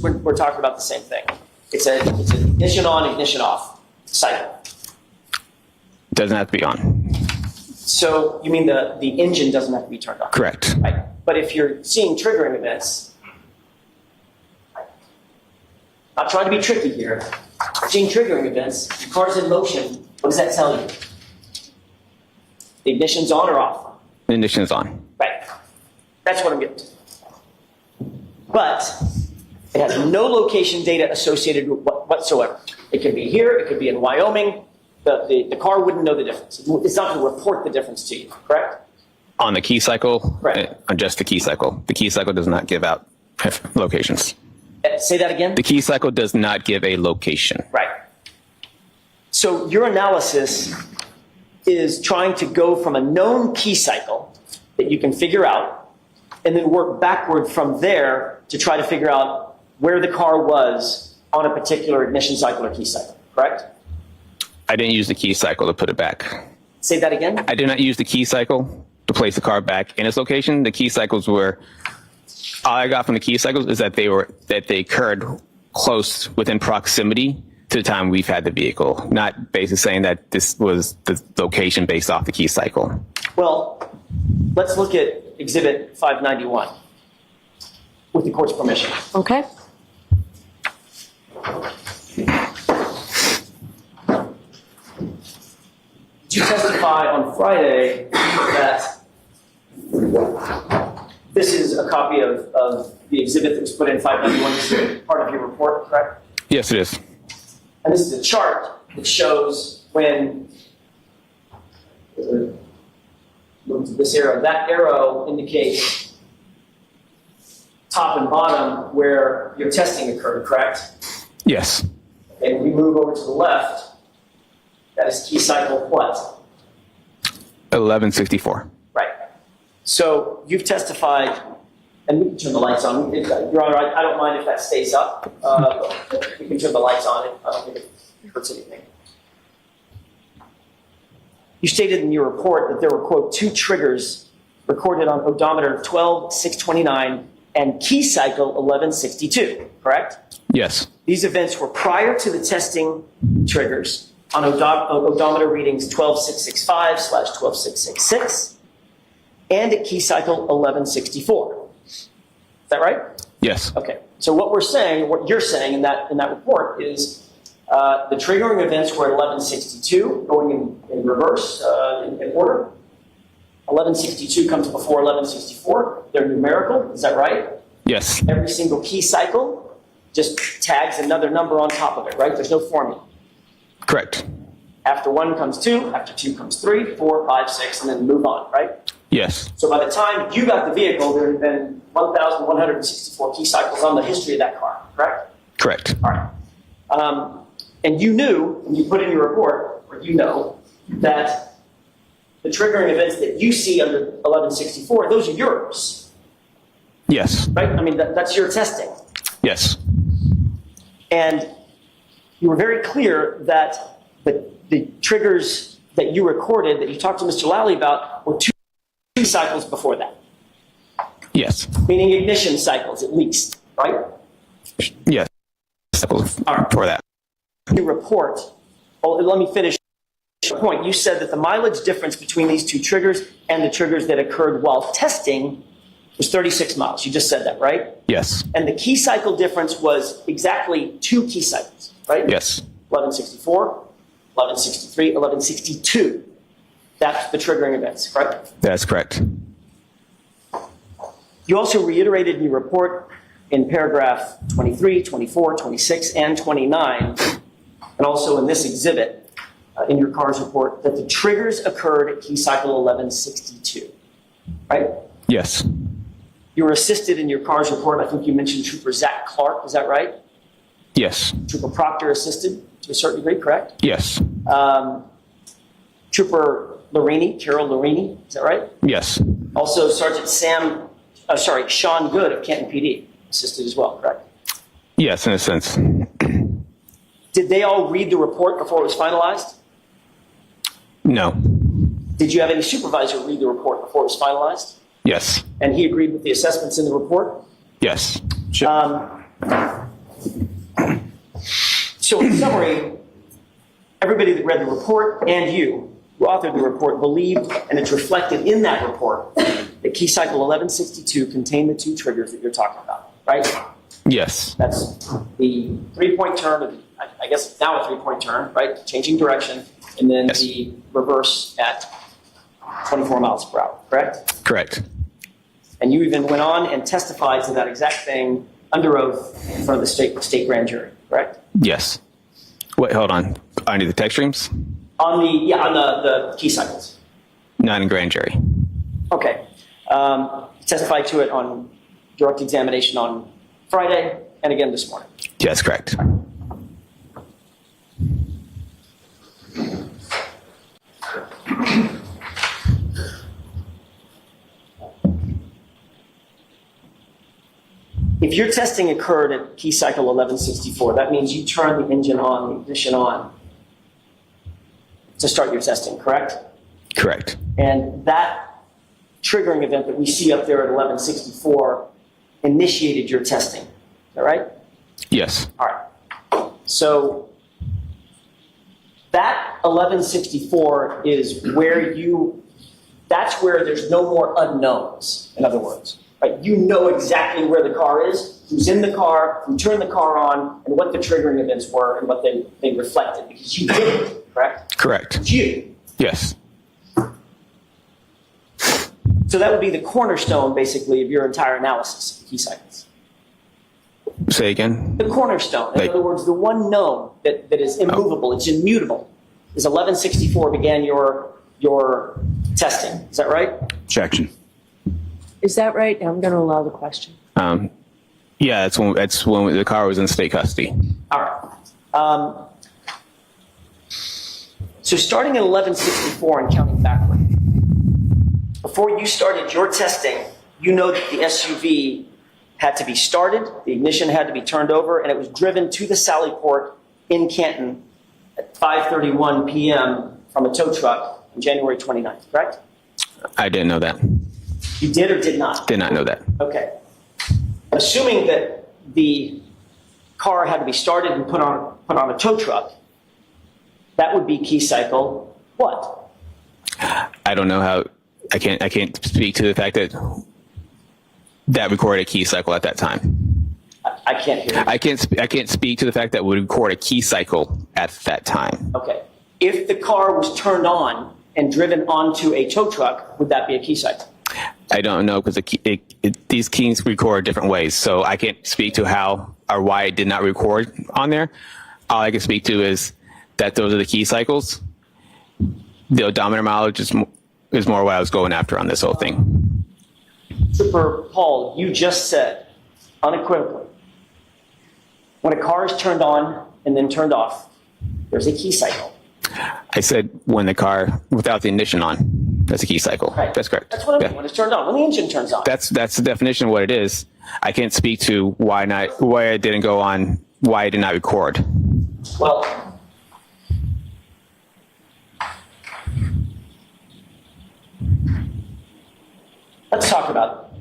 We're talking about the same thing. It's an ignition on, ignition off cycle. Doesn't have to be on. So you mean the engine doesn't have to be turned on? Correct. Right. But if you're seeing triggering events, not trying to be tricky here, seeing triggering events, the car's in motion, what does that tell you? The ignition's on or off? The ignition is on. Right. That's what I'm getting to. But it has no location data associated with whatsoever. It could be here, it could be in Wyoming. The car wouldn't know the difference. It's not going to report the difference to you, correct? On the key cycle? Right. On just the key cycle. The key cycle does not give out locations. Say that again? The key cycle does not give a location. Right. So your analysis is trying to go from a known key cycle that you can figure out and then work backward from there to try to figure out where the car was on a particular ignition cycle or key cycle, correct? I didn't use the key cycle to put it back. Say that again? I did not use the key cycle to place the car back in its location. The key cycles were, all I got from the key cycles is that they occurred close within proximity to to the time we've had the vehicle, not basically saying that this was the location based off the key cycle. Well, let's look at Exhibit 591 with the court's permission. Okay. Did you testify on Friday that this is a copy of the exhibit that was put in 591? This is part of your report, correct? Yes, it is. And this is a chart that shows when, look to this arrow, that arrow indicates top and bottom where your testing occurred, correct? Yes. And we move over to the left, that is key cycle what? 1164. Right. So you've testified, and we can turn the lights on. Your Honor, I don't mind if that stays up. We can turn the lights on. I don't think it hurts anything. You stated in your report that there were, quote, 2 triggers recorded on odometer 12629 and key cycle 1162, correct? Yes. These events were prior to the testing triggers on odometer readings 12665/12666 and at key cycle 1164. Is that right? Yes. Okay. So what we're saying, what you're saying in that report is the triggering events were at 1162, going in reverse in order. 1162 comes before 1164. They're numerical. Is that right? Yes. Every single key cycle just tags another number on top of it, right? There's no formula. Correct. After 1 comes 2, after 2 comes 3, 4, 5, 6, and then move on, right? Yes. So by the time you got the vehicle, there had been 1,164 key cycles on the history of that car, correct? Correct. All right. And you knew, and you put in your report, or you know, that the triggering events that you see under 1164, those are yours, Yes. right? I mean, that's your testing. Yes. And you were very clear that the triggers that you recorded, that you talked to Mr. Lally about, were 2 cycles before that, Yes. meaning ignition cycles at least, right? Yes. For that. You report, let me finish the point. You said that the mileage difference between these 2 triggers and the triggers that occurred while testing was 36 miles. You just said that, right? Yes. And the key cycle difference was exactly 2 key cycles, right? Yes. 1164, 1163, 1162. That's the triggering events, correct? That's correct. You also reiterated in your report in paragraph 23, 24, 26, and 29, and also in this exhibit in your CARS report, that the triggers occurred at key cycle 1162, right? Yes. You were assisted in your CARS report, I think you mentioned Trooper Zach Clark, is that right? Yes. Trooper Proctor assisted to a certain degree, correct? Yes. Trooper Larini, Carol Larini, is that right? Yes. Also Sergeant Sean Good of Canton PD assisted as well, correct? Yes, in a sense. Did they all read the report before it was finalized? No. Did you have any supervisor read the report before it was finalized? Yes. And he agreed with the assessments in the report? Yes. So in summary, everybody that read the report and you who authored the report believed, and it's reflected in that report, that key cycle 1162 contained the 2 triggers that you're talking about, right? Yes. That's the 3-point turn, I guess it's now a 3-point turn, right? Changing direction, and then Yes. the reverse at 24 miles per hour, correct? Correct. And you even went on and testified to that exact thing under oath in front of the state grand jury, correct? Yes. Wait, hold on. I need the text streams? On the key cycles. Not in grand jury. Okay. Testified to it on direct examination on Friday and again this morning. Yes, correct. If your testing occurred at key cycle 1164, that means you turned the engine on, the ignition on to start your testing, correct? Correct. And that triggering event that we see up there at 1164 initiated your testing. Is that right? Yes. All right. So That 1164 is where that's where there's no more unknowns, in other words. Right? You know exactly where the car is, who's in the car, who turned the car on, and what the triggering events were and what they reflected, because you did it, correct? Correct. It's you. Yes. So that would be the cornerstone, basically, of your entire analysis of key cycles. Say again? The cornerstone, in other words, the one known that is immovable, it's immutable, is 1164 began your testing. Is that right? Objection. Is that right? I'm going to allow the question. Yeah, that's when the car was in state custody. All right. So starting at 1164 and counting backward, before you started your testing, you know that the SUV had to be started, the ignition had to be turned over, and it was driven to the Sally Port in Canton at 5:31 p.m. from a tow truck on January 29th, correct? I didn't know that. You did or did not? Did not know that. Okay. Assuming that the car had to be started and put on a tow truck, that would be key cycle what? I don't know how. I can't speak to the fact that recorded a key cycle at that time. I can't hear you. I can't speak to the fact that would record a key cycle at that time. Okay. If the car was turned on and driven onto a tow truck, would that be a key cycle? I don't know because these keys record different ways, so I can't speak to how or why it did not record on there. All I can speak to is that those are the key cycles. The odometer mileage is more what I was going after on this whole thing. Trooper Paul, you just said unequivocally, when a car is turned on and then turned off, there's a key cycle. I said when the car without the ignition on, that's a key cycle. Right. That's correct. That's what I mean, when it's turned on, when the engine turns on. That's the definition of what it is. I can't speak to why it didn't go on, why it did not record. Well, let's talk about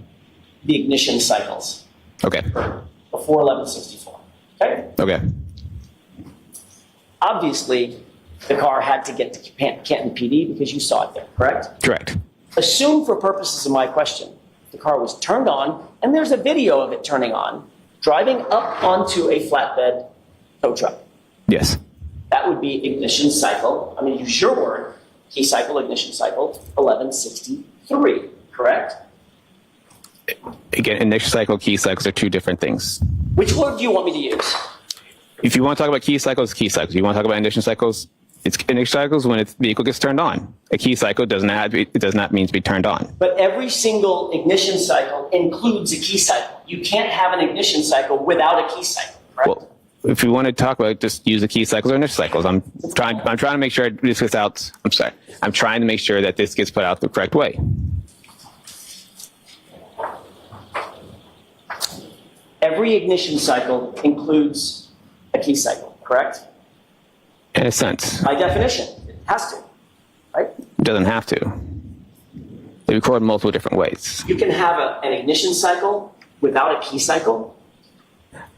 the ignition cycles. Okay. Before 1164. Okay? Okay. Obviously, the car had to get to Canton PD because you saw it there, correct? Correct. Assume for purposes of my question, the car was turned on, and there's a video of it turning on, driving up onto a flatbed tow truck. Yes. That would be ignition cycle, I'm going to use your word, key cycle, ignition cycle, 1163, correct? Again, ignition cycle, key cycles are two different things. Which word do you want me to use? If you want to talk about key cycles, key cycles. If you want to talk about ignition cycles, it's ignition cycles when the vehicle gets turned on. A key cycle does not mean to be turned on. But every single ignition cycle includes a key cycle. You can't have an ignition cycle without a key cycle, correct? Well, if you want to talk about it, just use the key cycles or ignition cycles. I'm trying to make sure this gets out. I'm sorry. I'm trying to make sure that this gets put out the correct way. Every ignition cycle includes a key cycle, correct? In a sense. By definition, it has to, right? It doesn't have to. They record multiple different ways. You can have an ignition cycle without a key cycle.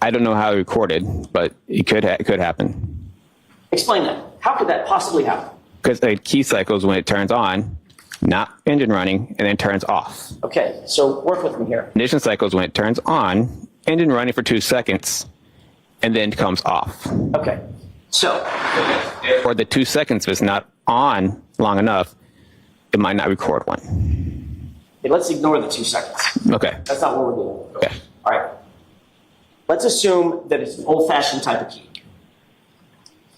I don't know how it recorded, but it could happen. Explain that. How could that possibly happen? Because a key cycle is when it turns on, not engine running, and then turns off. Okay, so work with me here. Ignition cycle is when it turns on, engine running for 2 seconds, and then comes off. Okay, so. Or the 2 seconds is not on long enough, it might not record one. Okay, let's ignore the 2 seconds. Okay. That's not what we're doing. Okay. All right. Let's assume that it's an old-fashioned type of key.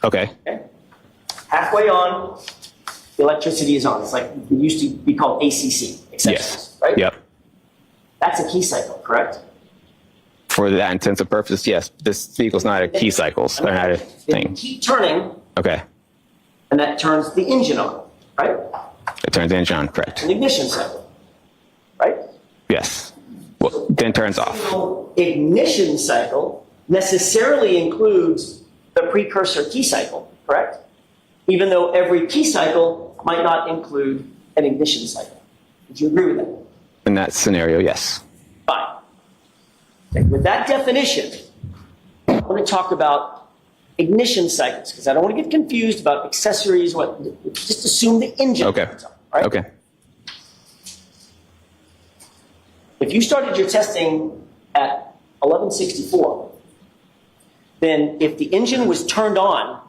Okay. Okay. Halfway on, the electricity is on. It's like it used to be called ACC. Yes. Right? Yep. That's a key cycle, correct? For that intensive purpose, yes. This vehicle's not a key cycle. It's not a Then thing. keep turning, Okay. and that turns the engine on, right? It turns the engine on, correct. An ignition cycle, right? Yes. Well, then turns off. So ignition cycle necessarily includes the precursor key cycle, correct? Even though every key cycle might not include an ignition cycle. Would you agree with that? In that scenario, yes. Fine. Okay, with that definition, I want to talk about ignition cycles, because I don't want to get confused about accessories, just assume the engine. Okay. turns on, right? Okay. If you started your testing at 1164, then if the engine was turned on,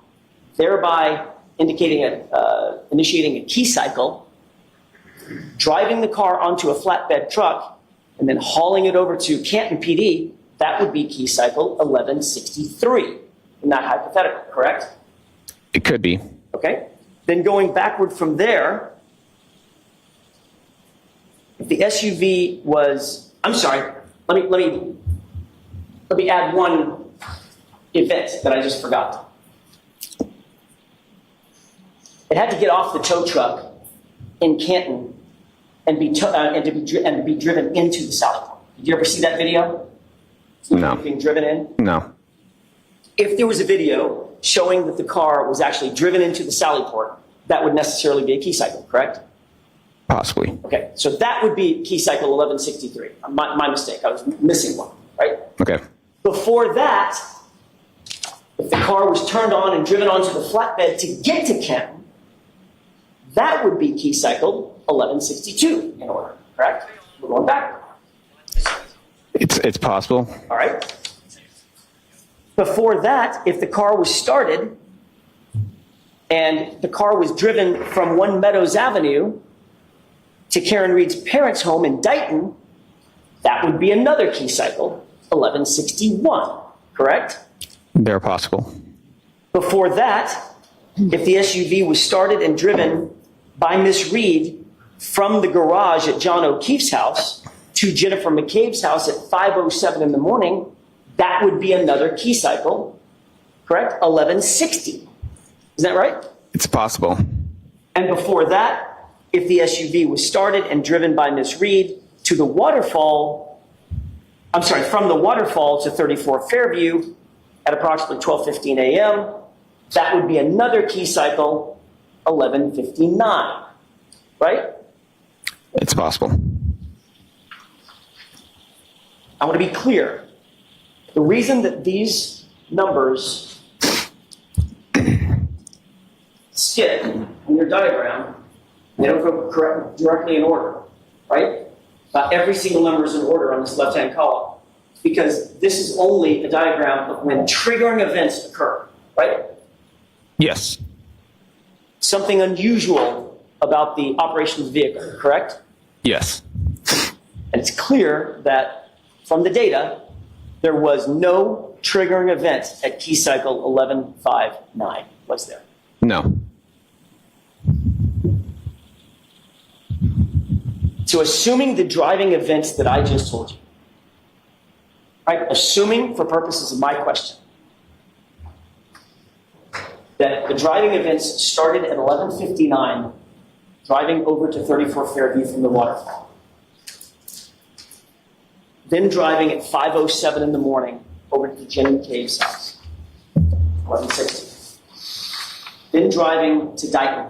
thereby indicating initiating a key cycle, driving the car onto a flatbed truck, and then hauling it over to Canton PD, that would be key cycle 1163 in that hypothetical, correct? It could be. Okay. Then going backward from there, if the SUV was, I'm sorry, let me add one event that I just forgot. It had to get off the tow truck in Canton and be driven into the Sally Port. Did you ever see that video? No. Being driven in? No. If there was a video showing that the car was actually driven into the Sally Port, that would necessarily be a key cycle, correct? Possibly. Okay, so that would be key cycle 1163. My mistake, I was missing one, right? Okay. Before that, if the car was turned on and driven onto the flatbed to get to Canton, that would be key cycle 1162 in order, correct? We're going back. It's possible. All right. Before that, if the car was started and the car was driven from One Meadows Avenue to Karen Reed's parents' home in Dighton, that would be another key cycle, 1161, correct? They're possible. Before that, if the SUV was started and driven by Miss Reed from the garage at John O'Keefe's house to Jennifer McCabe's house at 5:07 in the morning, that would be another key cycle, correct? 1160. Is that right? It's possible. And before that, if the SUV was started and driven by Miss Reed to the waterfall, from the waterfall to 34 Fairview at approximately 12:15 a.m., that would be another key cycle, 1159, right? It's possible. I want to be clear. The reason that these numbers skip in your diagram, they don't go directly in order, right? Not every single number is in order on this left-hand column, because this is only a diagram of when triggering events occur, right? Yes. Something unusual about the operation of the vehicle, correct? Yes. And it's clear that from the data, there was no triggering event at key cycle 1159, was there? No. So assuming the driving events that I just told you, right? Assuming for purposes of my question, that the driving events started at 11:59, driving over to 34 Fairview from the waterfall. Then driving at 5:07 in the morning over to Jenny McCabe's house, 1160. Then driving to Dighton,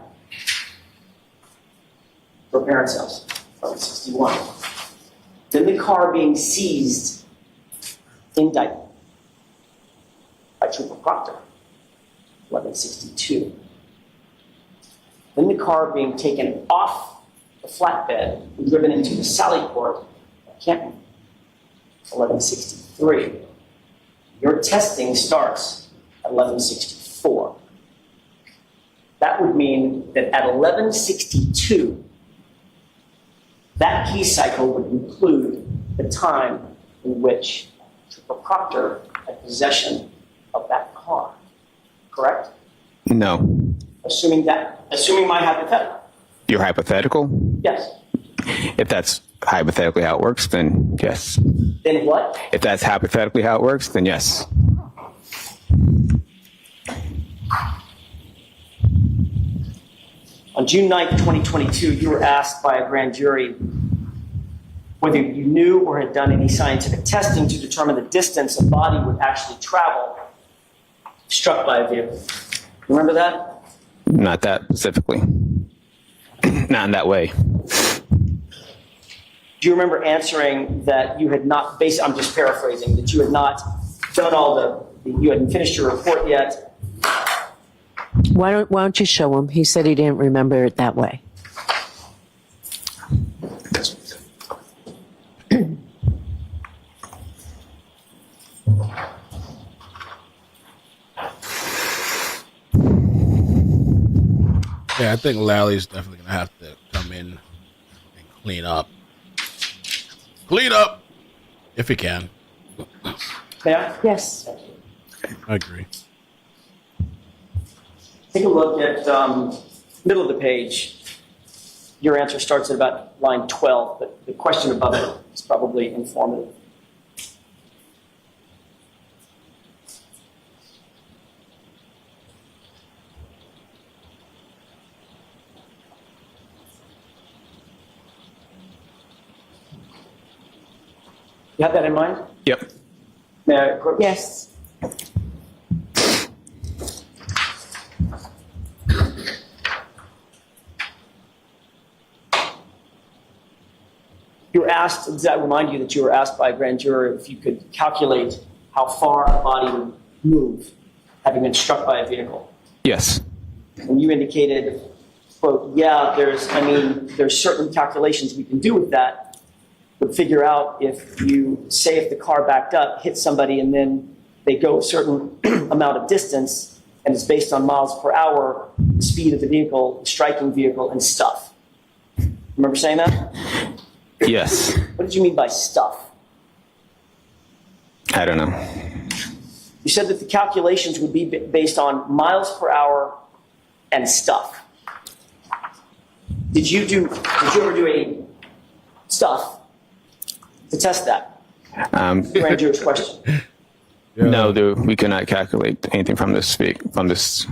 her parents' house, 1161. Then the car being seized in Dighton by Trooper Proctor, 1162. Then the car being taken off the flatbed and driven into the Sally Port at Canton, 1163. Your testing starts at 1164. That would mean that at 1162, that key cycle would include the time in which Trooper Proctor had possession of that car, correct? No. Assuming my hypothetical. Your hypothetical? Yes. If that's hypothetically how it works, then yes. Then what? If that's hypothetically how it works, then yes. On June 9th, 2022, you were asked by a grand jury whether you knew or had done any scientific testing to determine the distance a body would actually travel struck by a vehicle. Remember that? Not that specifically. Not in that way. Do you remember answering that you had not, I'm just paraphrasing, that you had not done you hadn't finished your report yet, Why don't you show him? He said he didn't remember it that way. Yeah, I think Lally's definitely gonna have to come in and clean up. Clean up if he can. May I? Yes. I agree. Take a look at middle of the page. Your answer starts at about line 12, but the question above it is probably informative. You have that in mind? Yep. May I? Yes. You were asked, does that remind you that you were asked by a grand juror if you could calculate how far a body would move having been struck by a vehicle? Yes. And you indicated, quote, yeah, there's certain calculations we can do with that. Would figure out if you say if the car backed up, hit somebody, and then they go a certain amount of distance, and it's based on miles per hour, the speed of the vehicle, the striking vehicle, and stuff. Remember saying that? Yes. What did you mean by stuff? I don't know. You said that the calculations would be based on miles per hour and stuff. Did you ever do any stuff to test that? Grand juror's question. Yeah. No, we cannot calculate anything from this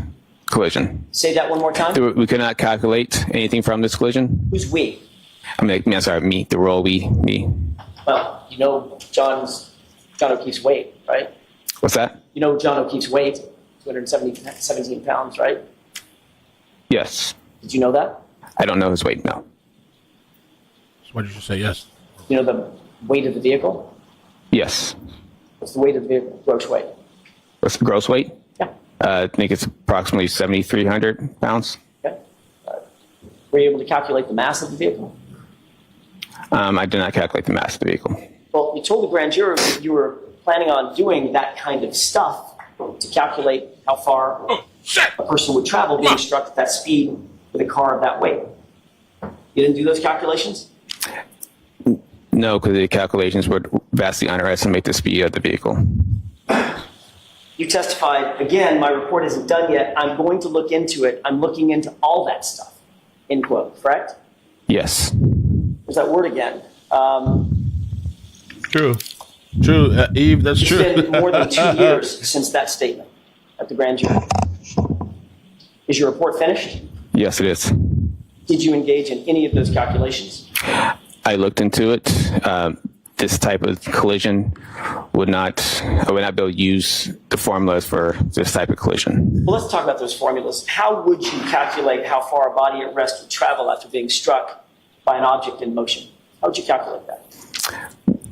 collision. Say that one more time. We cannot calculate anything from this collision. Who's we? I'm sorry, me. The role me. Well, you know John O'Keefe's weight, right? What's that? You know John O'Keefe's weight, 217 pounds, right? Yes. Did you know that? I don't know his weight, no. So why did you say yes? You know the weight of the vehicle? Yes. What's the weight of the vehicle, gross weight? What's the gross weight? Yeah. I think it's approximately 7,300 pounds. Okay. Were you able to calculate the mass of the vehicle? I did not calculate the mass of the vehicle. Well, you told the grand juror that you were planning on doing that kind of stuff to calculate how far a person would travel being struck at that speed with a car of that weight. You didn't do those calculations? No, because the calculations would vastly underestimate the speed of the vehicle. You testified, again, my report isn't done yet. I'm going to look into it. I'm looking into all that stuff, end quote, correct? Yes. There's that word again. True. Eve, that's true. It's been more than 2 years since that statement at the grand jury. Is your report finished? Yes, it is. Did you engage in any of those calculations? I looked into it. This type of collision I would not be able to use the formulas for this type of collision. Well, let's talk about those formulas. How would you calculate how far a body at rest would travel after being struck by an object in motion? How would you calculate that?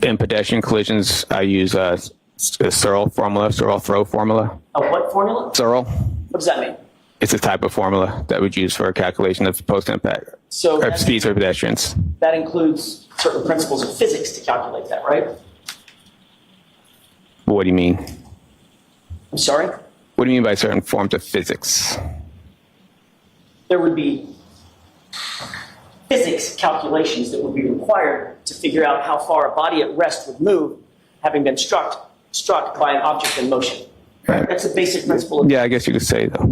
In pedestrian collisions, I use a Searle throw formula. A what formula? Searle. What does that mean? It's a type of formula that we use for a calculation of post-impact So speeds for pedestrians. that includes certain principles of physics to calculate that, right? What do you mean? I'm sorry? What do you mean by certain forms of physics? There would be physics calculations that would be required to figure out how far a body at rest would move having been struck by an object in motion. Right. That's a basic principle. Yeah, I guess you could say though.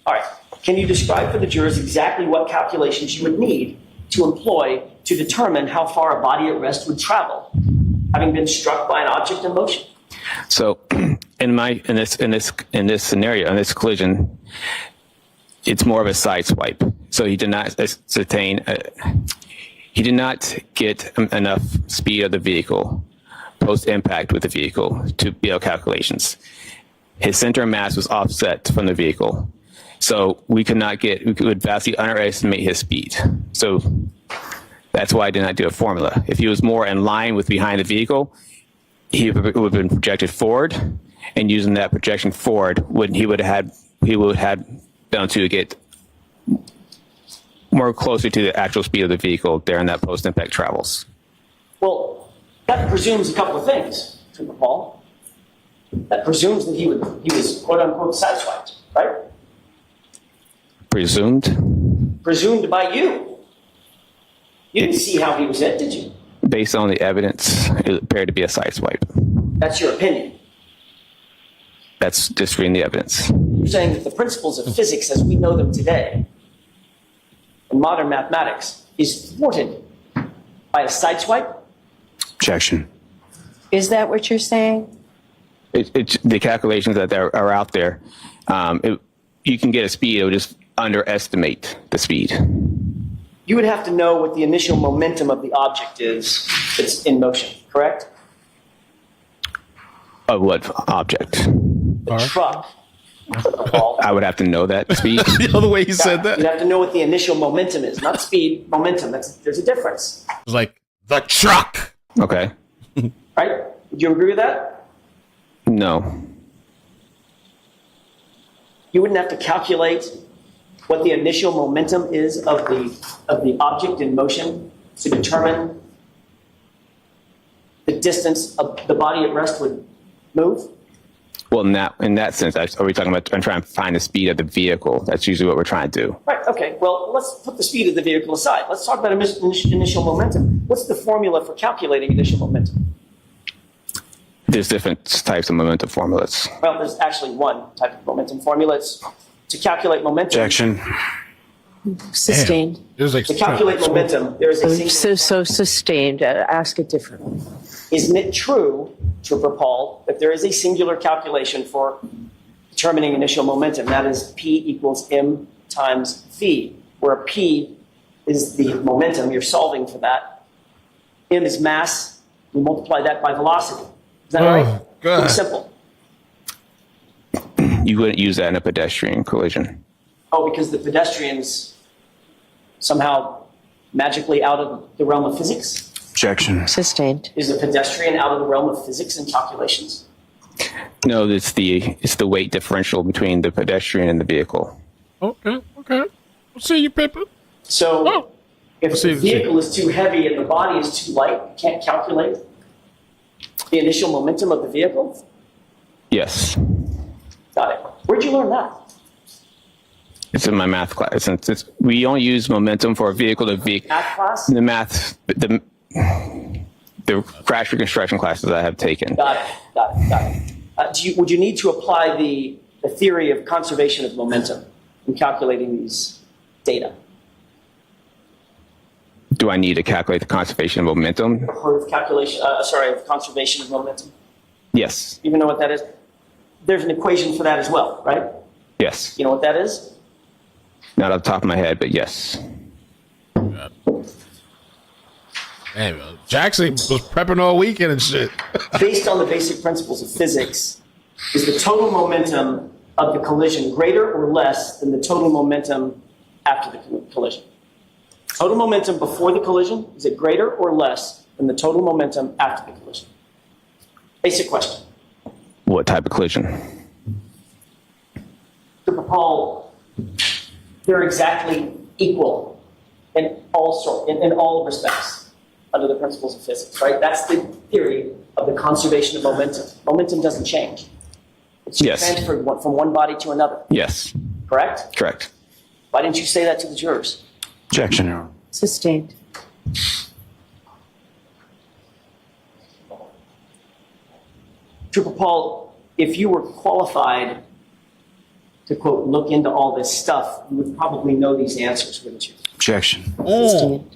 All right. Can you describe for the jurors exactly what calculations you would need to employ to determine how far a body at rest would travel having been struck by an object in motion? So, in this scenario, in this collision, it's more of a side swipe. So he did not ascertain. He did not get enough speed of the vehicle post impact with the vehicle to be able calculations. His center of mass was offset from the vehicle, so we would vastly underestimate his speed. So that's why I did not do a formula. If he was more in line with behind the vehicle, he would have been projected forward, and using that projection forward, he would have had done to get more closer to the actual speed of the vehicle during that post-impact travels. Well, that presumes a couple of things, Trooper Paul. That presumes that he was quote unquote sideswiped, right? Presumed? Presumed by you. You didn't see how he was hit, did you? Based on the evidence, it appeared to be a side swipe. That's your opinion. That's just reading the evidence. You're saying that the principles of physics as we know them today in modern mathematics is thwarted by a sideswipe? Objection. Is that what you're saying? It's the calculations that are out there. You can get a speed, it would just underestimate the speed. You would have to know what the initial momentum of the object is that's in motion, correct? Of what object? The truck. I would have to know that speed. You know the way he said that? You'd have to know what the initial momentum is, not speed, momentum. There's a difference. It was like, the truck. Okay. Right? Would you agree with that? No. You wouldn't have to calculate what the initial momentum is of the object in motion to determine the distance of the body at rest would move? Well, in that sense, are we talking about, I'm trying to find the speed of the vehicle? That's usually what we're trying to do. Right, okay. Well, let's put the speed of the vehicle aside. Let's talk about initial momentum. What's the formula for calculating initial momentum? There's different types of momentum formulas. Well, there's actually one type of momentum formula. It's to calculate momentum. Objection. Sustained. It was like, To calculate momentum, there is a single... So sustained. Ask it differently. Isn't it true, Trooper Paul, that there is a singular calculation for determining initial momentum? That is P equals M times V, where P is the momentum. You're solving for that. M is mass. We multiply that by velocity. Is that right? God. It's simple. You wouldn't use that in a pedestrian collision. Oh, because the pedestrian's somehow magically out of the realm of physics? Objection. Sustained. Is the pedestrian out of the realm of physics and calculations? No, it's the weight differential between the pedestrian and the vehicle. Okay. We'll see you, Pippa. So if Let's see, the vehicle is too heavy and the body is too light, you can't calculate the initial momentum of the vehicle? Yes. Got it. Where'd you learn that? It's in my math class. We don't use momentum for a vehicle to vehicle. Math class? The math, the crash reconstruction classes I have taken. Got it. Would you need to apply the theory of conservation of momentum in calculating these data? Do I need to calculate the conservation of momentum? Heard of conservation of momentum? Yes. You even know what that is? There's an equation for that as well, right? Yes. You know what that is? Not off the top of my head, but yes. Hey, Jackson was prepping all weekend and shit. Based on the basic principles of physics, is the total momentum of the collision greater or less than the total momentum after the collision? Total momentum before the collision, is it greater or less than the total momentum after the collision? Basic question. What type of collision? Trooper Paul, they're exactly equal in all respects under the principles of physics, right? That's the theory of the conservation of momentum. Momentum doesn't change. It's transferred from one body to another. Yes. Correct? Correct. Why didn't you say that to the jurors? Objection, Your Honor. Sustained. Trooper Paul, if you were qualified to, quote, look into all this stuff, you would probably know these answers, wouldn't you? Objection. Sustained.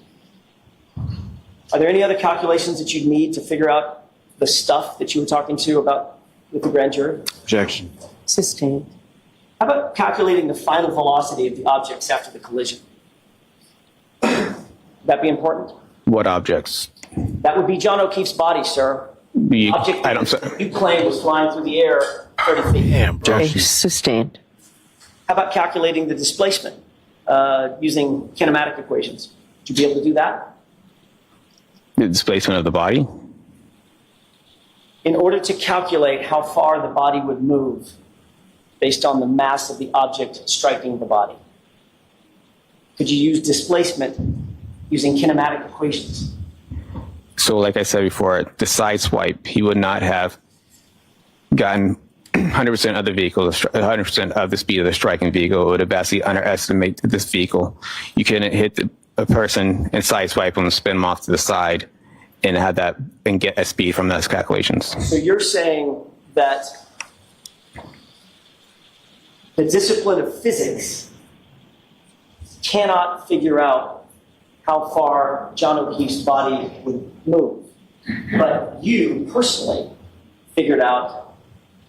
Are there any other calculations that you'd need to figure out the stuff that you were talking to about with the grand jury? Objection. Sustained. How about calculating the final velocity of the objects after the collision? Would that be important? What objects? That would be John O'Keefe's body, sir. The object that you claim was flying through the air 30 feet. Damn, bro. Okay, sustained. How about calculating the displacement using kinematic equations? Would you be able to do that? The displacement of the body? In order to calculate how far the body would move based on the mass of the object striking the body? Could you use displacement using kinematic equations? So like I said before, the side swipe, he would not have gotten 100% of the vehicle, 100% of the speed of the striking vehicle. It would have vastly underestimated this vehicle. You couldn't hit a person and side swipe them, spin them off to the side, and have that and get a speed from those calculations. So you're saying that the discipline of physics cannot figure out how far John O'Keefe's body would move, but you personally figured out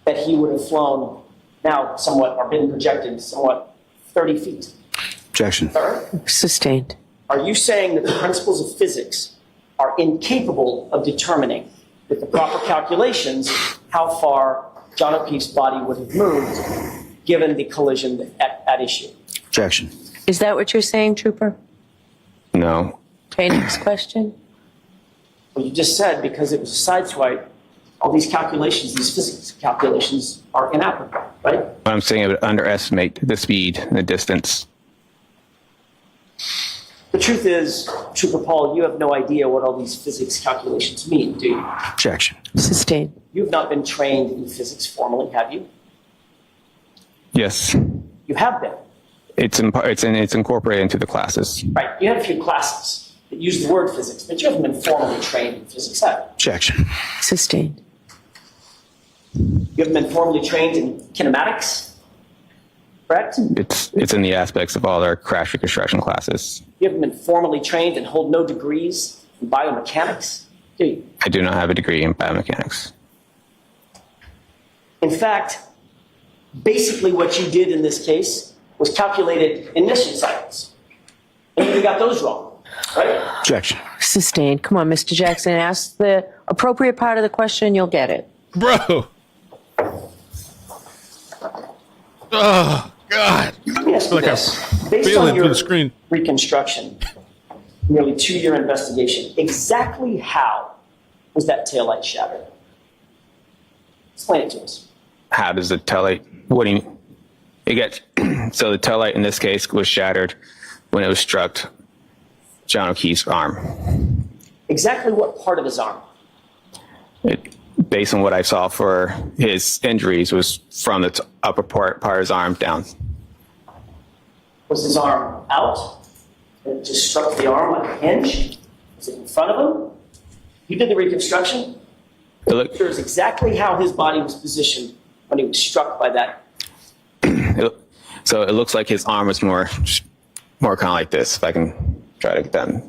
that he would have flown now somewhat, or been projected somewhat 30 feet. Objection. Sustained. Are you saying that the principles of physics are incapable of determining with the proper calculations how far John O'Keefe's body would have moved given the collision at issue? Objection. Is that what you're saying, Trooper? No. Okay, next question. Well, you just said because it was a side swipe, all these calculations, these physics calculations are inapplicable, right? I'm saying it would underestimate the speed and the distance. The truth is, Trooper Paul, you have no idea what all these physics calculations mean, do you? Objection. Sustained. You've not been trained in physics formally, have you? Yes. You have been. It's incorporated into the classes. Right, you had a few classes that use the word physics, but you haven't been formally trained in physics, have you? Objection. Sustained. You haven't been formally trained in kinematics, correct? It's in the aspects of all our crash reconstruction classes. You haven't been formally trained and hold no degrees in biomechanics, do you? I do not have a degree in biomechanics. In fact, basically what you did in this case was calculated emission cycles. And you got those wrong, right? Objection. Sustained. Come on, Mr. Jackson. Ask the appropriate part of the question, you'll get it. Bro. Oh, God. Let me ask you Like this. I'm Based feeling on through your the screen. reconstruction, nearly 2-year investigation, exactly how was that taillight shattered? Explain it to us. How does the taillight, what do you mean? So the taillight in this case was shattered when it was struck John O'Keefe's arm. Exactly what part of his arm? Based on what I saw for his injuries was from the upper part of his arm down. Was his arm out? It just struck the arm like a hinge? Was it in front of him? You did the reconstruction? Sure is exactly how his body was positioned when he was struck by that. So it looks like his arm was more kind of like this, if I can try to get that.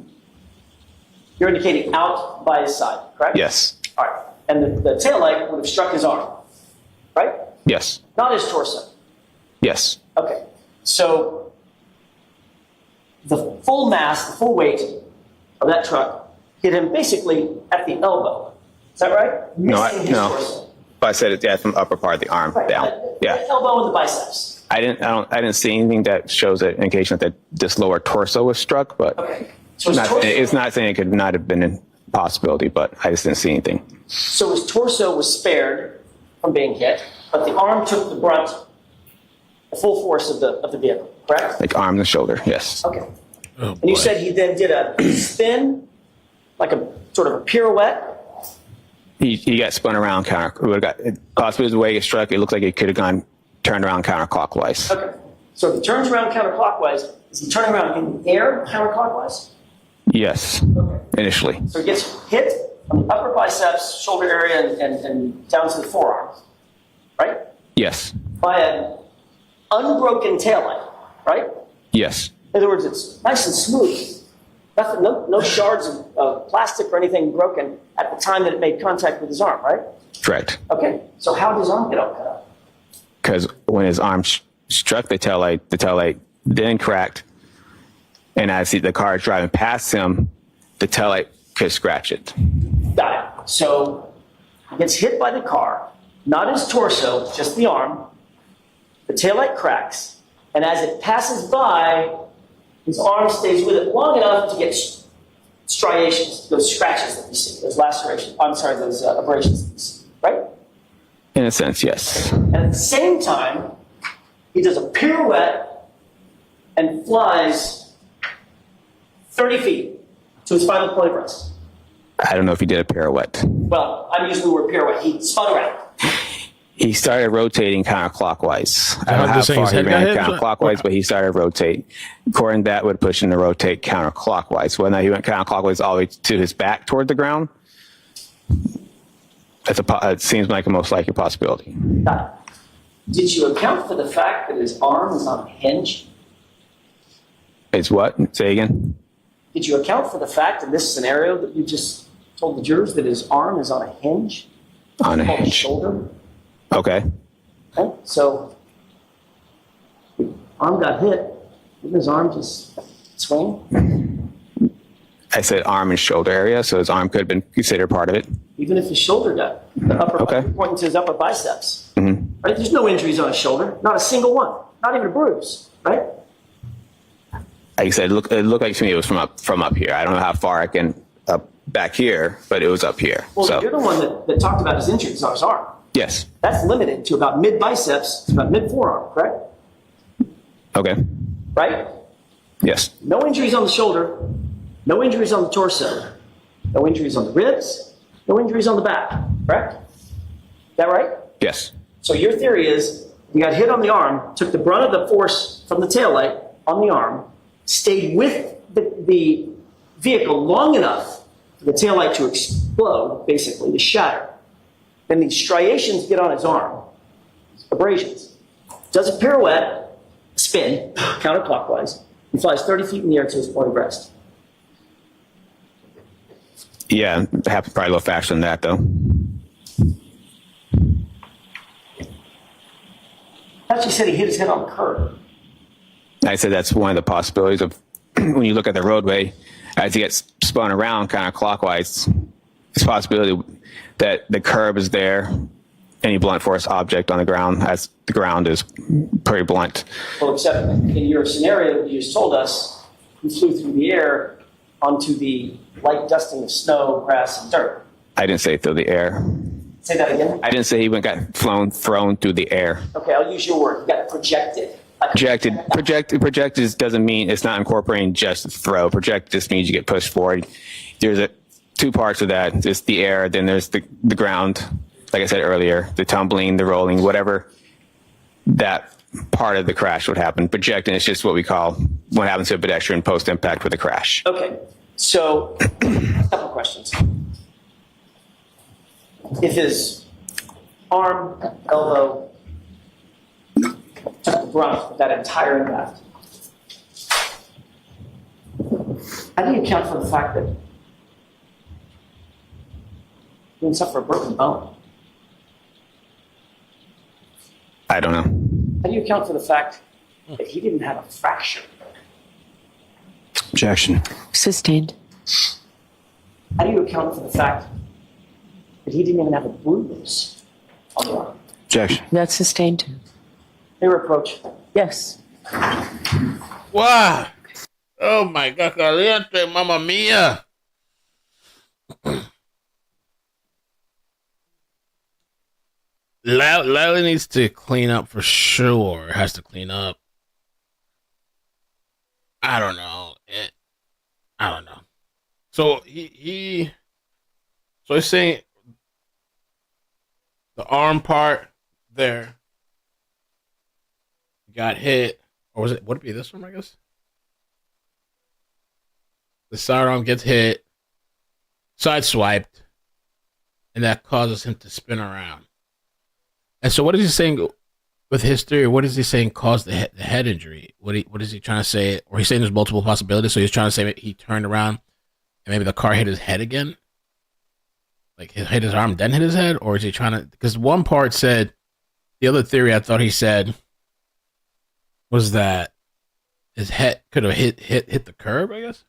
You're indicating out by his side, correct? Yes. All right. And the taillight would have struck his arm, right? Yes. Not his torso. Yes. Okay. So the full mass, the full weight of that truck hit him basically at the elbow. Is that right? Missing his torso. I said it, yeah, from the upper part of the arm Right. down. Yeah. The elbow and the biceps. I didn't see anything that shows an indication that this lower torso was struck, but Okay. So his it's not saying it could not have been a possibility, but I just didn't see anything. So his torso was spared from being hit, but the arm took the brunt, the full force of the vehicle, correct? Like arm and shoulder, yes. Okay. Oh, And you boy. said he then did a spin, like a sort of a pirouette. He got spun around possibly the way it struck, it looked like it could have turned around counterclockwise. Okay. So if he turns around counterclockwise, is he turning around in the air counterclockwise? Yes, initially. So he gets hit on the upper biceps, shoulder area, and down to the forearm, right? Yes. By an unbroken taillight, right? Yes. In other words, it's nice and smooth. Nothing, no shards of plastic or anything broken at the time that it made contact with his arm, right? Correct. Okay. So how did his arm get all cut up? Because when his arm struck the taillight then cracked, and as the car is driving past him, the taillight could scratch it. Got it. So he gets hit by the car, not his torso, just the arm. The taillight cracks, and as it passes by, his arm stays with it long enough to get striations, those scratches that you see, those lacerations, those abrasions that you see, right? In a sense, yes. And at the same time, he does a pirouette and flies 30 feet to his final point of rest. I don't know if he did a pirouette. Well, I'm using the word pirouette. He spun around. He started rotating counterclockwise. I don't know how just saying far his he head got ran hit? counterclockwise, but he started rotate. According to that, would push him to rotate counterclockwise. Whether or not he went counterclockwise all the way to his back toward the ground, it seems like a most likely possibility. Now, did you account for the fact that his arm is on a hinge? It's what? Say again? Did you account for the fact in this scenario that you just told the jurors that his arm is on a hinge? On a Called hinge. shoulder? Okay. Okay, so the arm got hit. Didn't his arm just swing? I said arm and shoulder area, so his arm could have been considered part of it. Even if his shoulder got the upper, Okay. pointing to his upper biceps. Mm-hmm. Right? There's no injuries on his shoulder, not a single one, not even a bruise, right? Like I said, it looked like to me it was from up here. I don't know how far I can up back here, but it was up here. Well, So you're the one that talked about his injuries on his arm. yes. That's limited to about mid biceps, to about mid forearm, correct? Okay. Right? Yes. No injuries on the shoulder, no injuries on the torso, no injuries on the ribs, no injuries on the back, correct? Is that right? Yes. So your theory is you got hit on the arm, took the brunt of the force from the taillight on the arm, stayed with the vehicle long enough for the taillight to explode, basically, to shatter. Then these striations get on his arm, abrasions. Does a pirouette, spin, counterclockwise, and flies 30 feet in the air to his point of rest. Yeah, it happened probably a little faster than that, though. I thought you said he hit his head on the curb. I said that's one of the possibilities of when you look at the roadway, as he gets spun around counterclockwise, it's a possibility that the curb is there, any blunt force object on the ground, as the ground is pretty blunt. Well, except in your scenario that you just told us, he flew through the air onto the light dusting of snow, grass, and dirt. I didn't say through the air. Say that again? I didn't say he got thrown through the air. Okay, I'll use your word. He got projected. Projected doesn't mean it's not incorporating just throw. Project just means you get pushed forward. There's two parts of that. There's the air, then there's the ground. Like I said earlier, the tumbling, the rolling, whatever that part of the crash would happen. Projecting is just what we call what happens to a pedestrian post-impact with a crash. Okay, so a couple questions. If his arm, elbow, took the brunt of that entire impact, how do you account for the fact that he didn't suffer a broken bone? I don't know. How do you account for the fact that he didn't have a fracture? Objection. Sustained. How do you account for the fact that he didn't even have a bruise on the arm? Objection. That's sustained. They reproach. Yes. Wow. Oh my God, caliente, mamma mia. Lally needs to clean up for sure. Has to clean up. I don't know. I don't know. So so he's saying the arm part there got hit, or would it be this one? I guess the sidearm gets hit, sideswiped, and that causes him to spin around. And so, what is he saying with his theory? What is he saying caused the head injury? What is he trying to say? Or he's saying there's multiple possibilities. So he's trying to say that he turned around and maybe the car hit his head again, like hit his arm, then hit his head, or is he trying to? Because one part said the other theory I thought he said was that his head could have hit the curb. I guess.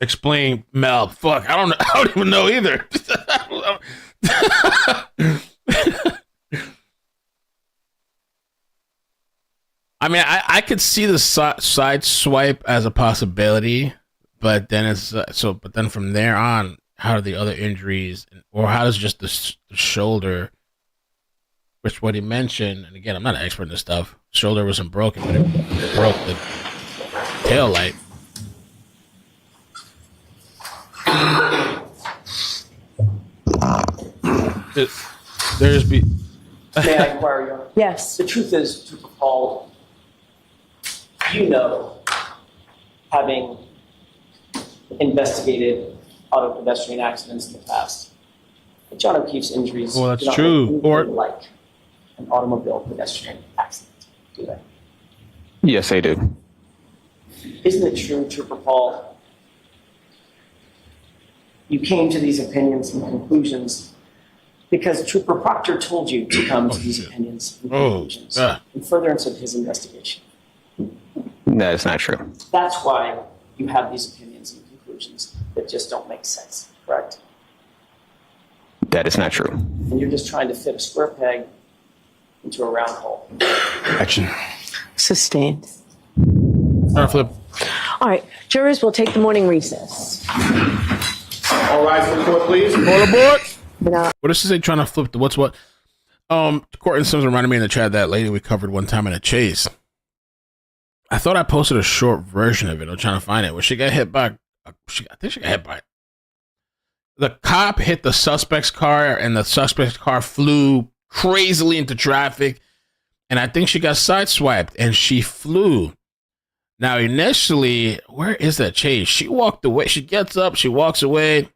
Explain, Mel. Fuck, I don't even know either. I mean, I could see the side swipe as a possibility, but then but then from there on, how do the other injuries, or how does just the shoulder which what he mentioned, and again, I'm not an expert in this stuff. Shoulder wasn't broken, but it broke the tail light. May I inquire, Your Honor? Yes. The truth is, Trooper Paul, you know, having investigated auto pedestrian accidents in the past, that John O'Keefe's injuries Well, that's do not true. look anything like an automobile pedestrian accident, do they? Yes, they do. Isn't it true, Trooper Paul, you came to these opinions and conclusions because Trooper Proctor told you to come to these opinions and conclusions in furtherance of his investigation? That is not true. That's why you have these opinions and conclusions that just don't make sense, correct? That is not true. And you're just trying to fit a square peg into a round hole. Action. Sustained. Flip. All right, jurors will take the morning recess. All rise for the court, please. All aboard. Now, What is this? Trying to flip the what's what? Courtney Sims reminded me in the chat that lady we covered one time in a chase. I thought I posted a short version of it. I'm trying to find it. Where she got hit by, I think she got hit by. The cop hit the suspect's car, and the suspect's car flew crazily into traffic. And I think she got sideswiped, and she flew. Now, initially, where is that chase? She walked away. She gets up. She walks away.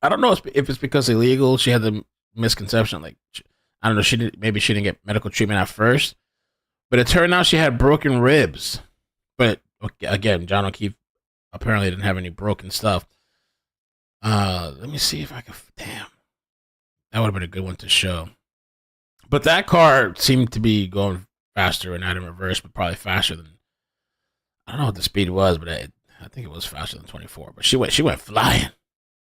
I don't know if it's because illegal. She had the misconception. Like, I don't know. Maybe she didn't get medical treatment at first. But it turned out she had broken ribs. But, again, John O'Keefe apparently didn't have any broken stuff. Let me see if I can. Damn. That would have been a good one to show. But that car seemed to be going faster and not in reverse, but probably faster than. I don't know what the speed was, but I think it was faster than 24. But she went flying.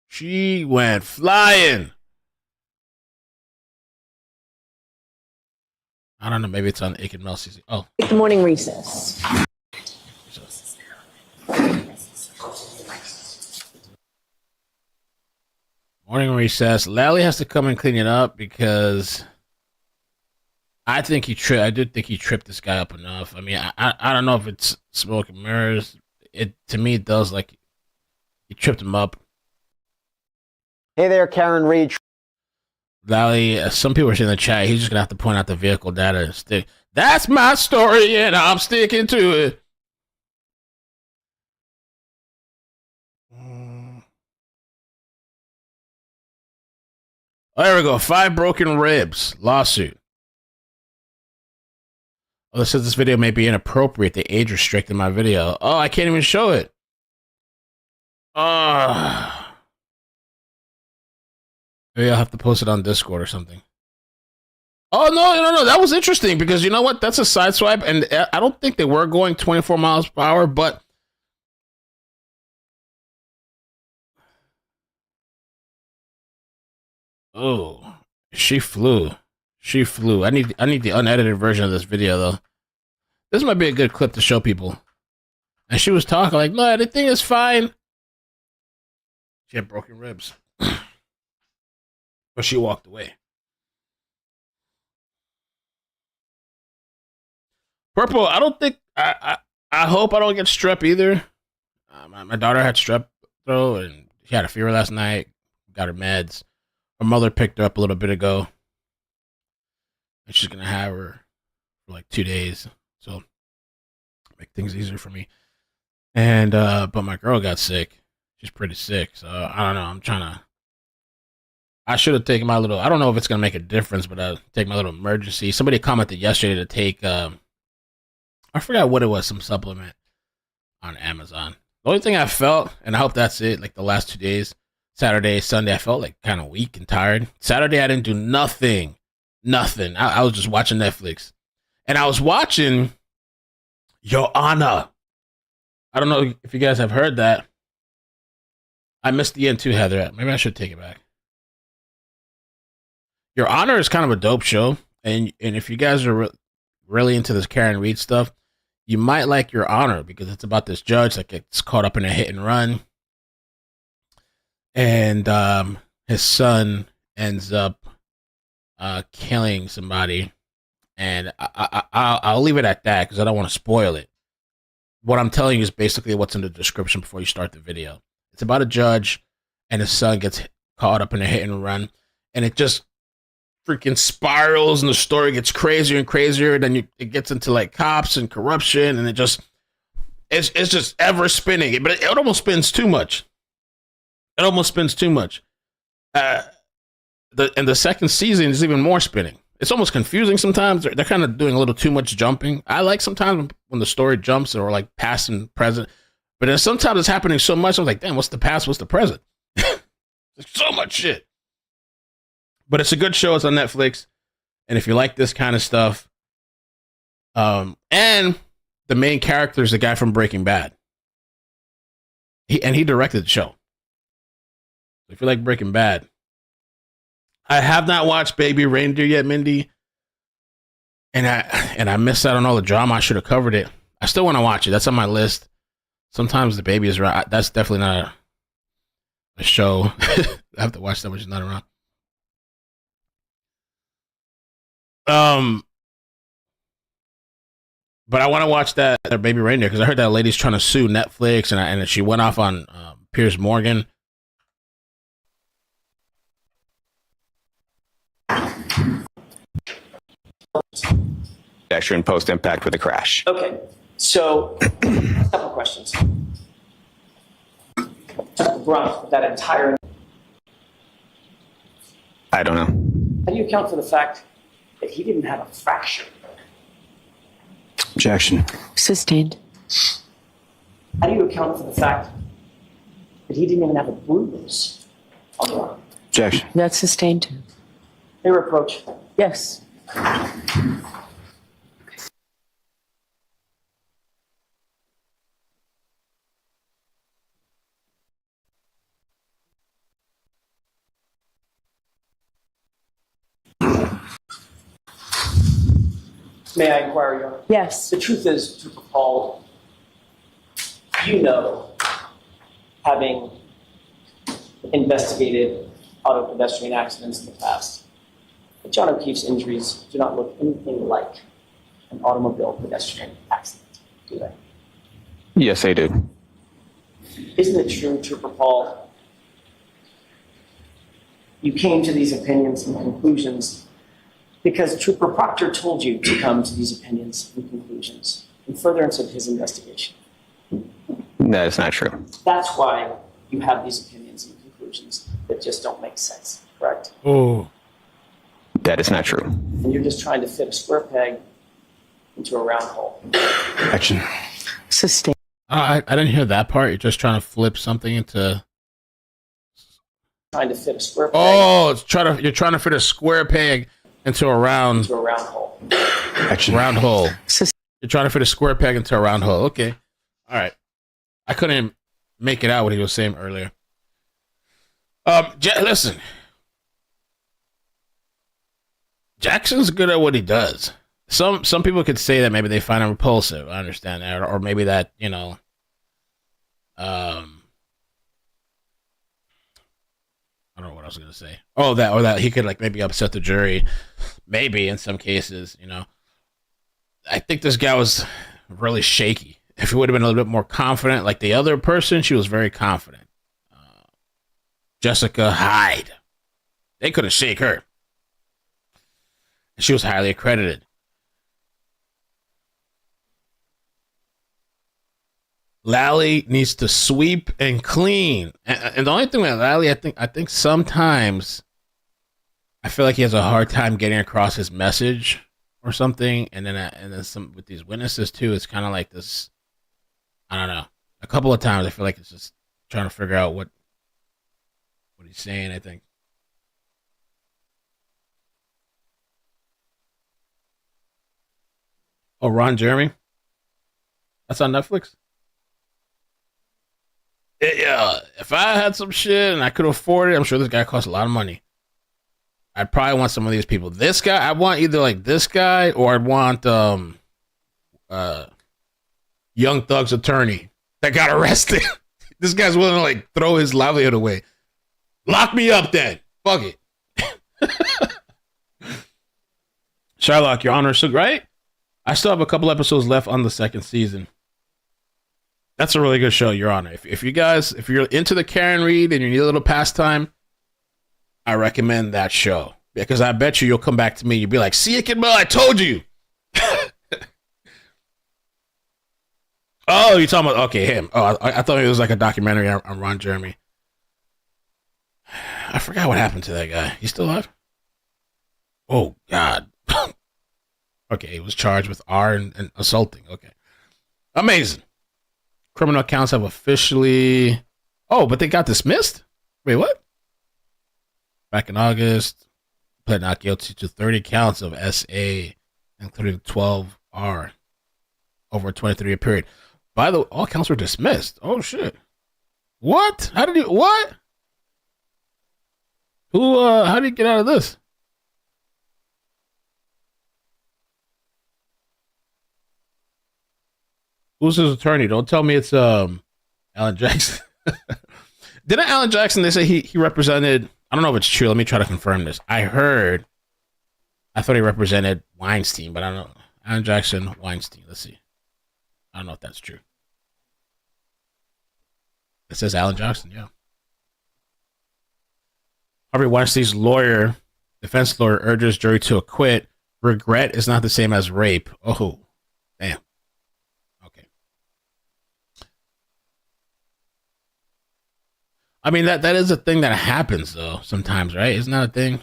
She went flying. I don't know. Maybe it's on Aiken Mel CC. Oh. take the morning recess. Morning recess. Lally has to come and clean it up because I think he tripped. I did think he tripped this guy up enough. I mean, I don't know if it's smoke and mirrors. To me, it does like he tripped him up. Hey there, Karen Reed. Lally, some people are saying in the chat, he's just gonna have to point out the vehicle data and stick. That's my story, and I'm sticking to it. Oh, there we go. 5 broken ribs lawsuit. Oh, it says this video may be inappropriate. They age restricted my video. Oh, I can't even show it. Maybe I'll have to post it on Discord or something. Oh, no. That was interesting because you know what? That's a side swipe, and I don't think they were going 24 miles per hour, but oh, she flew. She flew. I need the unedited version of this video though. This might be a good clip to show people. And she was talking like, no, everything is fine. She had broken ribs. But she walked away. Purple, I don't think I hope I don't get strep either. My daughter had strep throat and she had a fever last night. Got her meds. Her mother picked her up a little bit ago. And she's gonna have her for like 2 days. So make things easier for me. And but my girl got sick. She's pretty sick. So I don't know. I should have taken my little, I don't know if it's gonna make a difference, but I'll take my little emergency. Somebody commented yesterday to take I forgot what it was, some supplement on Amazon. The only thing I felt, and I hope that's it, like the last 2 days, Saturday, Sunday, I felt like kind of weak and tired. Saturday, I didn't do nothing. I was just watching Netflix. And I was watching Your Honor. I don't know if you guys have heard that. I missed the end too, Heather. Maybe I should take it back. Your Honor is kind of a dope show. And if you guys are really into this Karen Reed stuff, you might like Your Honor because it's about this judge that gets caught up in a hit and run. And his son ends up killing somebody, and I'll leave it at that because I don't want to spoil it. What I'm telling you is basically what's in the description before you start the video. It's about a judge and his son gets caught up in a hit and run, and it just freaking spirals, and the story gets crazier and crazier. Then it gets into like cops and corruption, and it's just ever spinning. But it almost spins too much. It almost spins too much. The second season is even more spinning. It's almost confusing sometimes. They're kind of doing a little too much jumping. I like sometimes when the story jumps or like past and present, but then sometimes it's happening so much. I'm like, damn, what's the past? What's the present? There's so much shit. But it's a good show. It's on Netflix, and if you like this kind of stuff, and the main character is the guy from Breaking Bad. He directed the show. If you like Breaking Bad. I have not watched Baby Reindeer yet, Mindy. And I missed out on all the drama. I should have covered it. I still want to watch it. That's on my list. Sometimes the baby is right. That's definitely not a show. I have to watch that when she's not around. But I want to watch that Baby Reindeer because I heard that lady's trying to sue Netflix, and she went off on Piers Morgan. Pedestrian post impact with a crash. Okay, so a couple questions. Took the brunt of that entire. I don't know. How do you account for the fact that he didn't have a fracture? Objection. Sustained. How do you account for the fact that he didn't even have a bruise on the arm? Objection. That's sustained too. Fair approach. Yes. May I inquire, Your Honor? Yes. The truth is, Trooper Paul, you know, having investigated auto pedestrian accidents in the past, that John O'Keefe's injuries do not look anything like an automobile pedestrian accident, do they? Yes, I do. Isn't it true, Trooper Paul, you came to these opinions and conclusions because Trooper Proctor told you to come to these opinions and conclusions in furtherance of his investigation? That is not true. That's why you have these opinions and conclusions that just don't make sense, correct? Oh, That is not true. And you're just trying to fit a square peg into a round hole. Action. Sustained. I didn't hear that part. You're just trying to flip something into. Trying to fit a square peg Oh, you're trying to fit a square peg into a round into a round hole. Action. round hole. Sus- You're trying to fit a square peg into a round hole. Okay, all right. I couldn't make it out what he was saying earlier. Listen, Jackson's good at what he does. Some people could say that maybe they find him repulsive. I understand that, or maybe that I don't know what I was gonna say. Oh, that he could like maybe upset the jury, maybe in some cases. I think this guy was really shaky. If he would have been a little bit more confident, like the other person, she was very confident. Jessica Hyde, they couldn't shake her. She was highly accredited. Lally needs to sweep and clean. And the only thing with Lally, I think sometimes I feel like he has a hard time getting across his message or something. And then some with these witnesses too. It's kind of like this. I don't know. A couple of times I feel like it's just trying to figure out what he's saying. I think. Oh, Ron Jeremy. That's on Netflix. Yeah, if I had some shit and I could afford it, I'm sure this guy costs a lot of money. I'd probably want some of these people. This guy, I want either like this guy or I'd want Young Thug's attorney that got arrested. This guy's willing to like throw his livelihood away. Lock me up then. Fuck it. Sherlock, Your Honor, so right? I still have a couple episodes left on the second season. That's a really good show, Your Honor. If you're into the Karen Reed and you need a little pastime, I recommend that show. Because I bet you'll come back to me. You'll be like, see it, Kid Mel, I told you. Oh, you're talking about, okay, him. Oh, I thought it was like a documentary on Ron Jeremy. I forgot what happened to that guy. He's still alive? Oh, God. Okay, he was charged with R and assaulting. Okay. Amazing. Criminal counts have officially... Oh, but they got dismissed? Wait, what? Back in August, pled not guilty to 30 counts of SA, including 12 R, over a 23-year period. By the way, all counts were dismissed. Oh, shit. What? How did he... What? How did he get out of this? Who's his attorney? Don't tell me it's Alan Jackson. Didn't Alan Jackson, they say he represented, I don't know if it's true, let me try to confirm this. I thought he represented Weinstein, but I don't know. Alan Jackson, Weinstein, let's see. I don't know if that's true. It says Alan Jackson, yeah. Harvey Weinstein's defense lawyer urges jury to acquit. Regret is not the same as rape. Oh, damn. Okay. I mean, that is a thing that happens, though, sometimes, right? Isn't that a thing?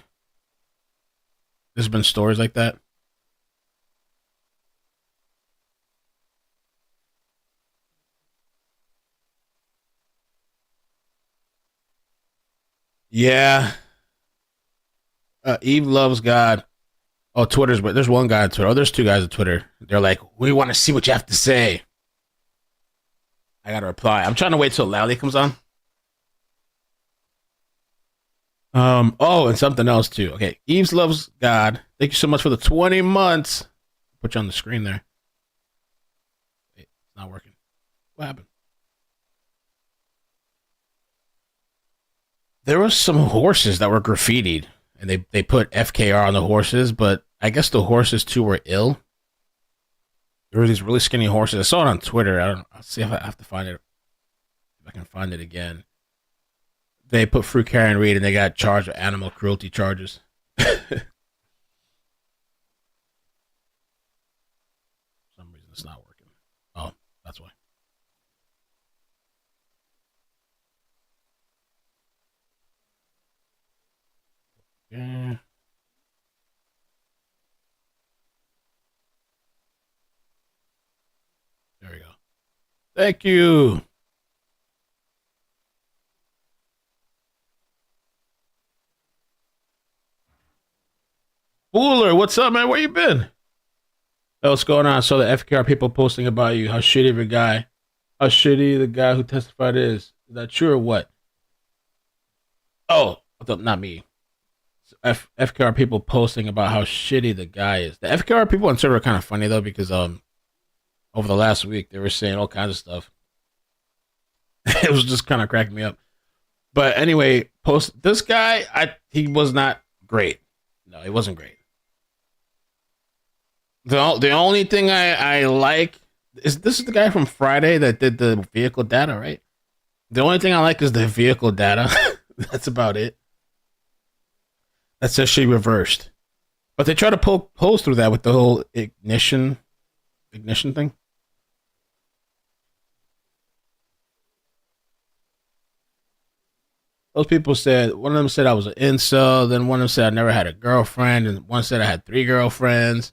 There's been stories like that. Yeah. Eve loves God. Oh, Twitter's, but there's one guy on Twitter. Oh, there's two guys on Twitter. They're like, we want to see what you have to say. I got to reply. I'm trying to wait till Lally comes on. Oh, and something else too. Okay. Eves loves God. Thank you so much for the 20 months. Put you on the screen there. Wait, it's not working. What happened? There was some horses that were graffitied, and they put FKR on the horses, but I guess the horses too were ill. There were these really skinny horses. I saw it on Twitter. I'll see if I have to find it. If I can find it again. They put through Karen Reed, and they got charged with animal cruelty charges. For some reason, it's not working. Oh, that's why. Yeah. There we go. Thank you. Booler, what's up, man? Where you been? Hey, what's going on? I saw the FKR people posting about you. How shitty of a guy. How shitty the guy who testified is. Is that true or what? Oh, not me. FKR people posting about how shitty the guy is. The FKR people on Twitter are kind of funny though, because over the last week they were saying all kinds of stuff. It was just kind of cracking me up. But anyway, this guy, he was not great. No, he wasn't great. The only thing I like is this is the guy from Friday that did the vehicle data, right? The only thing I like is the vehicle data. That's about it. That's actually reversed. But they try to poke holes through that with the whole ignition thing. Those people said, one of them said I was an incel, then one of them said I never had a girlfriend, and one said I had 3 girlfriends.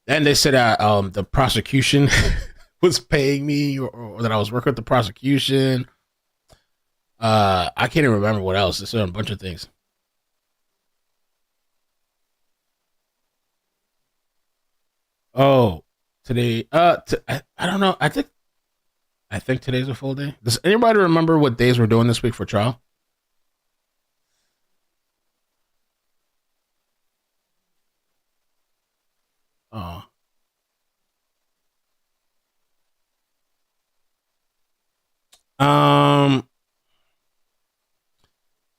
Then they said the prosecution was paying me, or that I was working with the prosecution. I can't even remember what else. They said a bunch of things. Oh, today. I don't know. I think today's a full day. Does anybody remember what days we're doing this week for trial? Oh.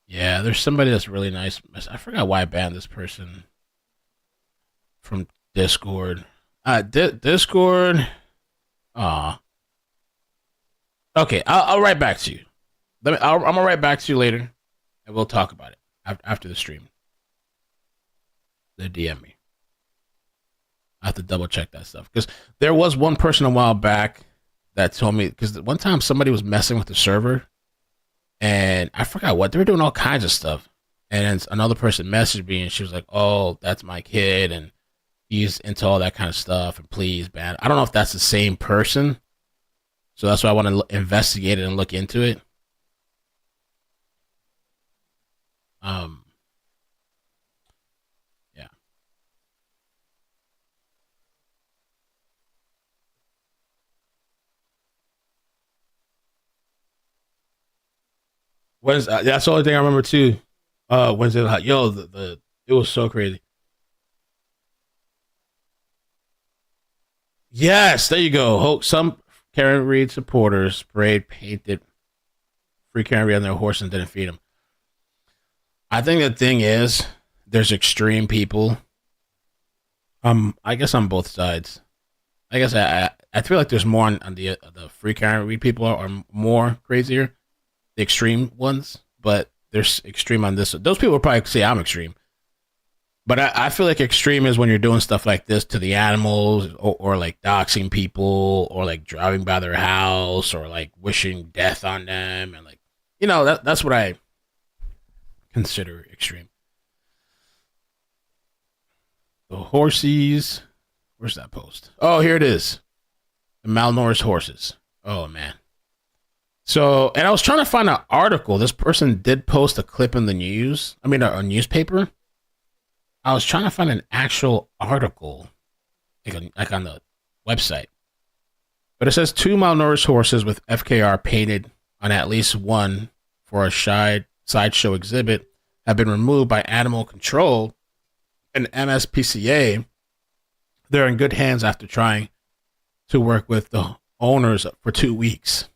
Yeah, there's somebody that's really nice. I forgot why I banned this person from Discord. Discord. Aw. Okay, I'll write back to you. I'm gonna write back to you later, and we'll talk about it after the stream. They DM me. I have to double check that stuff because there was one person a while back that told me, because one time somebody was messing with the server, and I forgot what they were doing, all kinds of stuff, and another person messaged me, and she was like, "Oh, that's my kid, and he's into all that kind of stuff, and please ban." I don't know if that's the same person, so that's why I want to investigate it and look into it. Yeah. That's the only thing I remember too. Wednesday, like, yo, it was so crazy. Yes, there you go. Some Karen Reed supporters sprayed painted free Karen Reed on their horse and didn't feed them. I think the thing is, there's extreme people. I guess on both sides. I guess I feel like there's more on the free Karen Reed people are more crazier, the extreme ones, but there's extreme on this. Those people will probably say I'm extreme. But I feel like extreme is when you're doing stuff like this to the animals, or like doxing people, or like driving by their house, or like wishing death on them, and like, that's what I consider extreme. The horsies, where's that post? Oh, here it is. The malnourished horses. Oh man. So, and I was trying to find an article. This person did post a clip in the news. I mean, a newspaper. I was trying to find an actual article, like on the website. But it says 2 malnourished horses with FKR painted on at least one for a sideshow exhibit have been removed by animal control and MSPCA. They're in good hands after trying to work with the owners for 2 weeks.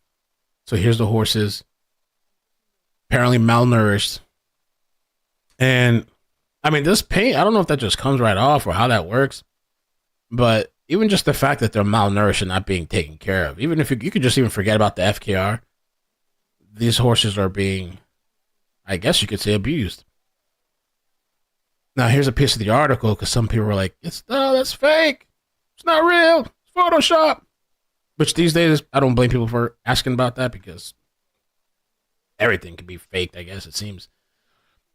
So here's the horses, apparently malnourished. And I mean, this paint, I don't know if that just comes right off or how that works, but even just the fact that they're malnourished and not being taken care of, even if you could just even forget about the FKR, these horses are being, I guess you could say, abused. Now, here's a piece of the article, because some people were like, that's fake. It's not real. It's Photoshop. Which these days, I don't blame people for asking about that, because everything can be faked, I guess, it seems.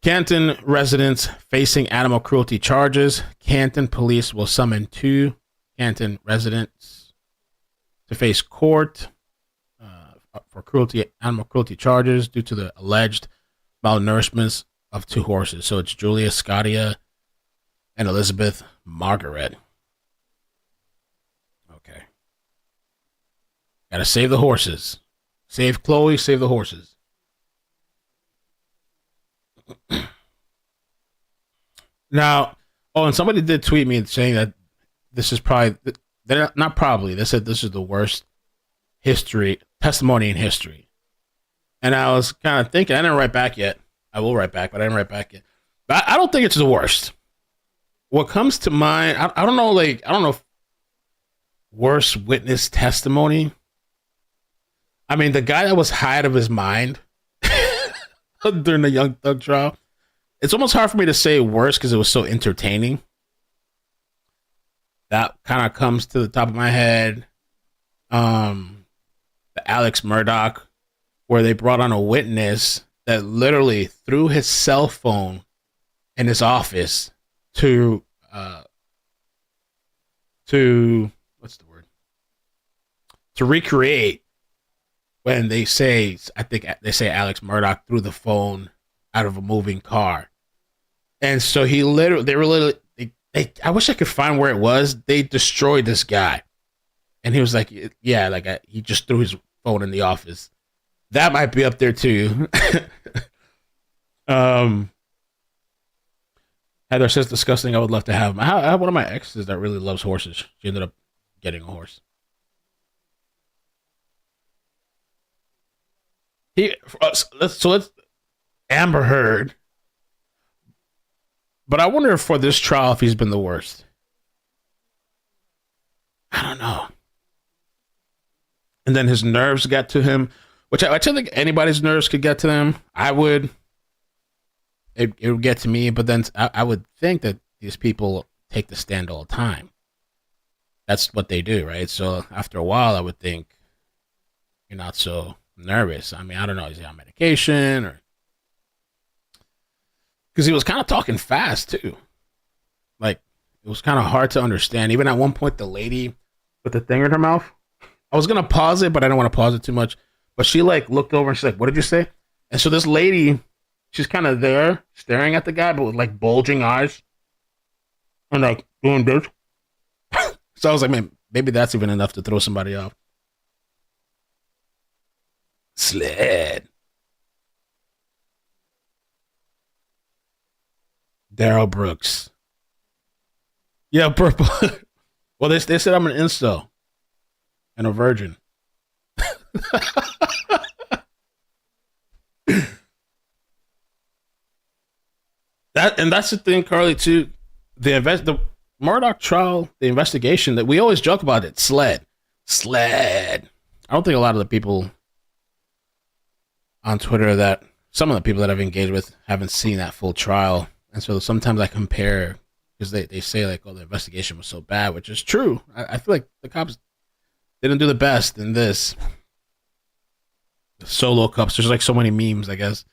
Canton residents facing animal cruelty charges. Canton police will summon 2 Canton residents to face court for animal cruelty charges due to the alleged malnourishment of 2 horses. So it's Julia Scotia and Elizabeth Margaret. Okay. Gotta save the horses. Save Chloe, save the horses. Now, and somebody did tweet me saying that this is probably, not probably, they said this is the worst testimony in history. And I was kind of thinking, I didn't write back yet. I will write back, but I didn't write back yet. But I don't think it's the worst. What comes to mind, I don't know if worst witness testimony. I mean, the guy that was high out of his mind during the Young Thug trial, it's almost hard for me to say worse because it was so entertaining. That kind of comes to the top of my head. The Alex Murdaugh, where they brought on a witness that literally threw his cell phone in his office to recreate when they say Alex Murdaugh threw the phone out of a moving car. And so I wish I could find where it was. They destroyed this guy. And he was like, yeah, he just threw his phone in the office. That might be up there too. Heather says disgusting. I would love to have him. I have one of my exes that really loves horses. She ended up getting a horse. Let's Amber Heard. But I wonder if for this trial, if he's been the worst. I don't know. And then his nerves got to him, which I don't think anybody's nerves could get to them. I would. It would get to me, but then I would think that these people take the stand all the time. That's what they do, right? So after a while, I would think you're not so nervous. I mean, I don't know. Is he on medication or? Because he was kind of talking fast too. Like, it was kind of hard to understand. Even at one point, the lady with the thing in her mouth, I was going to pause it, but I don't want to pause it too much. But she like looked over and she's like, what did you say? And so this lady, she's kind of there staring at the guy, but with like bulging eyes and like doing this. So I was like, man, maybe that's even enough to throw somebody off. Sled. Daryl Brooks. Yeah, purple. Well, they said I'm an incel and a virgin. That's the thing, Carly. Too, the Murdoch trial, the investigation that we always joke about it. Sled. I don't think a lot of the people on Twitter that some of the people that I've engaged with haven't seen that full trial, and so sometimes I compare. Because they say, like, oh, the investigation was so bad, which is true. I feel like the cops didn't do the best in this. The solo cops, there's, like, so many memes, I guess.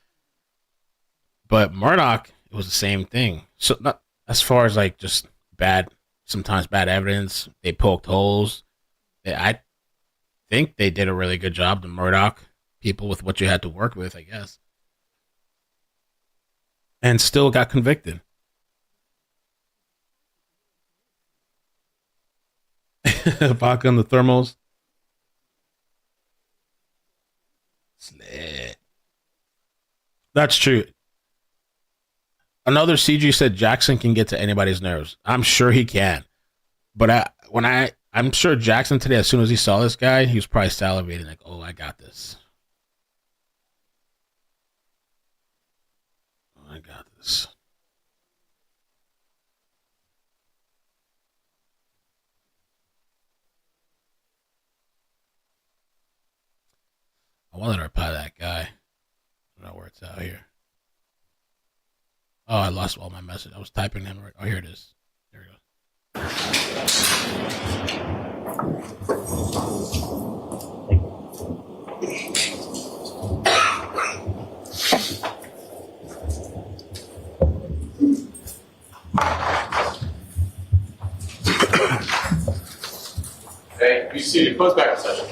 But Murdoch, it was the same thing. So, not as far as, like, just sometimes bad evidence. They poked holes. I think they did a really good job, the Murdoch people, with what you had to work with, I guess. And still got convicted. Vodka on the thermals. Sled. That's true. Another CG said Jackson can get to anybody's nerves. I'm sure he can. But I'm sure Jackson today, as soon as he saw this guy, he was probably salivating like, oh, I got this. Oh, I got this. I wanted to reply to that guy. I don't know where it's out here. Oh, I lost all my message. I was typing him right. Oh, here it is. There it goes. Okay, you see the close back session.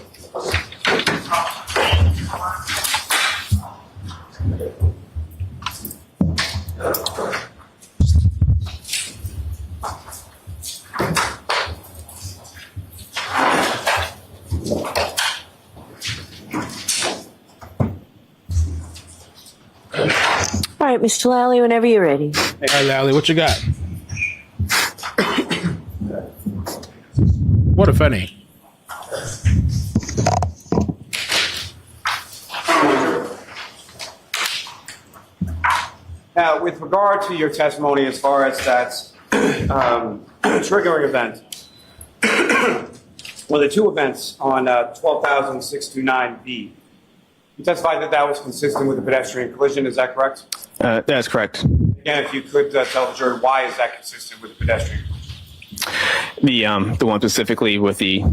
All right, Mr. Lally, whenever you're ready. Hey, Lally, what you got? What, if any? Now, with regard to your testimony as far as that triggering event, well, the two events on 12,629B, you testified that that was consistent with the pedestrian collision, is that correct? That's correct. Again, if you could tell the jury, why is that consistent with the pedestrian collision? The one specifically with the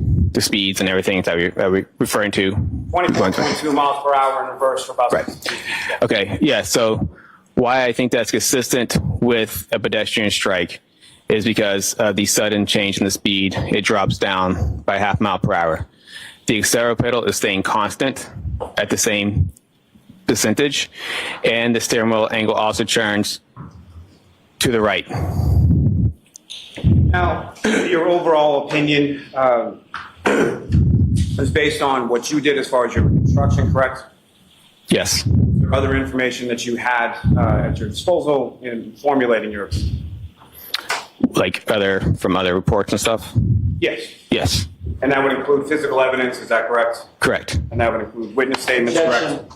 speeds and everything that we're referring to. 22 miles per hour in reverse for about 60 feet. Okay, yeah, so why I think that's consistent with a pedestrian strike is because of the sudden change in the speed. It drops down by half mile per hour. The accelerator pedal is staying constant at the same percentage, and the steering wheel angle also turns to the right. Now, your overall opinion is based on what you did as far as your reconstruction, correct? Yes. Is there other information that you had at your disposal in formulating your opinion? Like from other reports and stuff? Yes. Yes. And that would include physical evidence, is that correct? Correct. And that would include witness statements, correct?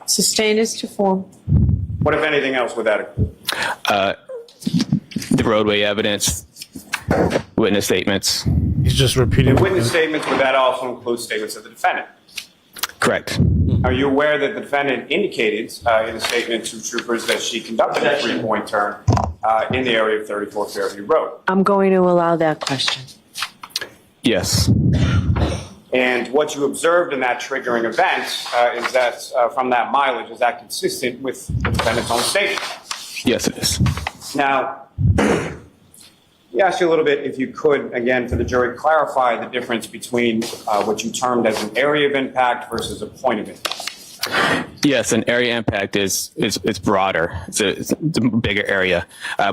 Sustained as to form. What, if anything else, would that include? The roadway evidence, witness statements. He's He's just repeating. The witness statements, would that also include statements of the defendant? Correct. Are you aware that the defendant indicated in a statement to troopers that she conducted a three-point turn in the area of 34 Fairview Road? I'm going to allow that question. Yes. And what you observed in that triggering event is that from that mileage, is that consistent with the defendant's own statement? Yes, it is. Now, we asked you a little bit, if you could, again, for the jury, clarify the difference between what you termed as an area of impact versus a point of impact. Yes, an area impact is broader. It's a bigger area.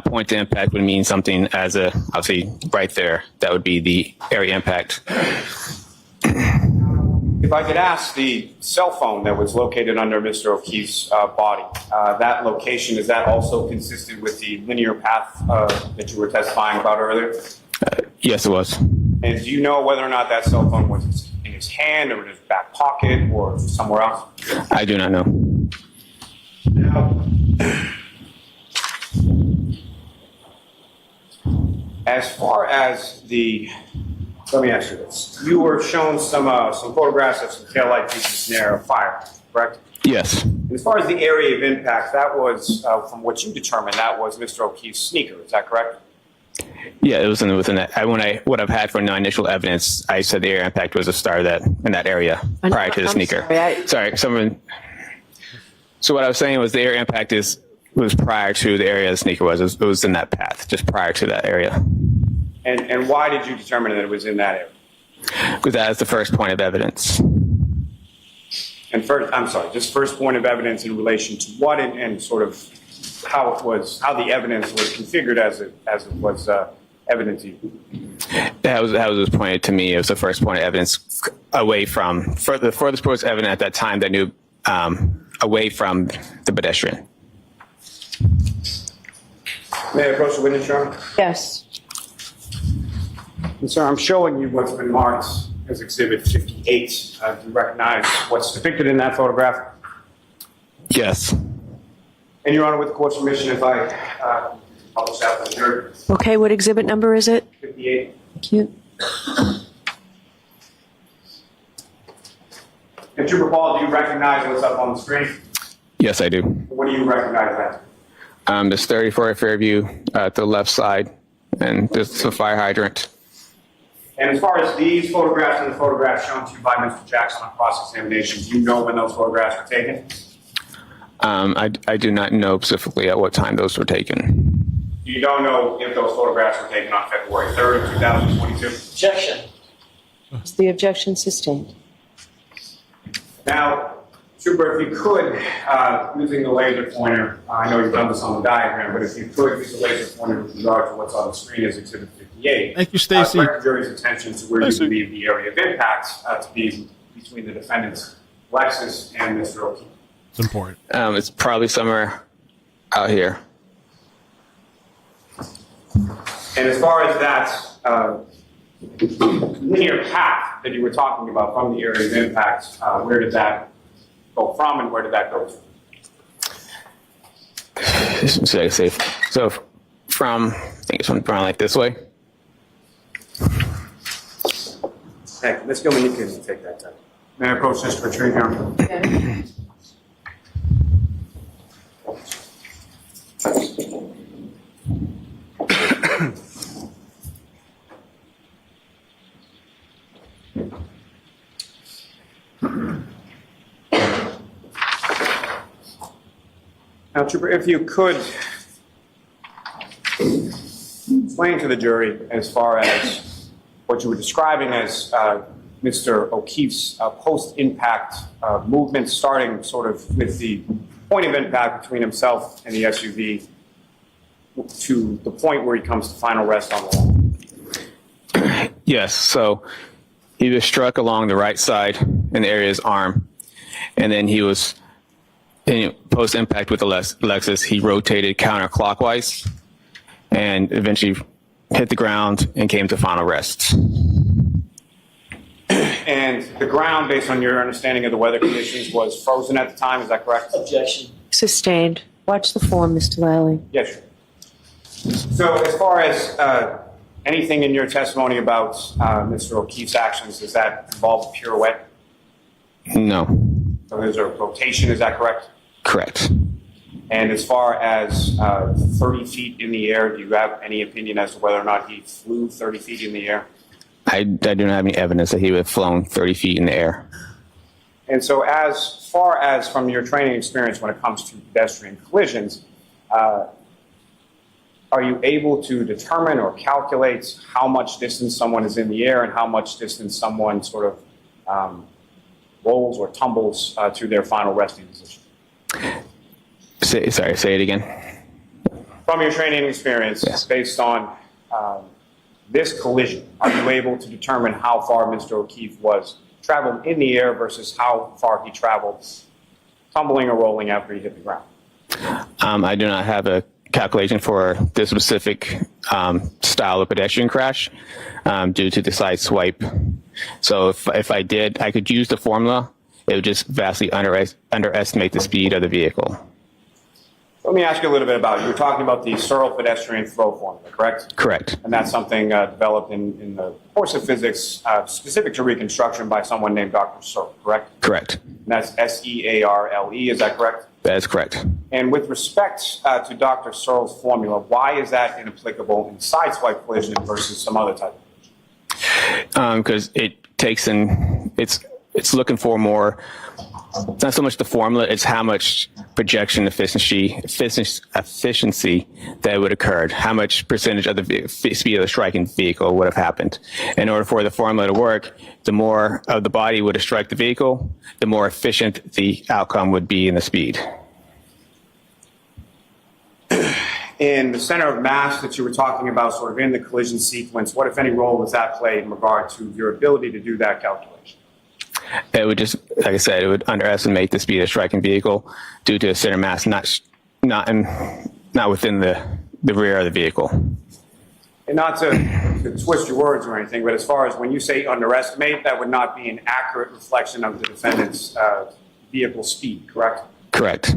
Point to impact would mean something as obviously right there. That would be the area impact. If I could ask, the cell phone that was located under Mr. O'Keefe's body, that location, is that also consistent with the linear path that you were testifying about earlier? Yes, it was. And do you know whether or not that cell phone was in his hand or in his back pocket or somewhere else? I do not know. Now, as far as the, let me ask you this. You were shown some photographs of some taillight pieces near a fire, correct? Yes. And as far as the area of impact, that was, from what you determined, that was Mr. O'Keefe's sneaker, is that correct? Yeah, it was within that. What I've had for non-initial evidence, I said the area impact was a star in that area prior to the sneaker. So what I was saying was the area impact was prior to the area the sneaker was. It was in that path, just prior to that area. And why did you determine that it was in that area? Because that is the first point of evidence. And first, I'm sorry, just first point of evidence in relation to what and sort of how the evidence was configured as it was evident to you. That was pointed to me. It was the first point of evidence away from the furthest point of evidence at that time that knew away from the pedestrian. May I approach the witness, Your Honor? Yes. And sir, I'm showing you what's been marked as Exhibit 58. Do you recognize what's depicted in that photograph? Yes. And Your Honor, with the court's permission, if I publish that for the jury. Okay, what exhibit number is it? 58. Thank you. And Trooper Paul, do you recognize what's up on the screen? Yes, I do. What do you recognize that? There's 34 Fairview to the left side, and there's the fire hydrant. And as far as these photographs and the photographs shown to you by Mr. Jackson on cross-examination, do you know when those photographs were taken? I do not know specifically at what time those were taken. You don't know if those photographs were taken on February 3rd, 2022? Objection. Is the objection sustained? Now, Trooper, if you could, using the laser pointer, I know you've done this on the diagram, but if you could use the laser pointer with regard to what's on the screen as Exhibit 58. Thank you, Stacy. Direct the jury's attention to where you believe the area of impact to be between the defendants, Lexus and Mr. O'Keefe. It's important. It's probably somewhere out here. And as far as that linear path that you were talking about from the area of impact, where did that go from and where did that go to? So from, I think it's from like this way. Thank you. Ms. Gilman, you can take that time. May I approach this to retrieve him? Okay. Now, Trooper, if you could explain to the jury as far as what you were describing as Mr. O'Keefe's post-impact movement, starting sort of with the point of impact between himself and the SUV to the point where he comes to final rest on the wall. Yes, so he was struck along the right side in the area of his arm, and then he was, post-impact with the Lexus, he rotated counterclockwise and eventually hit the ground and came to final rest. And the ground, based on your understanding of the weather conditions, was frozen at the time, is that correct? Objection. Sustained. Watch the form, Mr. Lally. Yes, sir. So as far as Anything in your testimony about Mr. O'Keefe's actions, does that involve a pirouette? No. So there's a rotation, is that correct? Correct. And as far as 30 feet in the air, do you have any opinion as to whether or not he flew 30 feet in the air? I do not have any evidence that he would have flown 30 feet in the air. And so as far as from your training experience when it comes to pedestrian collisions, are you able to determine or calculate how much distance someone is in the air and how much distance someone sort of rolls or tumbles to their final resting position? Say it again. From your training experience, yes, based on this collision, are you able to determine how far Mr. O'Keefe was traveled in the air versus how far he traveled tumbling or rolling after he hit the ground? I do not have a calculation for this specific style of pedestrian crash due to the side swipe. So if I did, I could use the formula. It would just vastly underestimate the speed of the vehicle. Let me ask you a little bit about it. You're talking about the Searle pedestrian flow formula, correct? Correct. And that's something developed in the course of physics specific to Reconstruction by someone named Dr. Searle, correct? Correct. And that's S-E-A-R-L-E, is that correct? That is correct. And with respect to Dr. Searle's formula, why is that inapplicable in sideswipe collision versus some other type of collision? Because it takes in, it's looking for more, it's not so much the formula, it's how much projection efficiency that would occur, how much percentage of the speed of the striking vehicle would have happened. In order for the formula to work, the more of the body would have struck the vehicle, the more efficient the outcome would be in the speed. In the center of mass that you were talking about, sort of in the collision sequence, what, if any, role does that play in regard to your ability to do that calculation? It would just, like I said, it would underestimate the speed of striking vehicle due to a center mass not within the rear of the vehicle. And not to twist your words or anything, but as far as when you say underestimate, that would not be an accurate reflection of the defendant's vehicle speed, correct? Correct.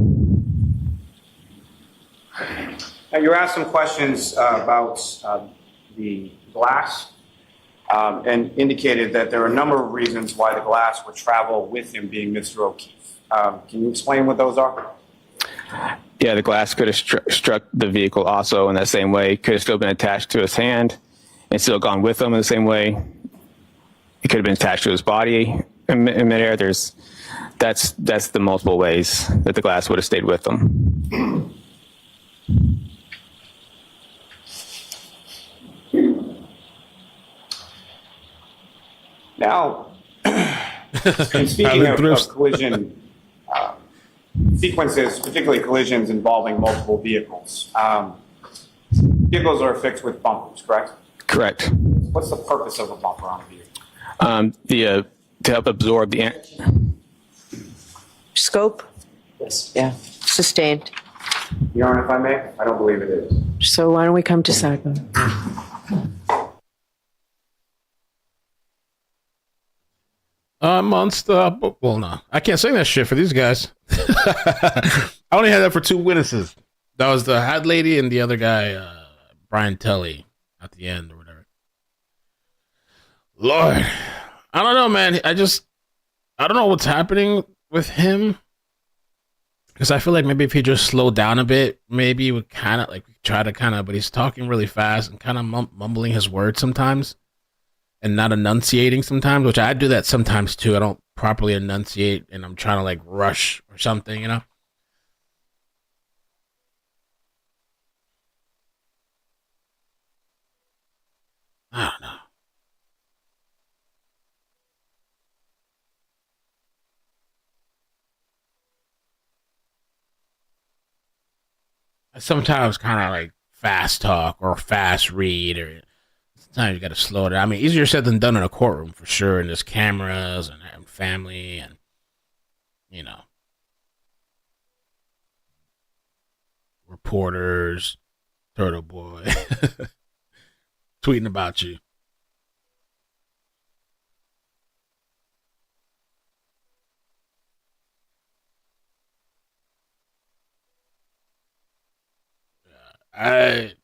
Now, you asked some questions about the glass and indicated that there are a number of reasons why the glass would travel with him, being Mr. O'Keefe. Can you explain what those are? Yeah, the glass could have struck the vehicle also in that same way. Could have still been attached to his hand and still gone with him in the same way. It could have been attached to his body in midair. That's the multiple ways that the glass would have stayed with him. Now, and speaking of collision sequences, particularly collisions involving multiple vehicles, vehicles are fixed with bumpers, correct? Correct. What's the purpose of a bumper on a vehicle? To help absorb the Scope? Yes. Yeah, sustained. Your Honor, if I may, I don't believe it is. So why don't we come to sidebar? Well, no, I can't say that shit for these guys. I only had that for two witnesses. That was the hat lady and the other guy, Brian Telly, at the end or whatever. Lord, I don't know, man. I don't know what's happening with him. Because I feel like maybe if he just slowed down a bit, maybe he would kind of like try to but he's talking really fast and kind of mumbling his words sometimes and not enunciating sometimes, which I do that sometimes too. I don't properly enunciate and I'm trying to like rush or something, you know? I don't know. I sometimes kind of like fast talk or fast read, or sometimes you got to slow it down. I mean, easier said than done in a courtroom for sure. And there's cameras and family and, you know, reporters, Turtle Boy, tweeting about you. It's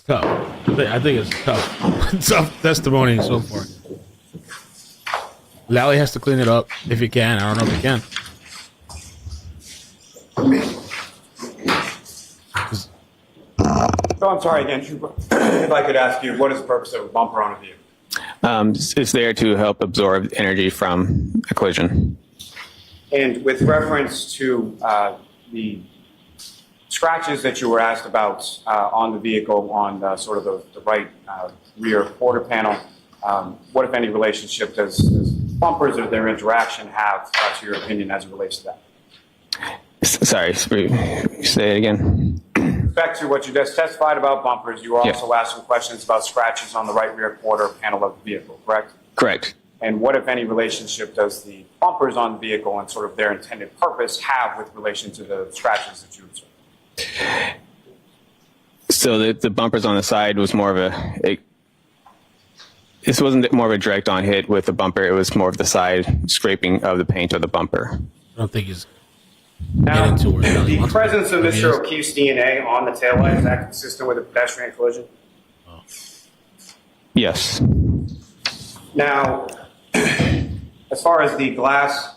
tough. I think it's tough. Tough testimony so far. Lally has to clean it up if he can. I don't know if he can. So I'm sorry again, if I could ask you, what is the purpose of a bumper on a vehicle? It's there to help absorb energy from a collision. And with reference to the scratches that you were asked about on the vehicle on sort of the right rear quarter panel, what, if any, relationship does bumpers or their interaction have to your opinion as it relates to that? Sorry, say it again. With respect to what you just testified about bumpers, you were also asked some questions about scratches on the right rear quarter panel of the vehicle, correct? Correct. And what, if any, relationship does the bumpers on the vehicle and sort of their intended purpose have with relation to the scratches that you observed? So the bumpers on the side was more of this wasn't more of a direct on hit with the bumper. It was more of the side scraping of the paint of the bumper. I don't think he's Now, getting to where the presence of Mr. O'Keefe's DNA on the taillight, is that consistent with a pedestrian collision? Yes. Now, as far as the glass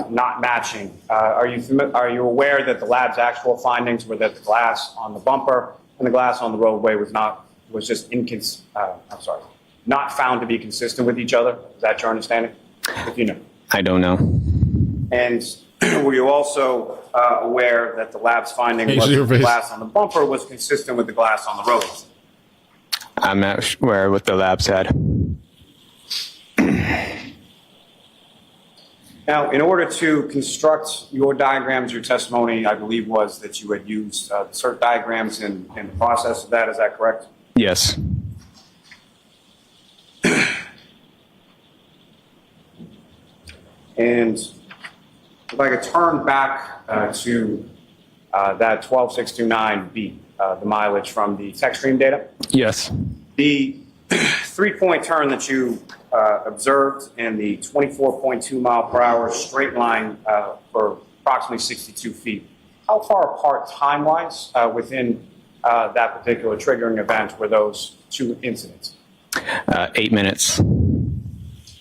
not matching, are you aware that the lab's actual findings were that the glass on the bumper and the glass on the roadway was just not found to be consistent with each other? Is that your understanding? If you know. I don't know. And were you also aware that the lab's finding was that the glass on the bumper was consistent with the glass on the road? I'm not sure what the lab said. Now, in order to construct your diagrams, your testimony, I believe, was that you had used cert diagrams in the process of that. Is that correct? Yes. And if I could turn back to that 12629B, the mileage from the tech stream data. Yes. The 3-point turn that you observed in the 24.2 mile per hour straight line for approximately 62 feet. How far apart time-wise within that particular triggering event were those two incidents? 8 minutes.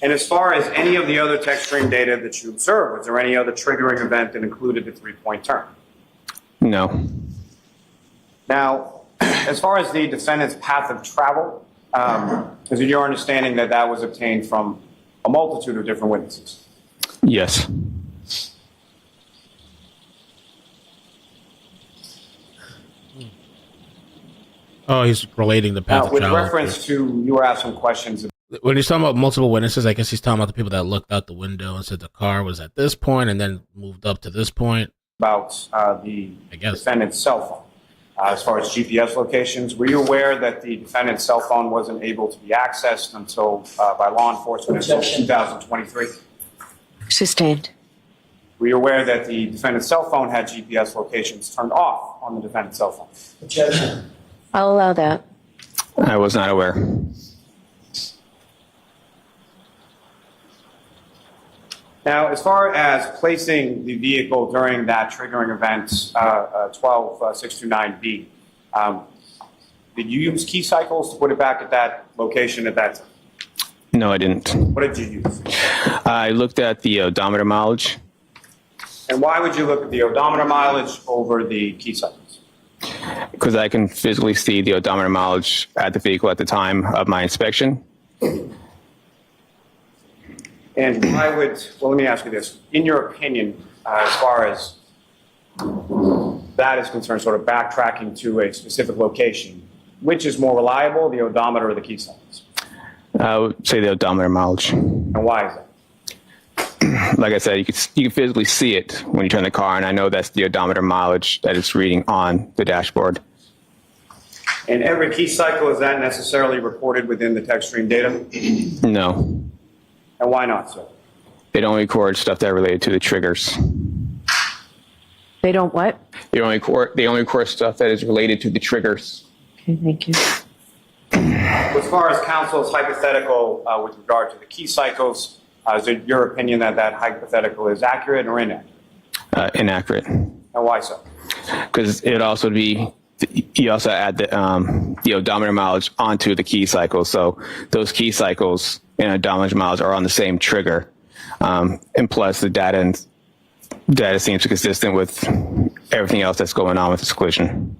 And as far as any of the other tech stream data that you observed, was there any other triggering event that included the 3-point turn? No. Now, as far as the defendant's path of travel, is it your understanding that that was obtained from a multitude of different witnesses? Yes. Oh, he's relating the path Now, of with travel. reference to, you were asked some questions. When he's talking about multiple witnesses, I guess he's talking about the people that looked out the window and said the car was at this point and then moved up to this point. About the defendant's cell phone. As far as GPS locations, were you aware that the defendant's cell phone wasn't able to be accessed until by law enforcement until 2023? Sustained. Were you aware that the defendant's cell phone had GPS locations turned off on the defendant's cell phone? Objection. I'll allow that. I was not aware. Now, as far as placing the vehicle during that triggering event, 12629B, did you use key cycles to put it back at that location at that time? No, I didn't. What did you use? I looked at the odometer mileage. And why would you look at the odometer mileage over the key cycles? Because I can physically see the odometer mileage at the vehicle at the time of my inspection. And why would, well, let me ask you this. In your opinion, as far as that is concerned, sort of backtracking to a specific location, which is more reliable, the odometer or the key cycles? I would say the odometer mileage. And why is that? Like I said, you can physically see it when you turn the car, and I know that's the odometer mileage that it's reading on the dashboard. And every key cycle, is that necessarily recorded within the tech stream data? No. And why not, sir? They don't record stuff that related to the triggers. They don't what? They only record stuff that is related to the triggers. Okay, thank you. As far as counsel's hypothetical with regard to the key cycles, is it your opinion that that hypothetical is accurate or inaccurate? Inaccurate. And why so? Because it also be you also add the odometer mileage onto the key cycle. So those key cycles and odometer mileage are on the same trigger. And plus the data seems consistent with everything else that's going on with this collision.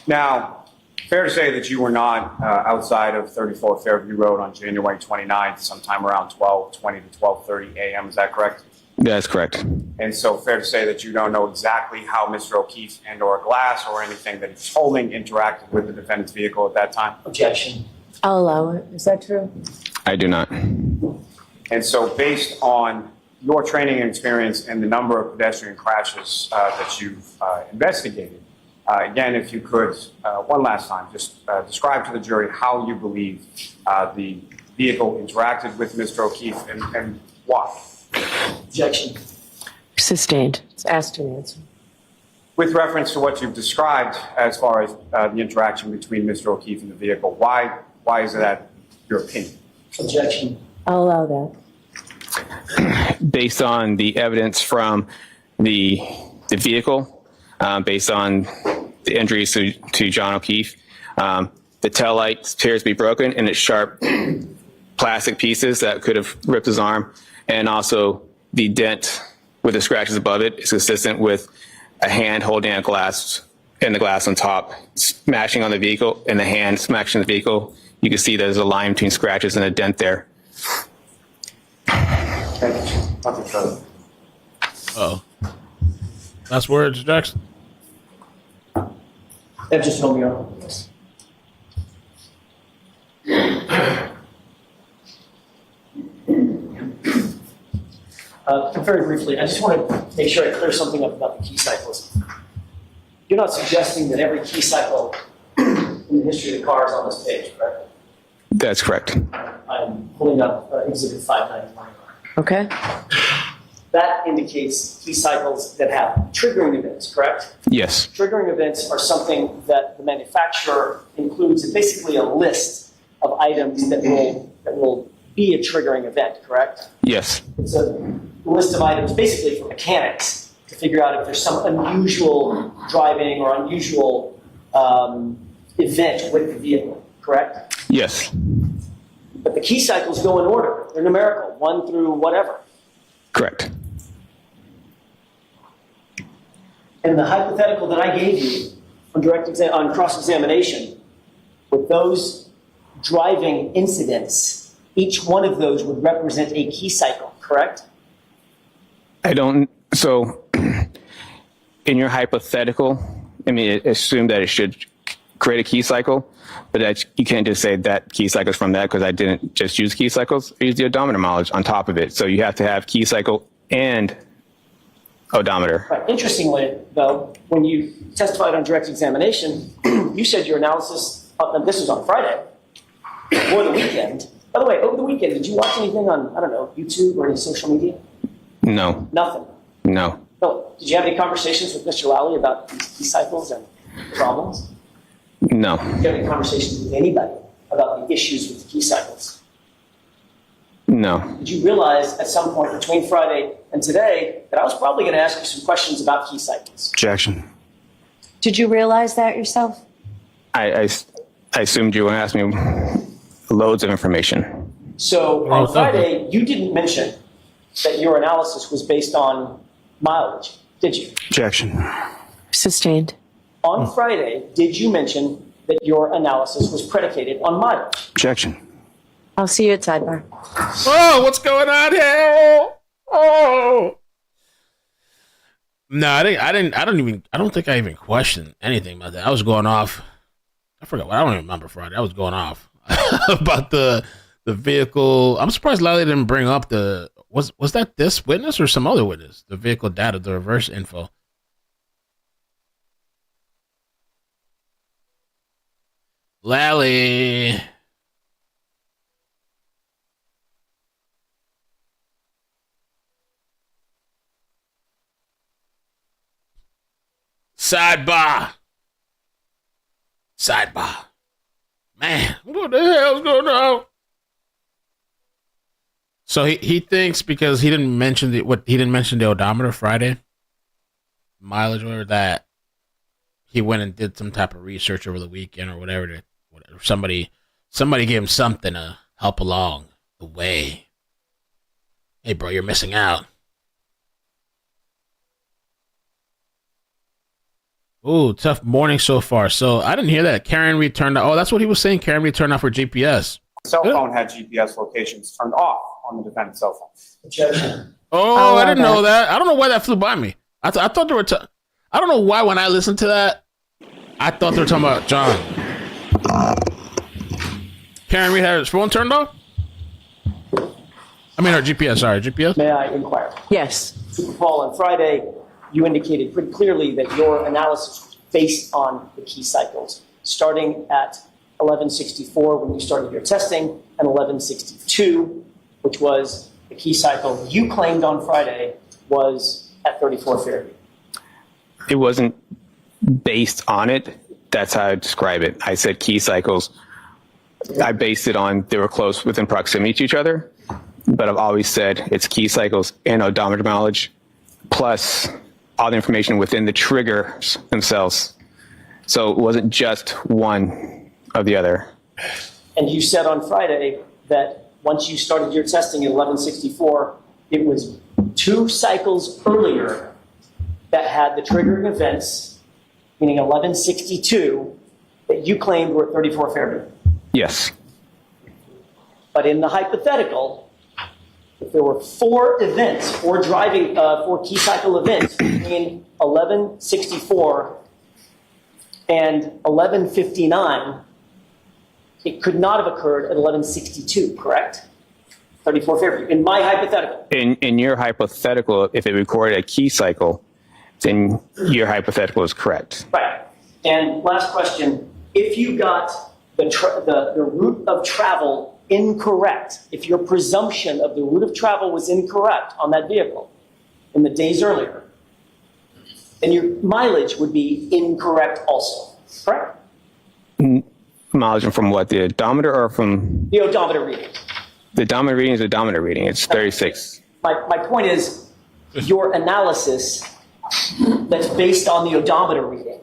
Now, fair to say that you were not outside of 34 Fairview Road on January 29th, sometime around 12:20 to 12:30 a.m., is that correct? That's correct. And so fair to say that you don't know exactly how Mr. O'Keefe and/or Glass or anything that he's holding interacted with the defendant's vehicle at that time? Objection. I'll allow it. Is that true? I do not. And so based on your training and experience and the number of pedestrian crashes that you've investigated, again, if you could, one last time, just describe to the jury how you believe the vehicle interacted with Mr. O'Keefe and why. Objection. Sustained. It's asked and answered. With reference to what you've described as far as the interaction between Mr. O'Keefe and the vehicle, why is that your opinion? Objection. I'll allow that. Based on the evidence from the vehicle, based on the injuries to John O'Keefe, the tail light appears to be broken and it's sharp plastic pieces that could have ripped his arm, and also the dent with the scratches above it is consistent with a hand holding a glass and the glass on top smashing on the vehicle and the hand smashing the vehicle. You can see there's a line between scratches and a dent there. Thank you. Nothing further. Oh. Last words, Jackson? That just told me on. Very briefly, I just want to make sure I clear something up about the key cycles. You're not suggesting that every key cycle in the history of the car is on this page, correct? That's correct. I'm pulling up Exhibit 591. Okay? That indicates key cycles that have triggering events, correct? Yes. Triggering events are something that the manufacturer includes in basically a list of items that will be a triggering event, correct? Yes. It's a list of items basically for mechanics to figure out if there's some unusual driving or unusual event with the vehicle, correct? Yes. But the key cycles go in order. They're numerical, 1 through whatever. Correct. And the hypothetical that I gave you on cross-examination, with those driving incidents, each one of those would represent a key cycle, correct? So in your hypothetical, I mean, assume that it should create a key cycle, but that you can't just say that key cycle is from that, because I didn't just use key cycles. I used the odometer mileage on top of it. So you have to have key cycle and odometer. Right. Interestingly, though, when you testified on direct examination, you said your analysis, this was on Friday, or the weekend. By the way, over the weekend, did you watch anything on, I don't know, YouTube or any social media? No. Nothing? No. No. Did you have any conversations with Mr. Lally about these key cycles and problems? No. Did you have any conversations with anybody about the issues with the key cycles? No. Did you realize at some point between Friday and today that I was probably going to ask you some questions about key cycles? Objection. Did you realize that yourself? I assumed you were going to ask me loads of information. So on Friday, you didn't mention that your analysis was based on mileage, did you? Objection. Sustained. On Friday, did you mention that your analysis was predicated on mileage? Objection. I'll see you at sidebar. Oh, what's going on here? Oh. No, I don't think I even questioned anything about that. I was going off. I forgot. I don't even remember Friday. I was going off about the vehicle. I'm surprised Lally didn't bring up was that this witness or some other witness? The vehicle data, the reverse info. Lally. Sidebar. Man, what the hell's going on? So he thinks because he didn't mention the odometer Friday, mileage or whatever, that he went and did some type of research over the weekend or whatever. Somebody gave him something to help along the way. Hey, bro, you're missing out. Ooh, tough morning so far. So I didn't hear that. Karen Reed turned off. Oh, that's what he was saying. Karen Reed turned off her GPS. Cell phone had GPS locations turned off on the defendant's cell phone. Oh, I didn't know that. I don't know why that flew by me. I thought they were. I don't know why when I listened to that, I thought they were talking about John. Karen Reed had her phone turned off. I mean, her GPS. Sorry, GPS. May I inquire? Yes. Super Paul, on Friday, you indicated pretty clearly that your analysis was based on the key cycles, starting at 1164 when you started your testing, and 1162, which was the key cycle you claimed on Friday was at 34 Fairview. It wasn't based on it. That's how I describe it. I said key cycles. I based it on they were close within proximity to each other, but I've always said it's key cycles and odometer mileage plus all the information within the triggers themselves. So it wasn't just one of the other. And you said on Friday that once you started your testing at 1164, it was 2 cycles earlier that had the triggering events, meaning 1162, that you claimed were at 34 Fairview. Yes. But in the hypothetical, if there were 4 events, 4 key cycle events between 1164 and 1159, it could not have occurred at 1162, correct? 34 Fairview, in my hypothetical. In your hypothetical, if it recorded a key cycle, then your hypothetical is correct. Right. And last question, if you got the route of travel incorrect, if your presumption of the route of travel was incorrect on that vehicle in the days earlier, then your mileage would be incorrect also, correct? Mileage from what? The odometer or from? The odometer reading. The odometer reading is the odometer reading. It's 36. My point is, your analysis that's based on the odometer reading,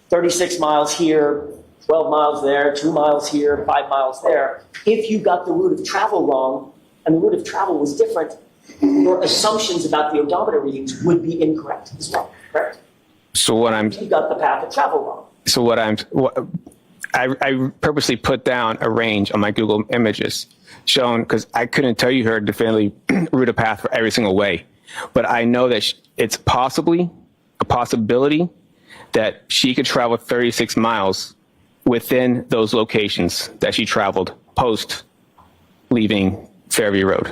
36 miles here, 12 miles there, 2 miles here, 5 miles there. If you got the route of travel wrong and the route of travel was different, your assumptions about the odometer readings would be incorrect as well, correct? So what I'm. You got the path of travel wrong. So I purposely put down a range on my Google images showing, because I couldn't tell you her definitively route of path for every single way, but I know that it's possibly a possibility that she could travel 36 miles within those locations that she traveled post leaving Fairview Road.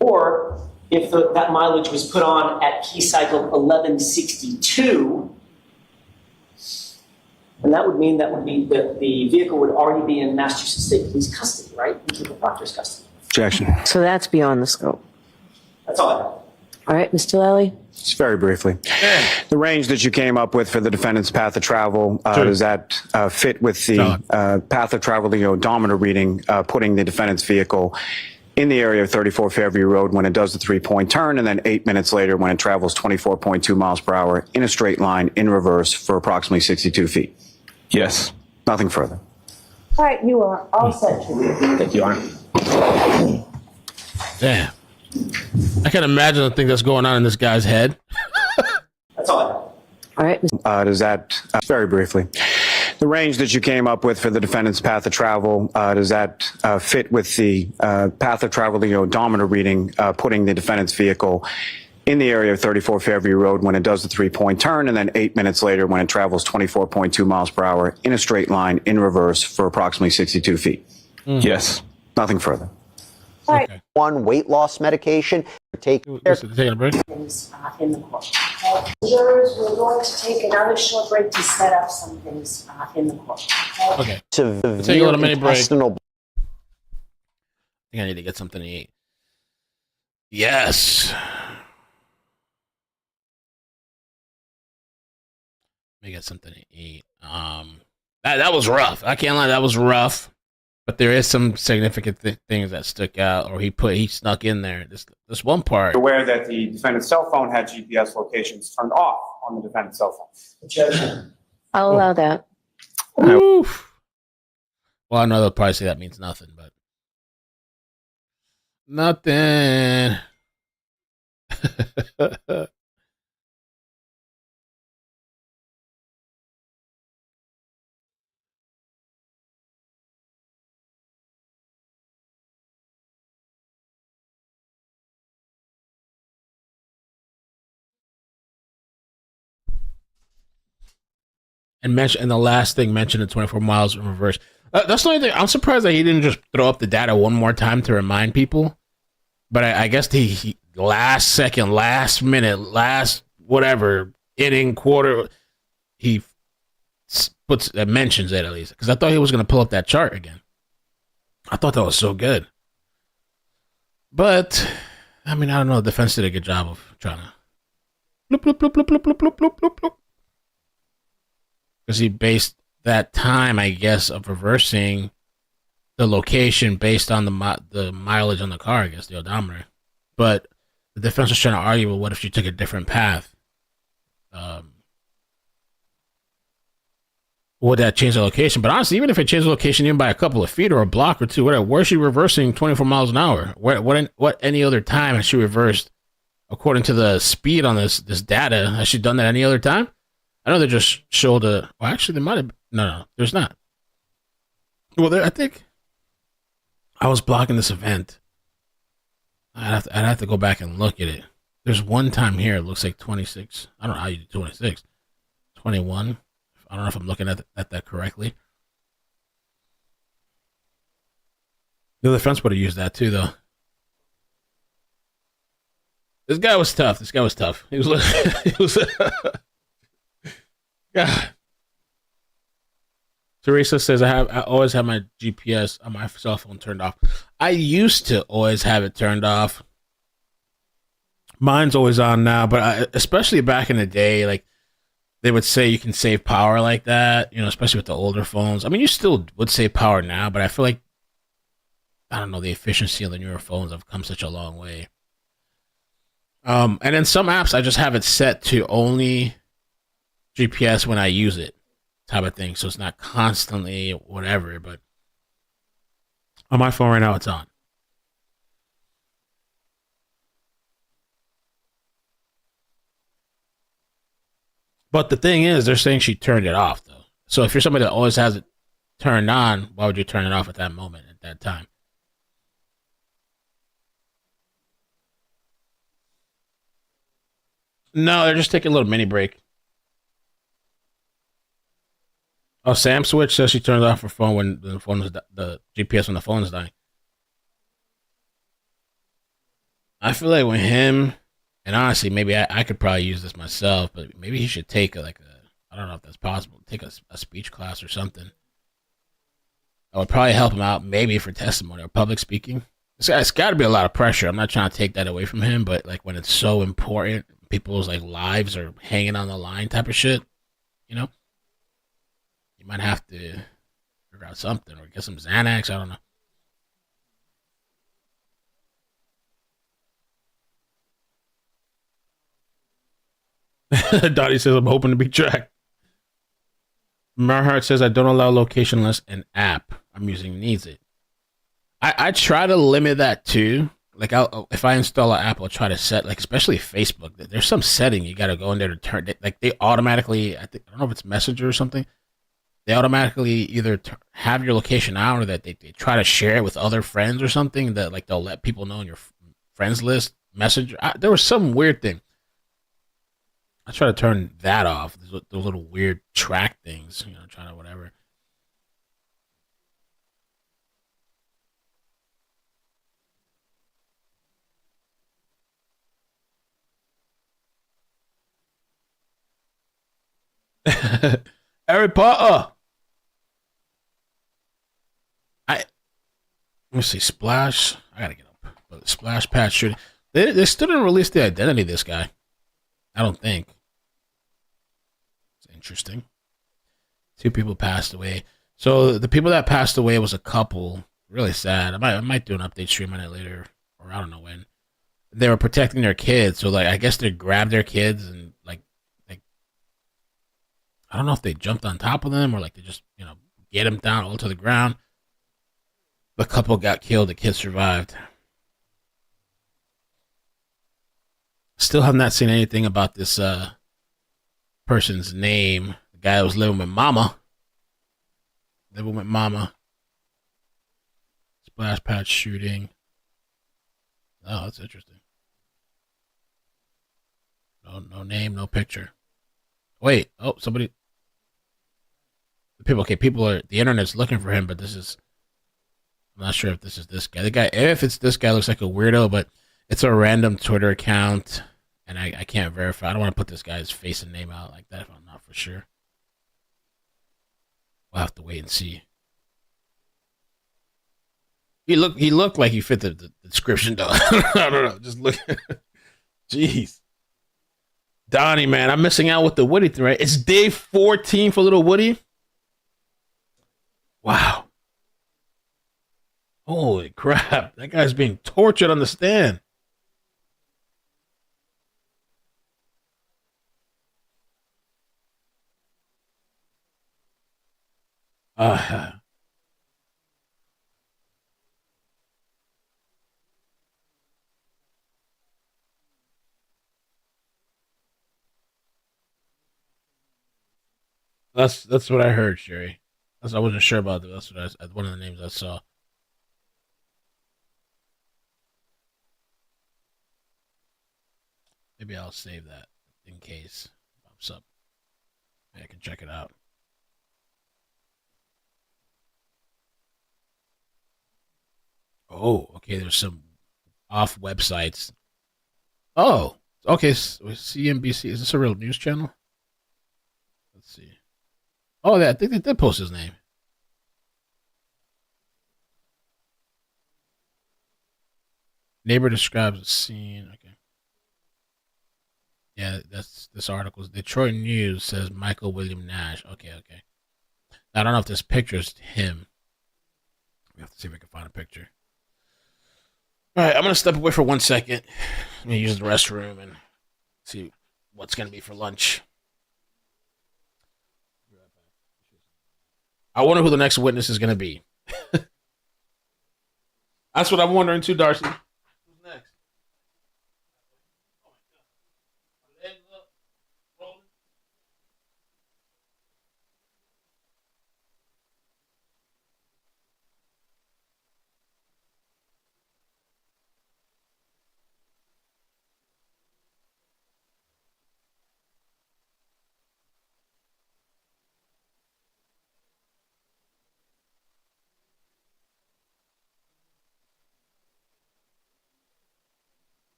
Or If that mileage was put on at key cycle 1162, and that would mean the vehicle would already be in Massachusetts State Police custody, right? In Trooper Proctor's custody. Objection. So that's beyond the scope. That's all I have. All right, Mr. Lally? Just very briefly. The range that you came up with for the defendant's path of travel, does that fit with the path of travel, the odometer reading, putting the defendant's vehicle in the area of 34 Fairview Road when it does the 3-point turn, and then 8 minutes later when it travels 24.2 miles per hour in a straight line in reverse for approximately 62 feet? Yes. Nothing further. All right, you are all set. Thank you, Your Honor. Damn. I can imagine the thing that's going on in this guy's head. That's all I have. All right. Does that, very briefly, the range that you came up with for the defendant's path of travel, does that fit with the path of travel, the odometer reading, putting the defendant's vehicle in the area of 34 Fairview Road when it does the 3-point turn, and then 8 minutes later when it travels 24.2 miles per hour in a straight line in reverse for approximately 62 feet? Yes. Nothing further. All right. Okay. One weight loss medication. Taking Taking a break. Things in the court. Jurors, we're going to take another short break to set up some things in the court. Okay. severe Take a little mini break. intestinal I think I need to get something to eat. Yes. Let me get something to eat. That was rough. I can't lie, that was rough. But there is some significant things that stuck out, or he snuck in there. This one part. Aware that the defendant's cell phone had GPS locations turned off on the defendant's cell phone. I'll allow that. Oof. Well, I know they'll probably say that means nothing, but nothing. And the last thing mentioned in 24 miles in reverse. That's the only thing. I'm surprised that he didn't just throw up the data one more time to remind people. But I guess he last second, last minute, last whatever inning, quarter, he mentions it at least, because I thought he was going to pull up that chart again. I thought that was so good. But I mean, I don't know. The defense did a good job of trying to bloop bloop bloop bloop bloop bloop bloop bloop bloop bloop. Because he based that time, I guess, of reversing the location based on the mileage on the car, I guess, the odometer. But the defense was trying to argue, well, what if she took a different path? Would that change the location? But honestly, even if it changed the location even by a couple of feet or a block or two, whatever, where's she reversing 24 miles an hour? What any other time has she reversed according to the speed on this data? Has she done that any other time? I know they just showed well, actually, there might have been. No, there's not. Well, I think I was blocking this event. I'd have to go back and look at it. There's one time here, it looks like 26. I don't know how you do 26. 21. I don't know if I'm looking at that correctly. The defense would have used that too, though. This guy was tough. He was God. Teresa says I always have my GPS on my cell phone turned off. I used to always have it turned off. Mine's always on now, but especially back in the day, like they would say you can save power like that, especially with the older phones. I mean, you still would save power now, but I feel like, I don't know, the efficiency of the newer phones have come such a long way. And then some apps, I just have it set to only GPS when I use it, type of thing. So it's not constantly whatever, but on my phone right now, it's on. But the thing is, they're saying she turned it off, though. So if you're somebody that always has it turned on, why would you turn it off at that moment, at that time? No, they're just taking a little mini break. Oh, Sam Switch says she turns off her phone when the GPS when the phone is dying. I feel like with him, and honestly, maybe I could probably use this myself, but maybe he should take I don't know if that's possible, take a speech class or something. That would probably help him out, maybe for testimony or public speaking. It's got to be a lot of pressure. I'm not trying to take that away from him, but like when it's so important, people's like lives are hanging on the line type of shit, you might have to figure out something or get some Xanax. I don't know. Dottie says, I'm hoping to be tracked. Merhart says, I don't allow location unless an app I'm using needs it. I try to limit that too. Like, if I install an app, I'll try to set, like, especially Facebook, there's some setting you got to go in there to turn, like, they automatically, I don't know if it's Messenger or something, they automatically either have your location out or that they try to share it with other friends or something that, like, they'll let people know in your friends list, Messenger. There was some weird thing. I try to turn that off, those little weird track things, trying to whatever. Harry Potter. Let me see. Splash. I gotta get up. But Splash Pad shooting. They still didn't release the identity of this guy. I don't think. It's interesting. 2 people passed away. So the people that passed away was a couple. Really sad. I might do an update stream on it later, or I don't know when. They were protecting their kids, so like I guess they grabbed their kids and like I don't know if they jumped on top of them or like they just, get him down all to the ground. The couple got killed. The kid survived. Still have not seen anything about this person's name. The guy who was living with mama. Splash pad shooting. Oh, that's interesting. No name, no picture. Wait, somebody. People are, the internet's looking for him, but I'm not sure if this is this guy. If it's this guy, looks like a weirdo, but it's a random Twitter account, and I can't verify. I don't want to put this guy's face and name out like that if I'm not for sure. We'll have to wait and see. He looked like he fit the description, though. I don't know. Just look. Jeez. Donnie, man, I'm missing out with the Woody thing, right? It's day 14 for little Woody. Wow. Holy crap. That guy's being tortured on the stand. That's what I heard, Sherry. I wasn't sure about that. That's what one of the names I saw. Maybe I'll save that in case it pops up. Maybe I can check it out. Oh, okay. There's some off websites. Oh, okay. CNBC. Is this a real news channel? Let's see. Oh, I think they did post his name. Neighbor describes a scene. Okay. Yeah, that's this article. Detroit News says Michael William Nash. Okay. I don't know if this picture is him. We have to see if we can find a picture. All right, I'm gonna step away for 1 second. I'm gonna use the restroom and see what's gonna be for lunch. I wonder who the next witness is gonna be. That's what I'm wondering too, Darcy. Who's next?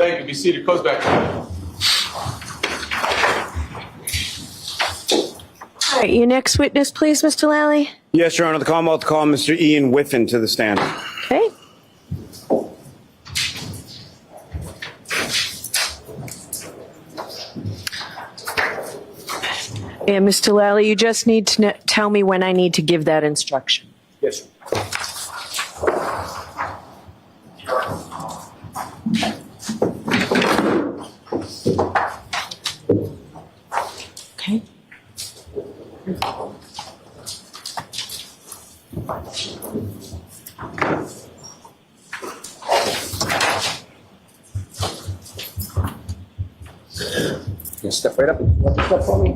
Thank you. Be seated. Close back. All right, your next witness, please, Mr. Lally. Yes, Your Honor, the Commonwealth call Mr. Ian Whiffen to the stand. Okay. And Mr. Lally, you just need to tell me when I need to give that instruction. Yes, sir. Okay. You can step right up and walk this up for me.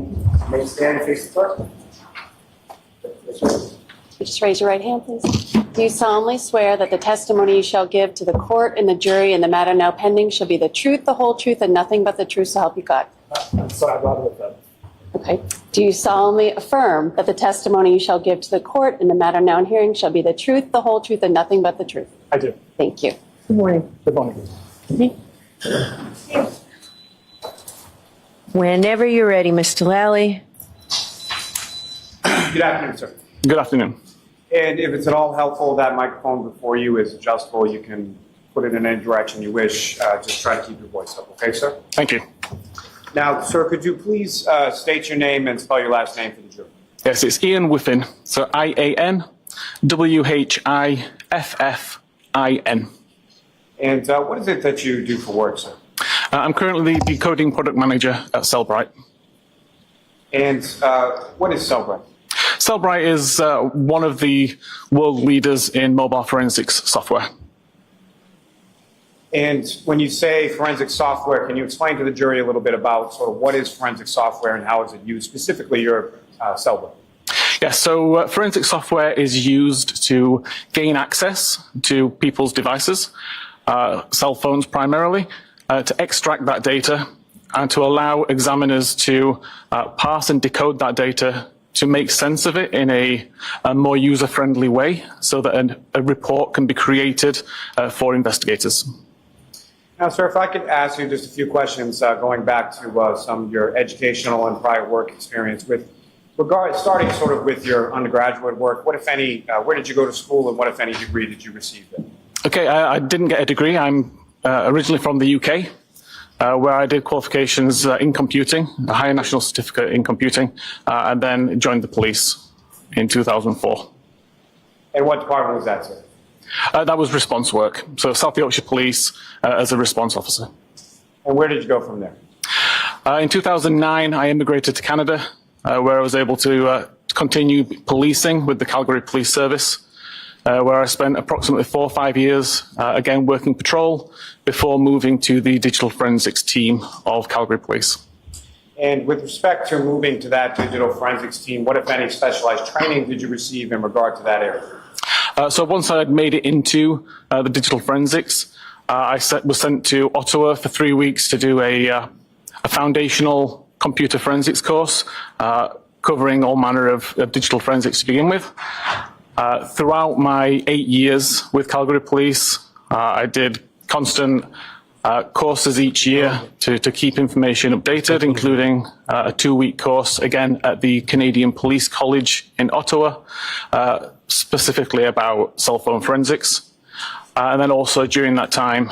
May stand and face the clerk. Just raise your right hand, please. Do you solemnly swear that the testimony you shall give to the court and the jury in the matter now pending shall be the truth, the whole truth, and nothing but the truth, so help you God? Sorry, I'd rather with that. Okay. Do you solemnly affirm that the testimony you shall give to the court in the matter now in hearing shall be the truth, the whole truth, and nothing but the truth? I do. Thank you. Good morning. Good morning. Whenever you're ready, Mr. Lally. Good afternoon, sir. Good afternoon. And if it's at all helpful, that microphone before you is adjustable. You can put it in any direction you wish. Just try to keep your voice up, okay, sir? Thank you. Now, sir, could you please state your name and spell your last name for the jury? Yes, it's Ian Whiffen. So IANWHIFFIN. And what is it that you do for work, sir? I'm currently the decoding product manager at Cellbrite. And what is Cellbrite? Cellbrite is one of the world leaders in mobile forensics software. And when you say forensic software, can you explain to the jury a little bit about sort of what is forensic software and how is it used, specifically your Cellbrite? Yes, so forensic software is used to gain access to people's devices, cell phones primarily, to extract that data and to allow examiners to parse and decode that data to make sense of it in a more user-friendly way so that a report can be created for investigators. Now, sir, if I could ask you just a few questions going back to some of your educational and prior work experience with regard, starting sort of with your undergraduate work, what, if any, where did you go to school and what, if any, degree did you receive there? Okay, I didn't get a degree. I'm originally from the UK, where I did qualifications in computing, a higher national certificate in computing, and then joined the police in 2004. And what department was that, sir? That was response work, so South Yorkshire Police as a response officer. And where did you go from there? In 2009, I immigrated to Canada, where I was able to continue policing with the Calgary Police Service, where I spent approximately 4 or 5 years, again working patrol, before moving to the digital forensics team of Calgary Police. And with respect to moving to that digital forensics team, what, if any, specialized training did you receive in regard to that area? So once I had made it into the digital forensics, I was sent to Ottawa for 3 weeks to do a foundational computer forensics course, covering all manner of digital forensics to begin with. Throughout my 8 years with Calgary Police, I did constant courses each year to keep information updated, including a 2-week course, again, at the Canadian Police College in Ottawa, specifically about cell phone forensics. And then also during that time,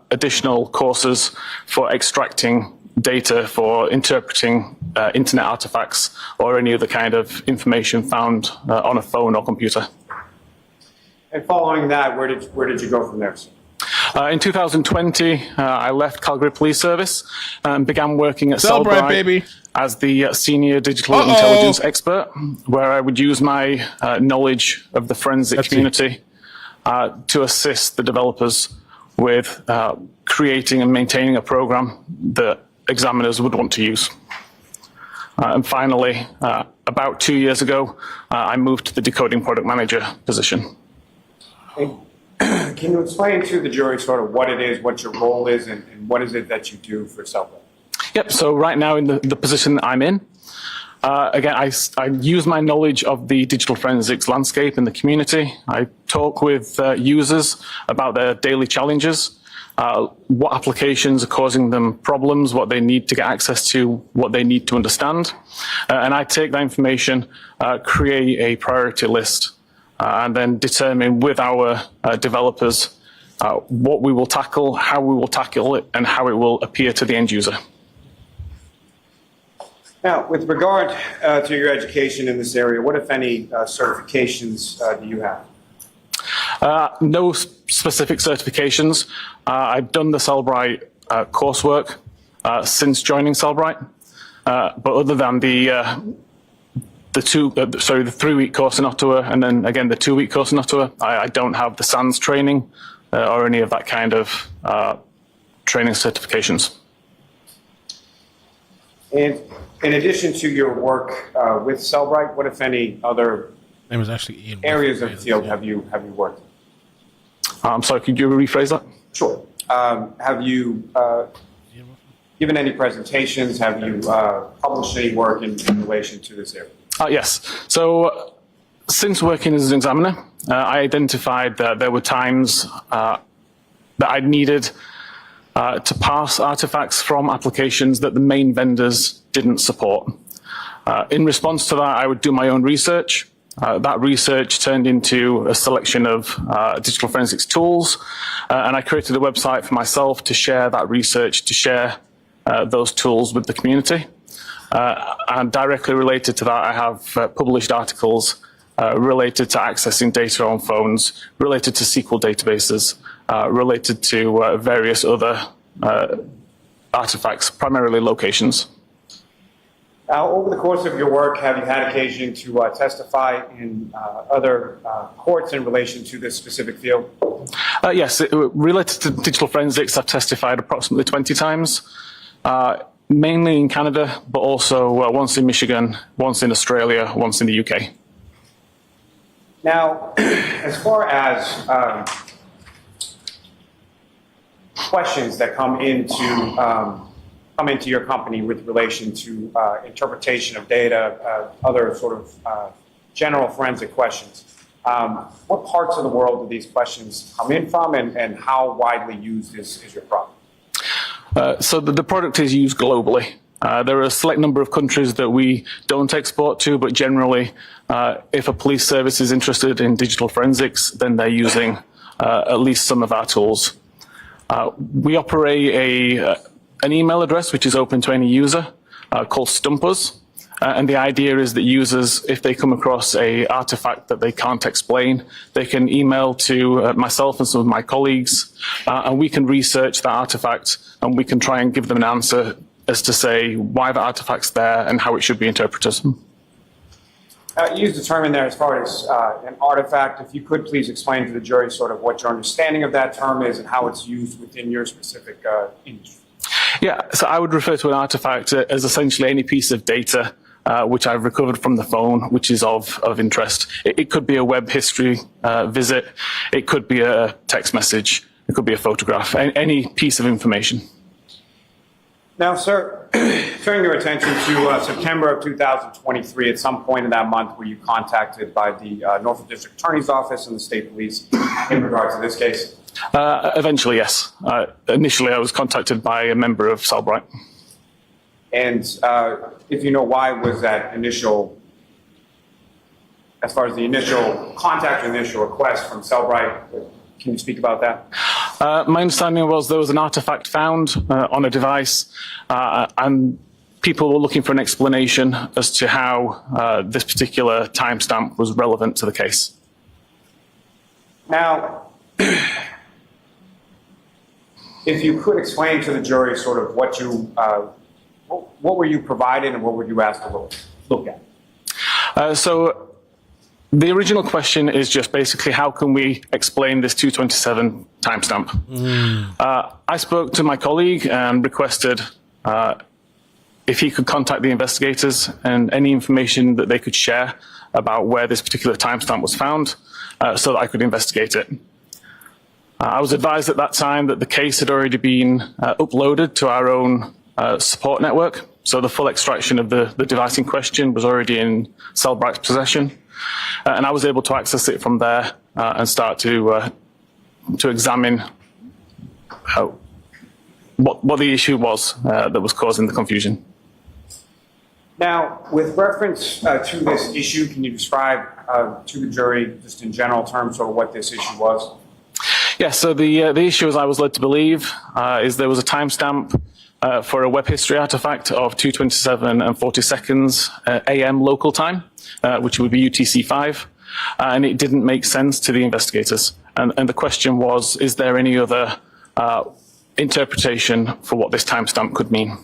additional courses for extracting data for interpreting internet artifacts or any other kind of information found on a phone or computer. And following that, where did you go from there, sir? In 2020, I left Calgary Police Service and began working at Cellbrite baby. as the senior digital intelligence expert, where I would use my knowledge of the forensic community to assist the developers with creating and maintaining a program that examiners would want to use. And finally, about 2 years ago, I moved to the decoding product manager position. Can you explain to the jury sort of what it is, what your role is, and what is it that you do for Cellbrite? Yep, so right now in the position that I'm in, again, I use my knowledge of the digital forensics landscape in the community. I talk with users about their daily challenges what applications are causing them problems, what they need to get access to, what they need to understand. And I take that information, create a priority list, and then determine with our developers what we will tackle, how we will tackle it, and how it will appear to the end user. Now, with regard to your education in this area, what, if any, certifications do you have? No specific certifications. I've done the Cellbrite coursework since joining Cellbrite, but other than the 3-week course in Ottawa and then again the 2-week course in Ottawa, I don't have the SANS training or any of that kind of training certifications. And in addition to your work with Cellbrite, what, if any, other name was actually Ian areas of the field have you worked? I'm sorry, could you rephrase that? Sure. Have you given any presentations? Have you published any work in relation to this area? Yes. So since working as an examiner, I identified that there were times that I needed to parse artifacts from applications that the main vendors didn't support. In response to that, I would do my own research. That research turned into a selection of digital forensics tools, and I created a website for myself to share that research, to share those tools with the community. And directly related to that, I have published articles related to accessing data on phones, related to SQL databases, related to various other artifacts, primarily locations. Over the course of your work, have you had occasion to testify in other courts in relation to this specific field? Yes, related to digital forensics, I've testified approximately 20 times, mainly in Canada, but also once in Michigan, once in Australia, once in the UK. Now, as far as questions that come into your company with relation to interpretation of data, other sort of general forensic questions, what parts of the world do these questions come in from, and how widely used is your product? So the product is used globally. There are a select number of countries that we don't export to, but generally, if a police service is interested in digital forensics, then they're using at least some of our tools. We operate an email address which is open to any user called Stumpers. And the idea is that users, if they come across a artifact that they can't explain, they can email to myself and some of my colleagues, and we can research that artifact, and we can try and give them an answer as to say why the artifact's there and how it should be interpreted. You used the term in there as far as an artifact. If you could please explain to the jury sort of what your understanding of that term is and how it's used within your specific industry. Yeah, so I would refer to an artifact as essentially any piece of data which I've recovered from the phone, which is of interest. It could be a web history visit. It could be a text message. It could be a photograph, any piece of information. Now, sir, turning your attention to September of 2023, at some point in that month, were you contacted by the Norfolk District Attorney's Office and the State Police in regards to this case? Eventually, yes. Initially, I was contacted by a member of Cellbrite. And if you know, why was that initial, as far as the initial contact or initial request from Cellbrite, can you speak about that? My understanding was there was an artifact found on a device, and people were looking for an explanation as to how this particular timestamp was relevant to the case. Now, if you could explain to the jury sort of what you, what were you provided and what were you asked to look at? So the original question is just basically how can we explain this 227 timestamp? I spoke to my colleague and requested if he could contact the investigators and any information that they could share about where this particular timestamp was found so that I could investigate it. I was advised at that time that the case had already been uploaded to our own support network, so the full extraction of the device in question was already in Cellbrite's possession, and I was able to access it from there and start to examine what the issue was that was causing the confusion. Now, with reference to this issue, can you describe to the jury, just in general terms, sort of what this issue was? Yes, so the issue, as I was led to believe, is there was a timestamp for a web history artifact of 2:27 and 40 seconds AM local time, which would be UTC-5, and it didn't make sense to the investigators. And the question was, is there any other interpretation for what this timestamp could mean?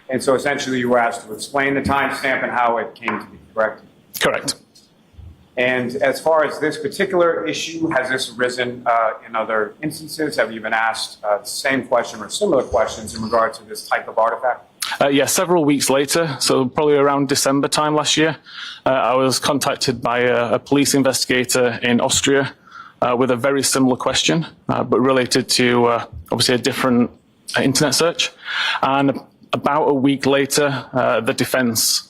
And so essentially you were asked to explain the timestamp and how it came to be, correct? Correct. And as far as this particular issue, has this arisen in other instances? Have you been asked the same question or similar questions in regard to this type of artifact? Yeah, several weeks later, so probably around December time last year, I was contacted by a police investigator in Austria with a very similar question, but related to obviously a different internet search. And about a week later, the defense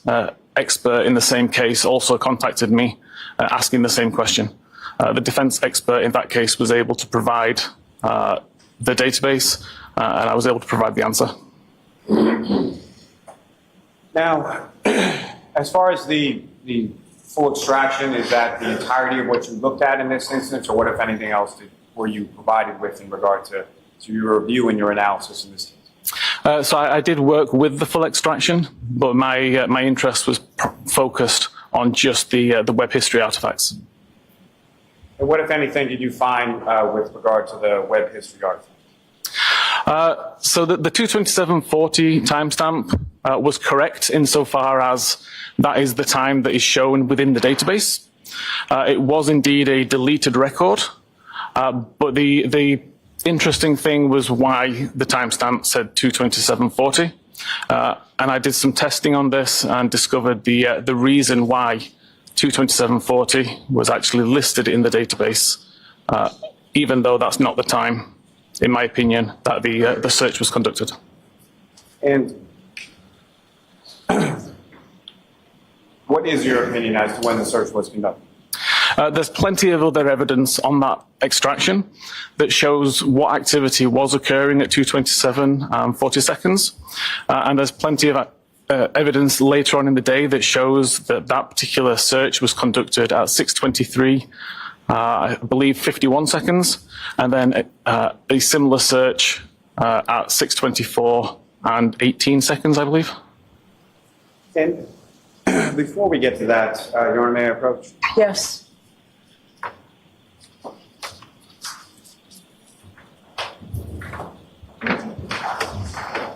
expert in the same case also contacted me asking the same question. The defense expert in that case was able to provide the database, and I was able to provide the answer. Now, as far as the full extraction, is that the entirety of what you looked at in this instance, or what, if anything else, were you provided with in regard to your review and your analysis in this case? So I did work with the full extraction, but my interest was focused on just the web history artifacts. And what, if anything, did you find with regard to the web history artifacts? So the 2:27:40 timestamp was correct insofar as that is the time that is shown within the database. It was indeed a deleted record, but the interesting thing was why the timestamp said 2:27:40, and I did some testing on this and discovered the reason why 2:27:40 was actually listed in the database, even though that's not the time, in my opinion, that the search was conducted. And what is your opinion as to when the search was conducted? There's plenty of other evidence on that extraction that shows what activity was occurring at 2:27 and 40 seconds. And there's plenty of evidence later on in the day that shows that that particular search was conducted at 6:23, I believe 51 seconds, and then a similar search at 6:24 and 18 seconds, I believe. And before we get to that, Your Honor, may I approach? Yes.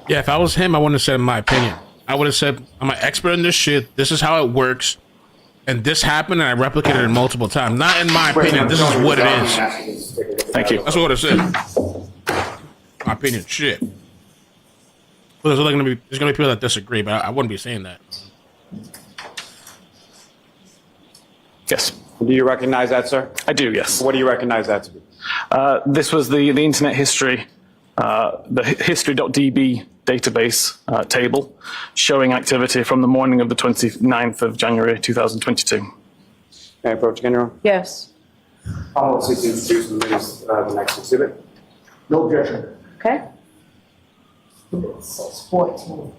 Yeah, if I was him, I wouldn't have said my opinion. I would have said, I'm an expert in this shit. This is how it works. And this happened, and I replicated it multiple times. Not in my opinion. This is what it is. Thank you. That's what I said. My opinion, shit. Well, there's gonna be people that disagree, but I wouldn't be saying that. Yes. Do you recognize that, sir? I do, yes. What do you recognize that to be? This was the internet history, the history.db database table showing activity from the morning of the 29th of January 2022. May I approach again, Your Honor? Yes. I'll seek to introduce and raise the next exhibit. No objection. Okay. It's 14.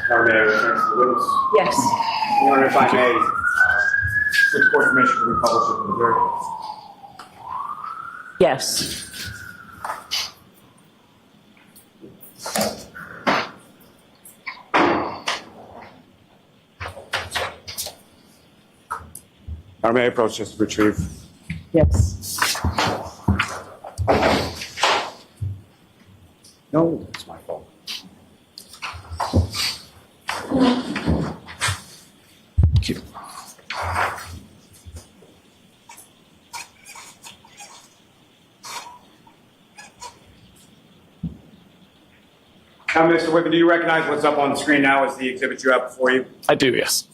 Now may I return to the witness? Yes. Your Honor, if I may, with court permission to republish it for the jury. Yes. Or may I approach just to retrieve? Yes. No, it's my fault. Thank you. Now, Mr. Whitman, do you recognize what's up on the screen now as the exhibit you have before you? I do, yes.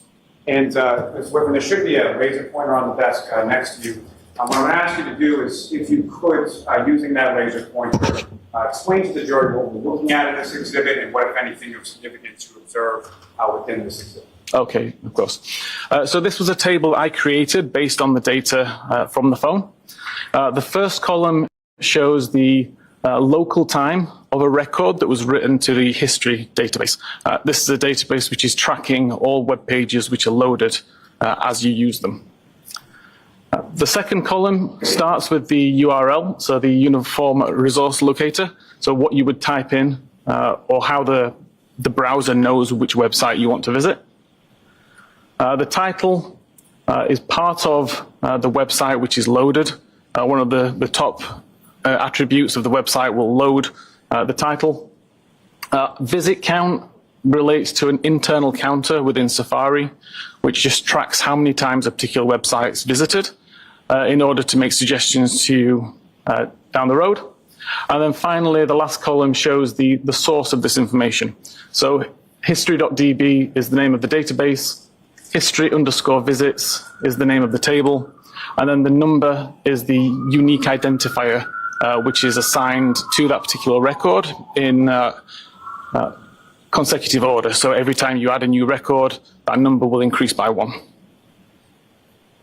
And Mr. Whitman, there should be a laser pointer on the desk next to you. What I'm going to ask you to do is, if you could, using that laser pointer, explain to the jury what we're looking at in this exhibit and what, if anything, of significance you observe within this exhibit. Okay, of course. So this was a table I created based on the data from the phone. The first column shows the local time of a record that was written to the history database. This is a database which is tracking all web pages which are loaded as you use them. The second column starts with the URL, so the Uniform Resource Locator, so what you would type in or how the browser knows which website you want to visit. The title is part of the website which is loaded. One of the top attributes of the website will load the title. Visit count relates to an internal counter within Safari, which just tracks how many times a particular website is visited in order to make suggestions to you down the road. And then finally, the last column shows the source of this information. So history.db is the name of the database, history_visits is the name of the table, and then the number is the unique identifier, which is assigned to that particular record in consecutive order. So every time you add a new record, that number will increase by 1.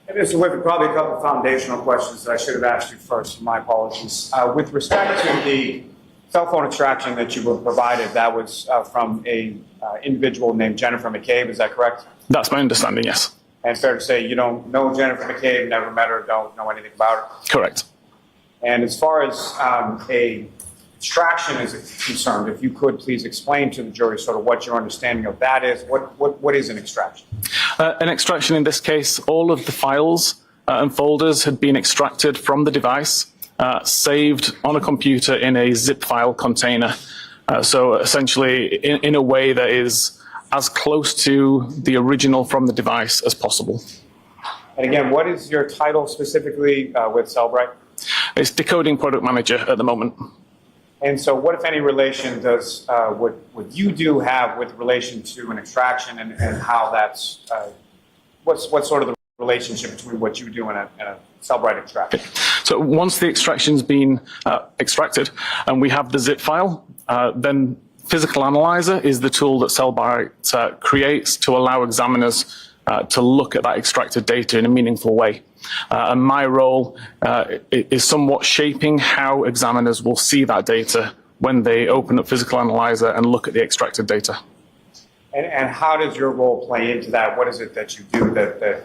Hey, Mr. Whippet, probably a couple of foundational questions that I should have asked you first. My apologies. With respect to the cell phone extraction that you were provided, that was from a individual named Jennifer McCabe, is that correct? That's my understanding, yes. And fair to say you don't know Jennifer McCabe, never met her, don't know anything about her? Correct. And as far as a extraction is concerned, if you could please explain to the jury sort of what your understanding of that is. What is an extraction? An extraction in this case, all of the files and folders had been extracted from the device, saved on a computer in a zip file container. So essentially in a way that is as close to the original from the device as possible. And again, what is your title specifically with Cellbrite? It's Decoding Product Manager at the moment. And so what, if any, relation does what you do have with relation to an extraction and how that's, what's sort of the relationship between what you do and a Cellbrite extraction? So once the extraction's been extracted and we have the zip file, then Physical Analyzer is the tool that Cellbrite creates to allow examiners to look at that extracted data in a meaningful way. And my role is somewhat shaping how examiners will see that data when they open up Physical Analyzer and look at the extracted data. And how does your role play into that? What is it that you do that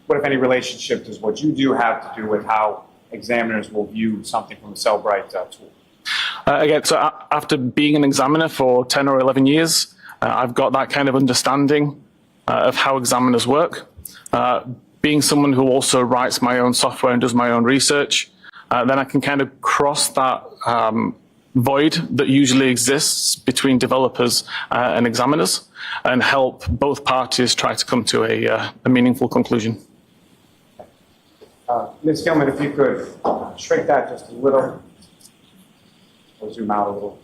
what, if any, relationship does what you do have to do with how examiners will view something from the Cellbrite tool? Again, so after being an examiner for 10 or 11 years, I've got that kind of understanding of how examiners work. Being someone who also writes my own software and does my own research, then I can kind of cross that void that usually exists between developers and examiners and help both parties try to come to a meaningful conclusion. Ms. Gilman, if you could shrink that just a little, or zoom out a little.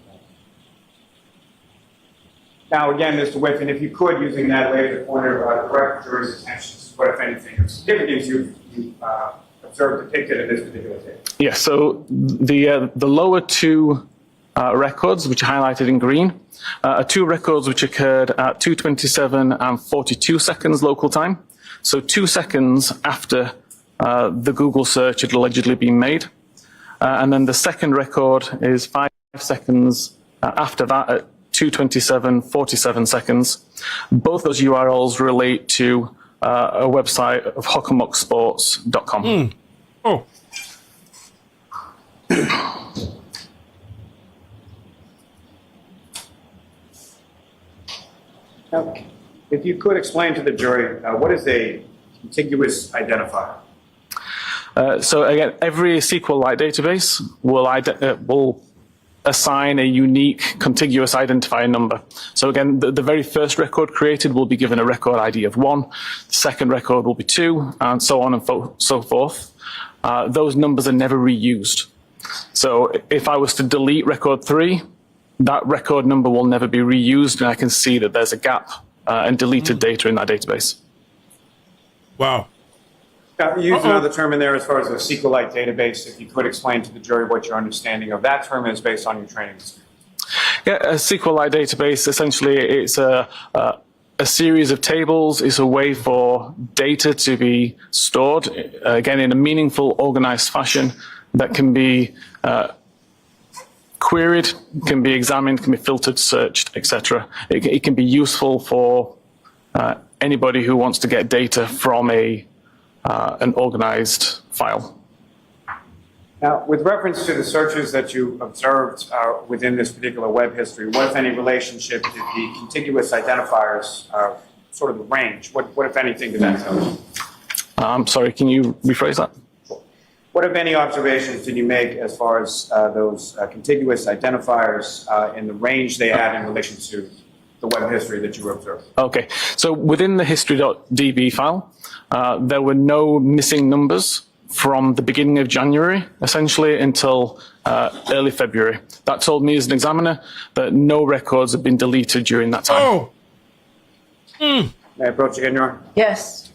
Now, again, Mr. Whiffen, if you could, using that laser pointer, direct the jury's attention to what, if anything, of significance you've observed depicted in this particular case. Yeah, so the lower two records, which are highlighted in green, are two records which occurred at 2:27 and 42 seconds local time. So 2 seconds after the Google search had allegedly been made. And then the second record is 5 seconds after that at 2:27, 47 seconds. Both those URLs relate to a website of hokamocksports.com. Oh. Now, if you could explain to the jury, what is a contiguous identifier? So again, every SQLite database will assign a unique contiguous identifier number. So again, the very first record created will be given a record ID of 1, the second record will be 2, and so on and so forth. Those numbers are never reused. So if I was to delete record 3, that record number will never be reused, and I can see that there's a gap and deleted data in that database. Wow. You used another term in there as far as the SQLite database. If you could explain to the jury what your understanding of that term is based on your training. Yeah, a SQLite database, essentially it's a a series of tables. It's a way for data to be stored, again, in a meaningful, organized fashion that can be queried, can be examined, can be filtered, searched, etc. It can be useful for anybody who wants to get data from an organized file. Now, with reference to the searches that you observed within this particular web history, what, if any, relationship did the contiguous identifiers, sort of the range, what if anything, did that tell you? I'm sorry, can you rephrase that? What, if any, observations did you make as far as those contiguous identifiers in the range they had in relation to the web history that you observed? Okay, so within the history.db file, there were no missing numbers from the beginning of January, essentially, until early February. That told me as an examiner that no records had been deleted during that time. Oh! May I approach again, Your Honor? Yes.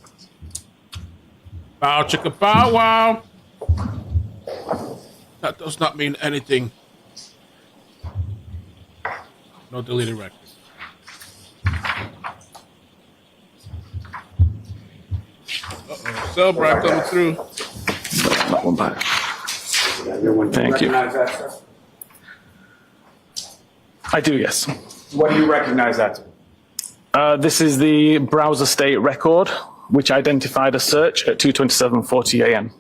Bow chicka bow wow. That does not mean anything. No deleted records. Uh-oh, cell bribe coming through. That one back. Thank you. Recognize that, sir? I do, yes. What do you recognize that to? This is the browser state record, which identified a search at 2:27:40 a.m.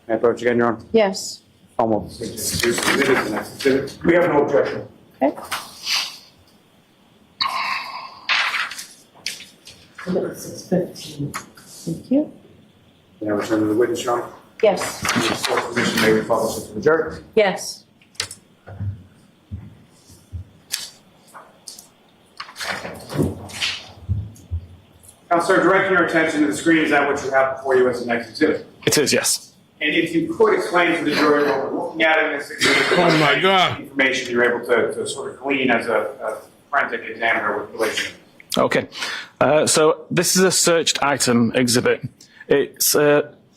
May I approach again, Your Honor? Yes. Almost. We have no objection. Okay. Thank you. May I return to the witness, Your Honor? Yes. The court's position may be published to the jury. Yes. Counselor, directing your attention to the screen, is that what you have before you as the next exhibit? It is, yes. And if you could explain to the jury what we're looking at in this exhibit, Oh my God. information you're able to sort of glean as a forensic examiner with relation. Okay. So this is a searched item exhibit. It's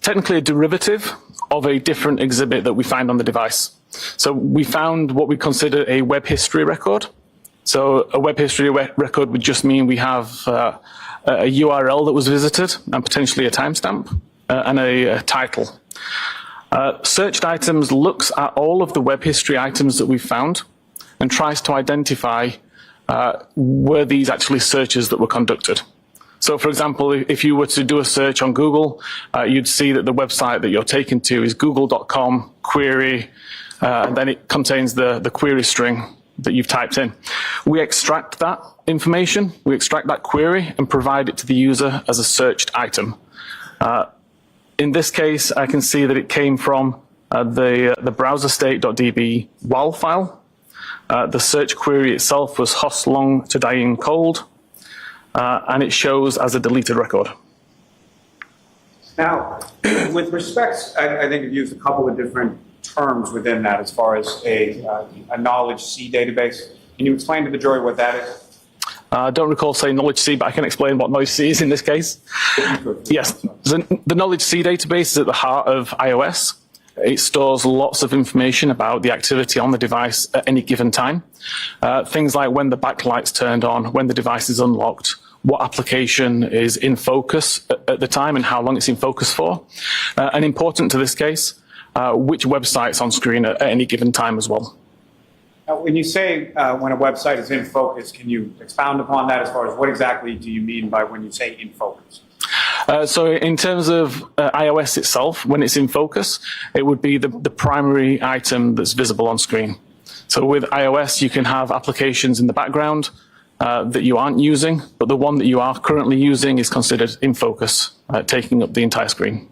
technically a derivative of a different exhibit that we find on the device. So we found what we consider a web history record. So a web history record would just mean we have a URL that was visited and potentially a timestamp and a title. Searched items looks at all of the web history items that we've found and tries to identify were these actually searches that were conducted. So for example, if you were to do a search on Google, you'd see that the website that you're taken to is google.com query, and then it contains the query string that you've typed in. We extract that information, we extract that query and provide it to the user as a searched item. In this case, I can see that it came from the browser state.db WAL file. The search query itself was host long to dying cold, and it shows as a deleted record. Now, with respect, I think you've used a couple of different terms within that as far as a knowledge C database. Can you explain to the jury what that is? I don't recall saying knowledge C, but I can explain what knowledge C is in this case. Yes, the knowledge C database is at the heart of iOS. It stores lots of information about the activity on the device at any given time. Things like when the backlight's turned on, when the device is unlocked, what application is in focus at the time and how long it's in focus for. And important to this case, which website's on screen at any given time as well. When you say when a website is in focus, can you expound upon that as far as what exactly do you mean by when you say in focus? So in terms of iOS itself, when it's in focus, it would be the primary item that's visible on screen. So with iOS, you can have applications in the background that you aren't using, but the one that you are currently using is considered in focus, taking up the entire screen.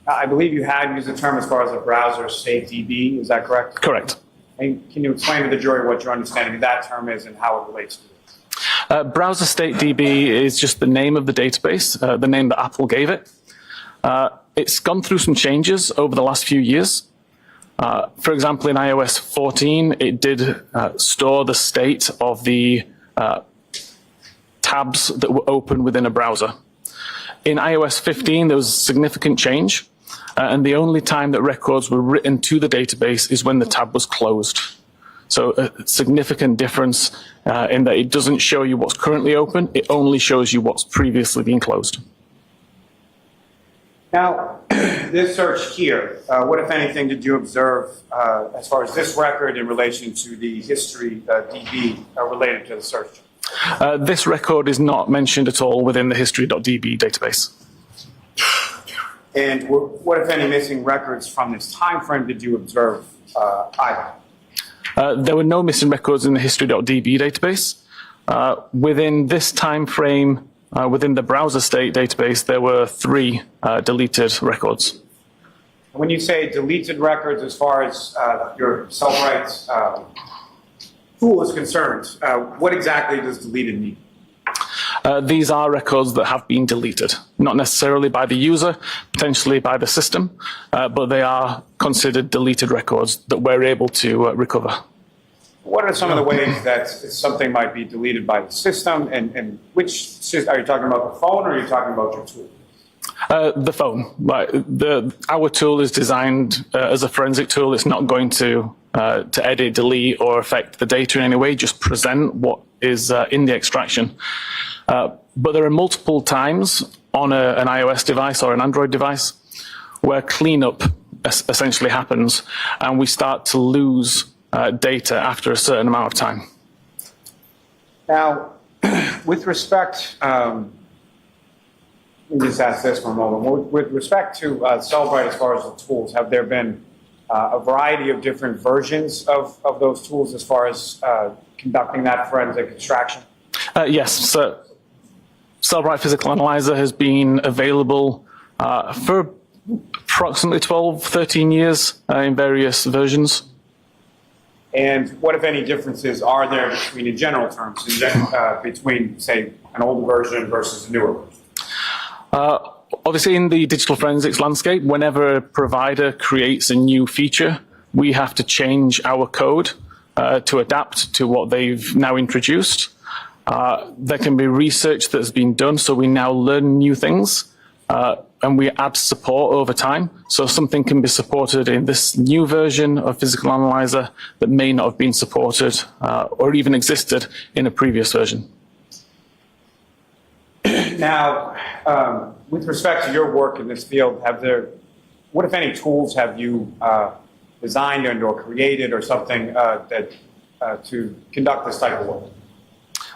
I believe you had used the term as far as a browser state DB, is that correct? Correct. And can you explain to the jury what your understanding of that term is and how it relates to it? Browser state DB is just the name of the database, the name that Apple gave it. It's gone through some changes over the last few years. For example, in iOS 14, it did store the state of the tabs that were open within a browser. In iOS 15, there was a significant change, and the only time that records were written to the database is when the tab was closed. So a significant difference in that it doesn't show you what's currently open, it only shows you what's previously been closed. Now, this search here, what, if anything, did you observe as far as this record in relation to the history DB related to the search? This record is not mentioned at all within the history.db database. And what, if any, missing records from this time frame did you observe either? There were no missing records in the history.db database. Within this time frame, within the browser state database, there were 3 deleted records. When you say deleted records, as far as your self-rights tool is concerned, what exactly does deleted mean? These are records that have been deleted, not necessarily by the user, potentially by the system, but they are considered deleted records that we're able to recover. What are some of the ways that something might be deleted by the system, and which are you talking about the phone, or are you talking about your tool? The phone. Our tool is designed as a forensic tool. It's not going to edit, delete, or affect the data in any way, just present what is in the extraction. But there are multiple times on an iOS device or an Android device where cleanup essentially happens, and we start to lose data after a certain amount of time. Now, with respect, let me just ask this for a moment. With respect to Cellbrite, as far as the tools, have there been a variety of different versions of those tools as far as conducting that forensic extraction? Yes. So Cellbrite Physical Analyzer has been available for approximately 12, 13 years in various versions. And what, if any, differences are there between, in general terms, between, say, an older version versus a newer version? Obviously, in the digital forensics landscape, whenever a provider creates a new feature, we have to change our code to adapt to what they've now introduced. There can be research that's been done, so we now learn new things, and we add support over time. So something can be supported in this new version of Physical Analyzer that may not have been supported or even existed in a previous version. Now, with respect to your work in this field, what, if any, tools have you designed and or created or something to conduct this type of work?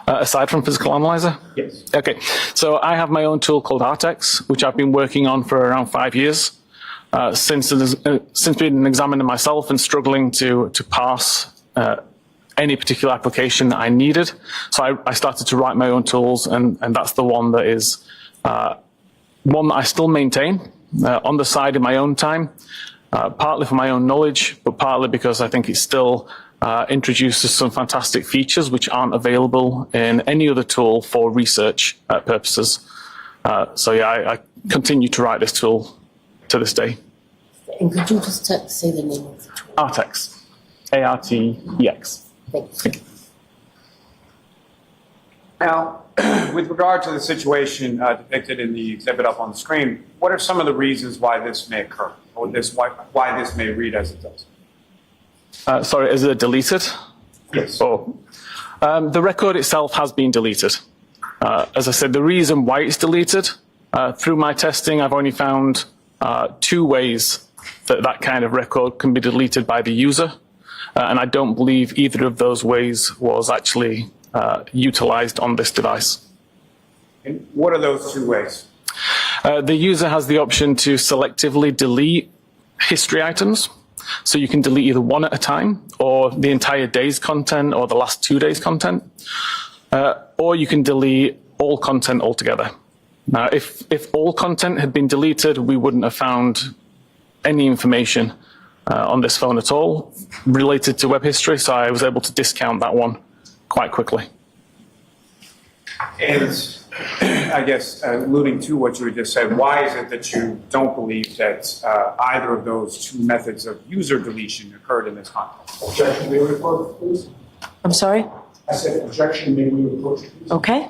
Aside from Physical Analyzer? Yes. Okay, so I have my own tool called Artex, which I've been working on for around 5 years. Since being an examiner myself and struggling to parse any particular application that I needed. So I started to write my own tools, and that's the one that is one that I still maintain on the side in my own time, partly for my own knowledge, but partly because I think it still introduces some fantastic features which aren't available in any other tool for research purposes. So yeah, I continue to write this tool to this day. And could you just say the name of the tool? Artex. A-R-T-E-X. Thanks. Now, with regard to the situation depicted in the exhibit up on the screen, what are some of the reasons why this may occur, or why this may read as it does? Sorry, is it deleted? Yes. Oh. The record itself has been deleted. As I said, the reason why it's deleted, through my testing, I've only found 2 ways that kind of record can be deleted by the user. And I don't believe either of those ways was actually utilized on this device. And what are those 2 ways? The user has the option to selectively delete history items. So you can delete either one at a time, or the entire day's content, or the last 2 days' content. Or you can delete all content altogether. Now, if all content had been deleted, we wouldn't have found any information on this phone at all related to web history, so I was able to discount that one quite quickly. And I guess alluding to what you just said, why is it that you don't believe that either of those 2 methods of user deletion occurred in this context? Objection, may we approach, please? I'm sorry? I said objection, may we approach, please? Okay.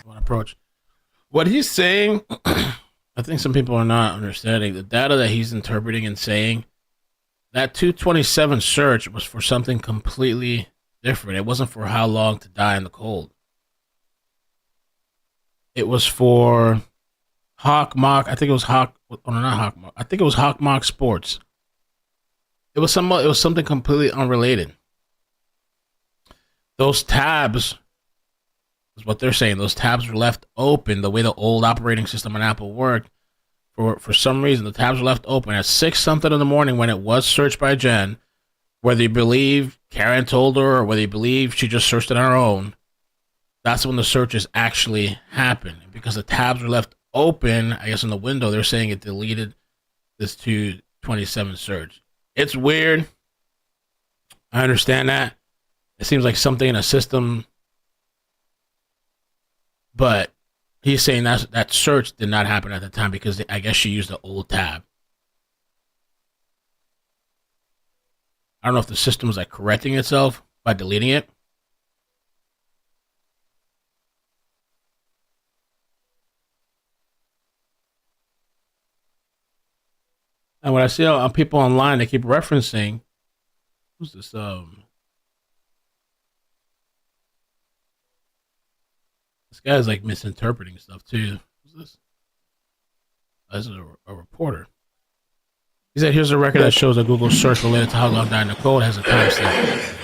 One approach. What he's saying, I think some people are not understanding the data that he's interpreting and saying. that 227 search was for something completely different. It wasn't for how long to die in the cold. It was for Hawk Mock. I think it was Hawk. Oh, no, not Hawk Mock. I think it was Hawk Mock Sports. It was something completely unrelated. Those tabs, is what they're saying. Those tabs were left open the way the old operating system on Apple worked. For some reason, the tabs were left open at 6 something in the morning when it was searched by Jen. Whether you believe Karen told her or whether you believe she just searched it on her own, that's when the searches actually happened. Because the tabs were left open, I guess in the window, they're saying it deleted this 227 search. It's weird. I understand that. It seems like something in a system, but he's saying that search did not happen at the time because I guess she used the old tab. I don't know if the system was like correcting itself by deleting it. And what I see on people online, they keep referencing, who's this? This guy's like misinterpreting stuff too. Who's this? This is a reporter. He said, "Here's a record that shows a Google search related to how long died in the cold has a timestamp."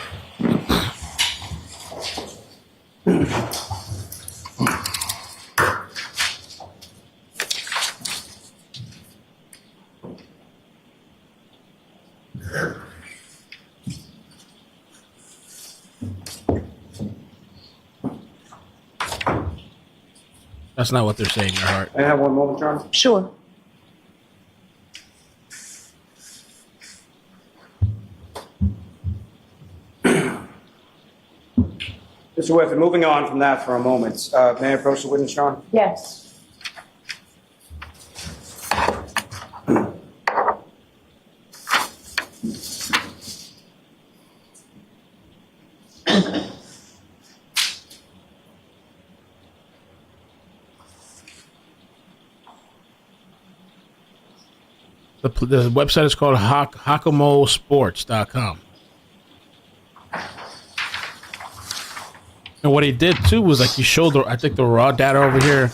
That's not what they're saying, Earhart. Can I have one moment, John? Sure. Mr. Whiffen, moving on from that for a moment, may I approach the witness, John? Yes. The website is called HakumoSports.com. And what he did too was like he showed I think the raw data over here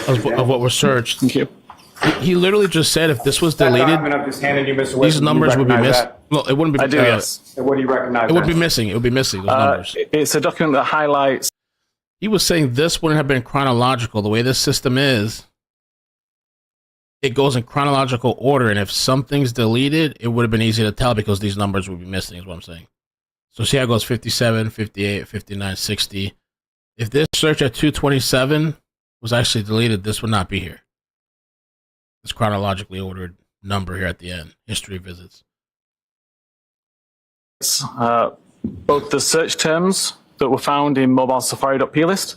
of what was searched. Thank you. He literally just said if this was deleted, I've just handed you, Mr. Whiffen, these numbers would be missing. that? Well, it wouldn't be. I do, yes. And what do you recognize? It would that? be missing. It would be missing those numbers. It's a document that highlights. He was saying this wouldn't have been chronological. The way this system is, it goes in chronological order, and if something's deleted, it would have been easy to tell because these numbers would be missing, is what I'm saying. So see how it goes 57, 58, 59, 60. If this search at 227 was actually deleted, this would not be here. This chronologically ordered number here at the end, history visits. Both the search terms that were found in mobile Safari.plist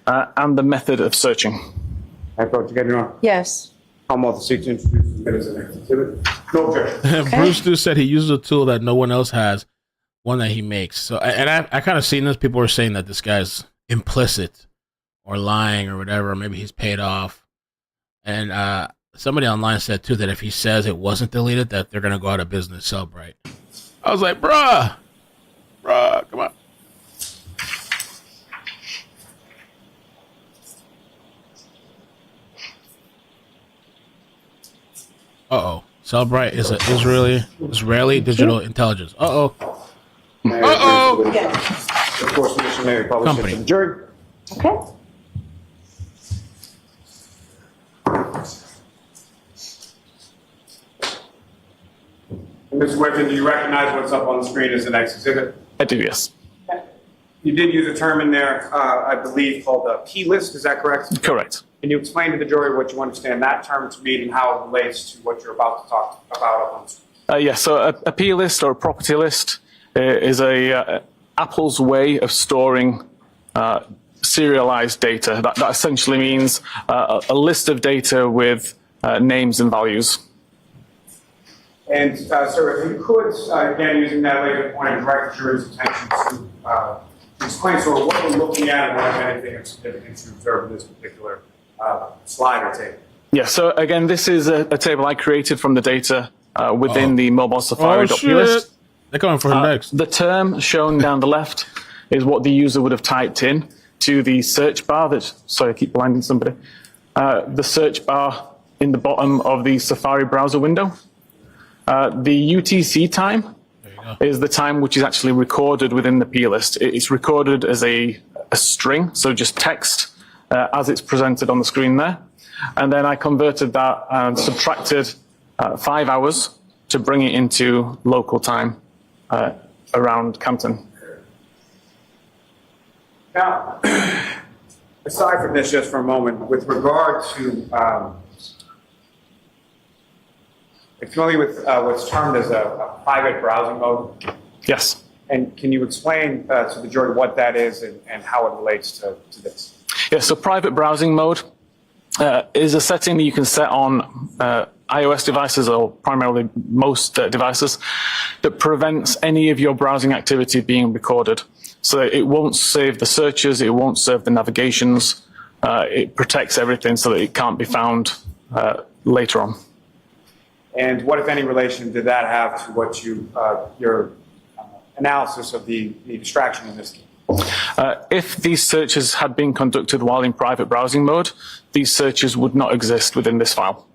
and the method of searching. I approach again, Your Honor. Yes. I'm off the seat to introduce the minutes of the next exhibit. No objection. Okay. Bruce Dew said he uses a tool that no one else has, one that he makes. So, and I kind of seen this. People were saying that this guy's implicit or lying or whatever. Or maybe he's paid off. And somebody online said too that if he says it wasn't deleted, that they're gonna go out of business. Celebrate. I was like, bruh, come on. Uh-oh. Cellbrite is an Israeli digital intelligence. Uh-oh. Uh-oh. Of course, Mr. Mayor, publish it to the jury. Okay. And Mr. Whiffen, do you recognize what's up on the screen as the next exhibit? I do, yes. You did use a term in there, I believe, called a P list. Is that correct? Correct. Can you explain to the jury what you understand that term to mean and how it relates to what you're about to talk about up on the screen? Yes, so a P list or a property list is Apple's way of storing serialized data. That essentially means a list of data with names and values. And, sir, if you could, again, using that later point, direct the jury's attention to explain sort of what we're looking at and what, if anything, of significance you observe in this particular slide or table. Yeah, so again, this is a table I created from the data within the mobile Safari.plist. Shit. They're coming for him next. The term shown down the left is what the user would have typed in to the search bar. Sorry, I keep blinding somebody. The search bar in the bottom of the Safari browser window. The UTC time is the time which is actually recorded within the plist. It's recorded as a string, so just text as it's presented on the screen there. And then I converted that and subtracted 5 hours to bring it into local time around Canton. Now, aside from this just for a moment, with regard to, I'm familiar with what's termed as a private browsing mode. Yes. And can you explain to the jury what that is and how it relates to this? Yeah, so private browsing mode is a setting that you can set on iOS devices, or primarily most devices, that prevents any of your browsing activity being recorded. So it won't save the searches, it won't save the navigations, it protects everything so that it can't be found later on. And what, if any, relation did that have to what your analysis of the distraction in this case? If these searches had been conducted while in private browsing mode, these searches would not exist within this file.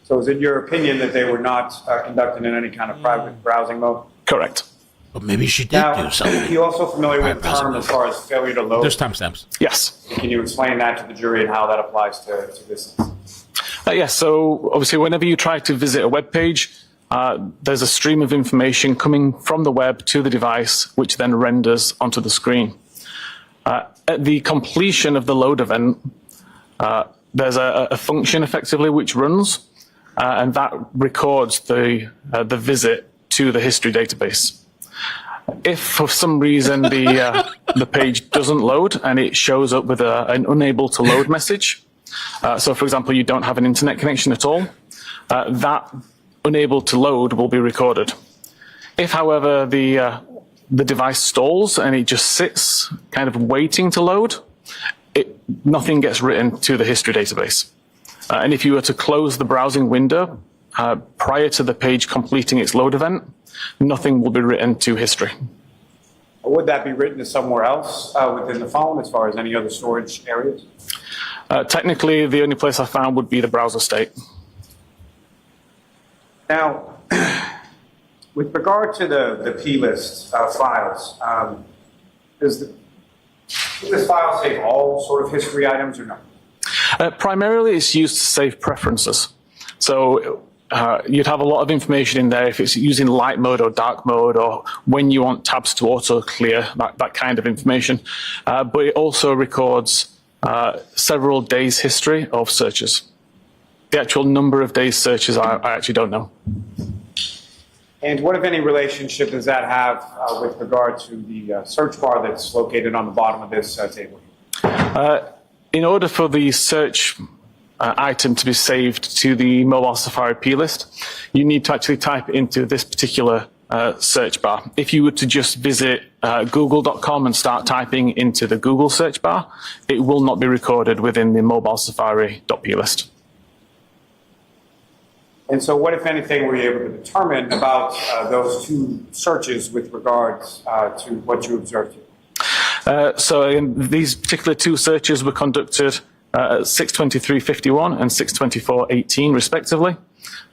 So is it your opinion that they were not conducted in any kind of private browsing mode? Correct. But maybe she did do something. Are you also familiar with the term as far as failure to load? There's timestamps. Yes. Can you explain that to the jury and how that applies to this? Yes, so obviously whenever you try to visit a web page, there's a stream of information coming from the web to the device, which then renders onto the screen. At the completion of the load event, there's a function effectively which runs, and that records the visit to the history database. If for some reason the page doesn't load and it shows up with an unable to load message, so for example you don't have an internet connection at all, that unable to load will be recorded. If, however, the device stalls and it just sits kind of waiting to load, nothing gets written to the history database. And if you were to close the browsing window prior to the page completing its load event, nothing will be written to history. Would that be written to somewhere else within the phone as far as any other storage areas? Technically, the only place I found would be the browser state. Now, with regard to the plist files, does this file save all sort of history items or no? Primarily, it's used to save preferences. So you'd have a lot of information in there if it's using light mode or dark mode, or when you want tabs to auto clear, that kind of information. But it also records several days' history of searches. The actual number of days searches, I actually don't know. And what, if any, relationship does that have with regard to the search bar that's located on the bottom of this table? In order for the search item to be saved to the mobile Safari plist, you need to actually type it into this particular search bar. If you were to just visit google.com and start typing into the Google search bar, it will not be recorded within the mobile Safari.plist. And so what, if anything, were you able to determine about those two searches with regards to what you observed here? So these particular two searches were conducted at 6:23:51 and 6:24:18 respectively.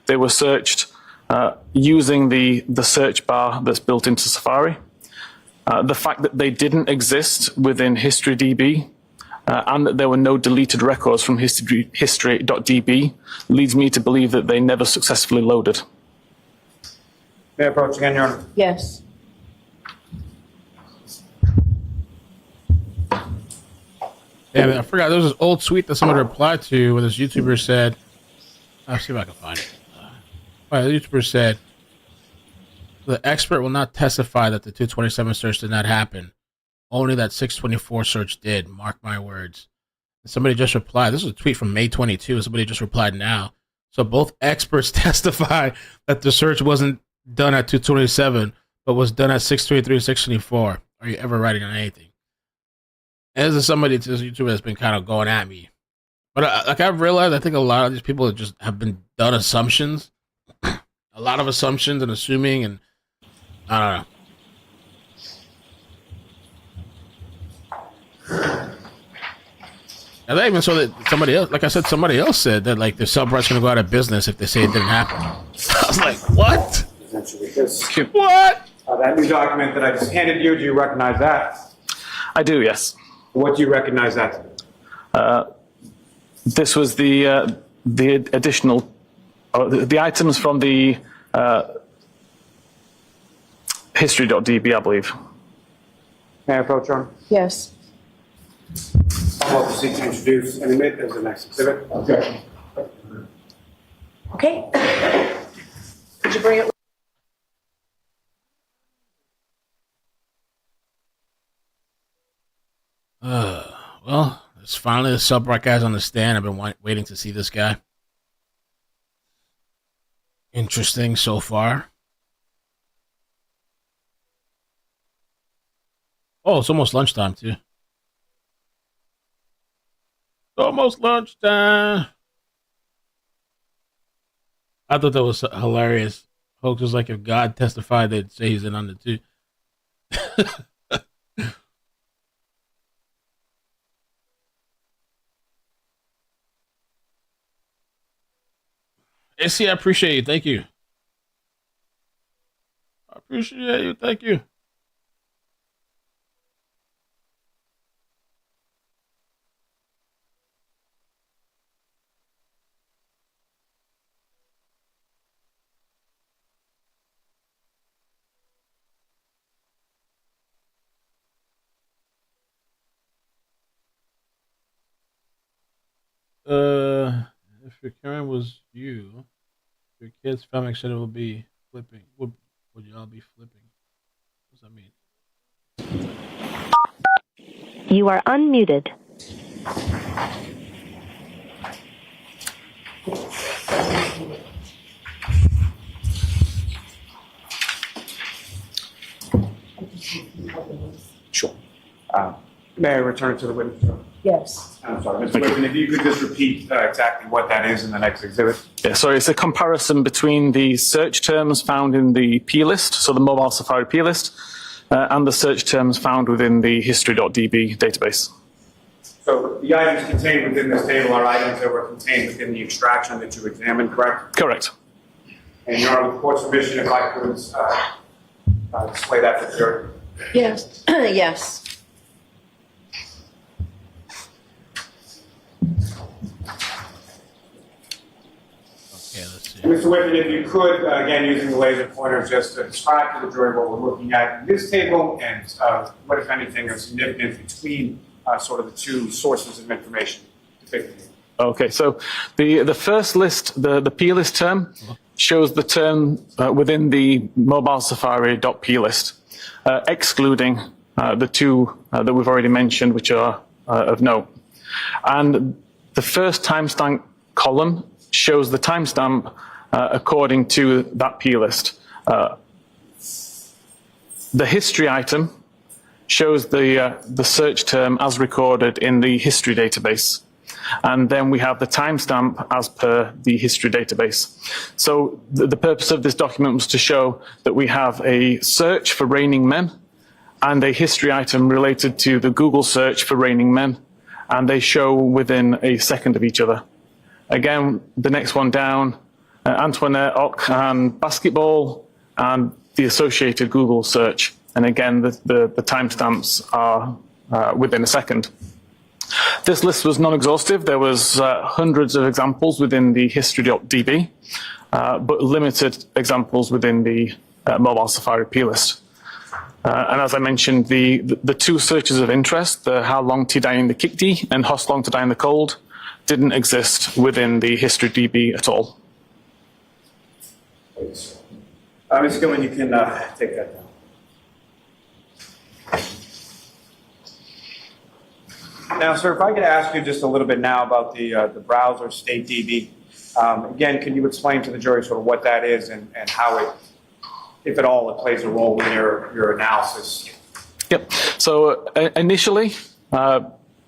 They were searched using the search bar that's built into Safari. The fact that they didn't exist within HistoryDB and that there were no deleted records from history.db leads me to believe that they never successfully loaded. May I approach again, Your Honor? Yes. Yeah, I forgot. There was this old tweet that someone replied to where this YouTuber said, I'll see if I can find it. The YouTuber said, the expert will not testify that the 227 search did not happen. Only that 624 search did. Mark my words. And somebody just replied. This is a tweet from May 22. Somebody just replied now. So both experts testify that the search wasn't done at 227, but was done at 623, 624. Are you ever writing on anything? And this is somebody, this YouTuber that's been kind of going at me. But like I've realized, I think a lot of these people just have been done assumptions a lot of assumptions and assuming, and I don't know. And I even saw that somebody else, like I said, somebody else said that like the subright's going to go out of business if they say it didn't happen. I was like, what? What? That new document that I just handed you, do you recognize that? I do, yes. What do you recognize that? This was the additional, the items from the history.db, I believe. May I approach, Your Honor? Yes. I'll proceed to introduce and admit as the next exhibit. Okay. Okay. Could you bring it? Well, it's finally the Subright guy's on the stand. I've been waiting to see this guy. Interesting so far. Oh, it's almost lunchtime, too. Almost lunchtime. I thought that was hilarious. Folks was like, if God testified, they'd say he's in under 2. AC, I appreciate you. Thank you. I appreciate you. Thank you. If your Karen was you, your kid's family said it would be flipping. Would y'all be flipping? What does that mean? You are unmuted. Sure. May I return to the witness? Yes. I'm sorry, Mr. Whitman, if you could just repeat exactly what that is in the next exhibit. Yeah, so it's a comparison between the search terms found in the P list, so the mobile Safari P list, and the search terms found within the history.db database. So the items contained within this table are items that were contained within the extraction that you examined, correct? Correct. And Your Honor, with court's permission, if I could display that for the jury. Yes. Yes. Okay, let's see. Mr. Whitman, if you could, again, using the laser pointer, just describe to the jury what we're looking at in this table and what, if anything, is significant between sort of the two sources of information depicted here. Okay, so the first list, the P list term, shows the term within the mobile Safari.P list, excluding the two that we've already mentioned, which are of note. And the first timestamp column shows the timestamp according to that P list. The history item shows the search term as recorded in the history database. And then we have the timestamp as per the history database. So the purpose of this document was to show that we have a search for Raining Men and a history item related to the Google search for Raining Men, and they show within a second of each other. Again, the next one down, Antoinette Ock and basketball, and the associated Google search. And again, the timestamps are within a second. This list was non-exhaustive. There was hundreds of examples within the history.db, but limited examples within the mobile Safari P list. And as I mentioned, the two searches of interest, the how long to die in the Kikdi and how long to die in the cold, didn't exist within the history.db at all. Ms. Gilman, you can take that down. Now, sir, if I could ask you just a little bit now about the browser StateDB. Again, can you explain to the jury sort of what that is and how it, if at all, it plays a role in your analysis? Yep. So initially,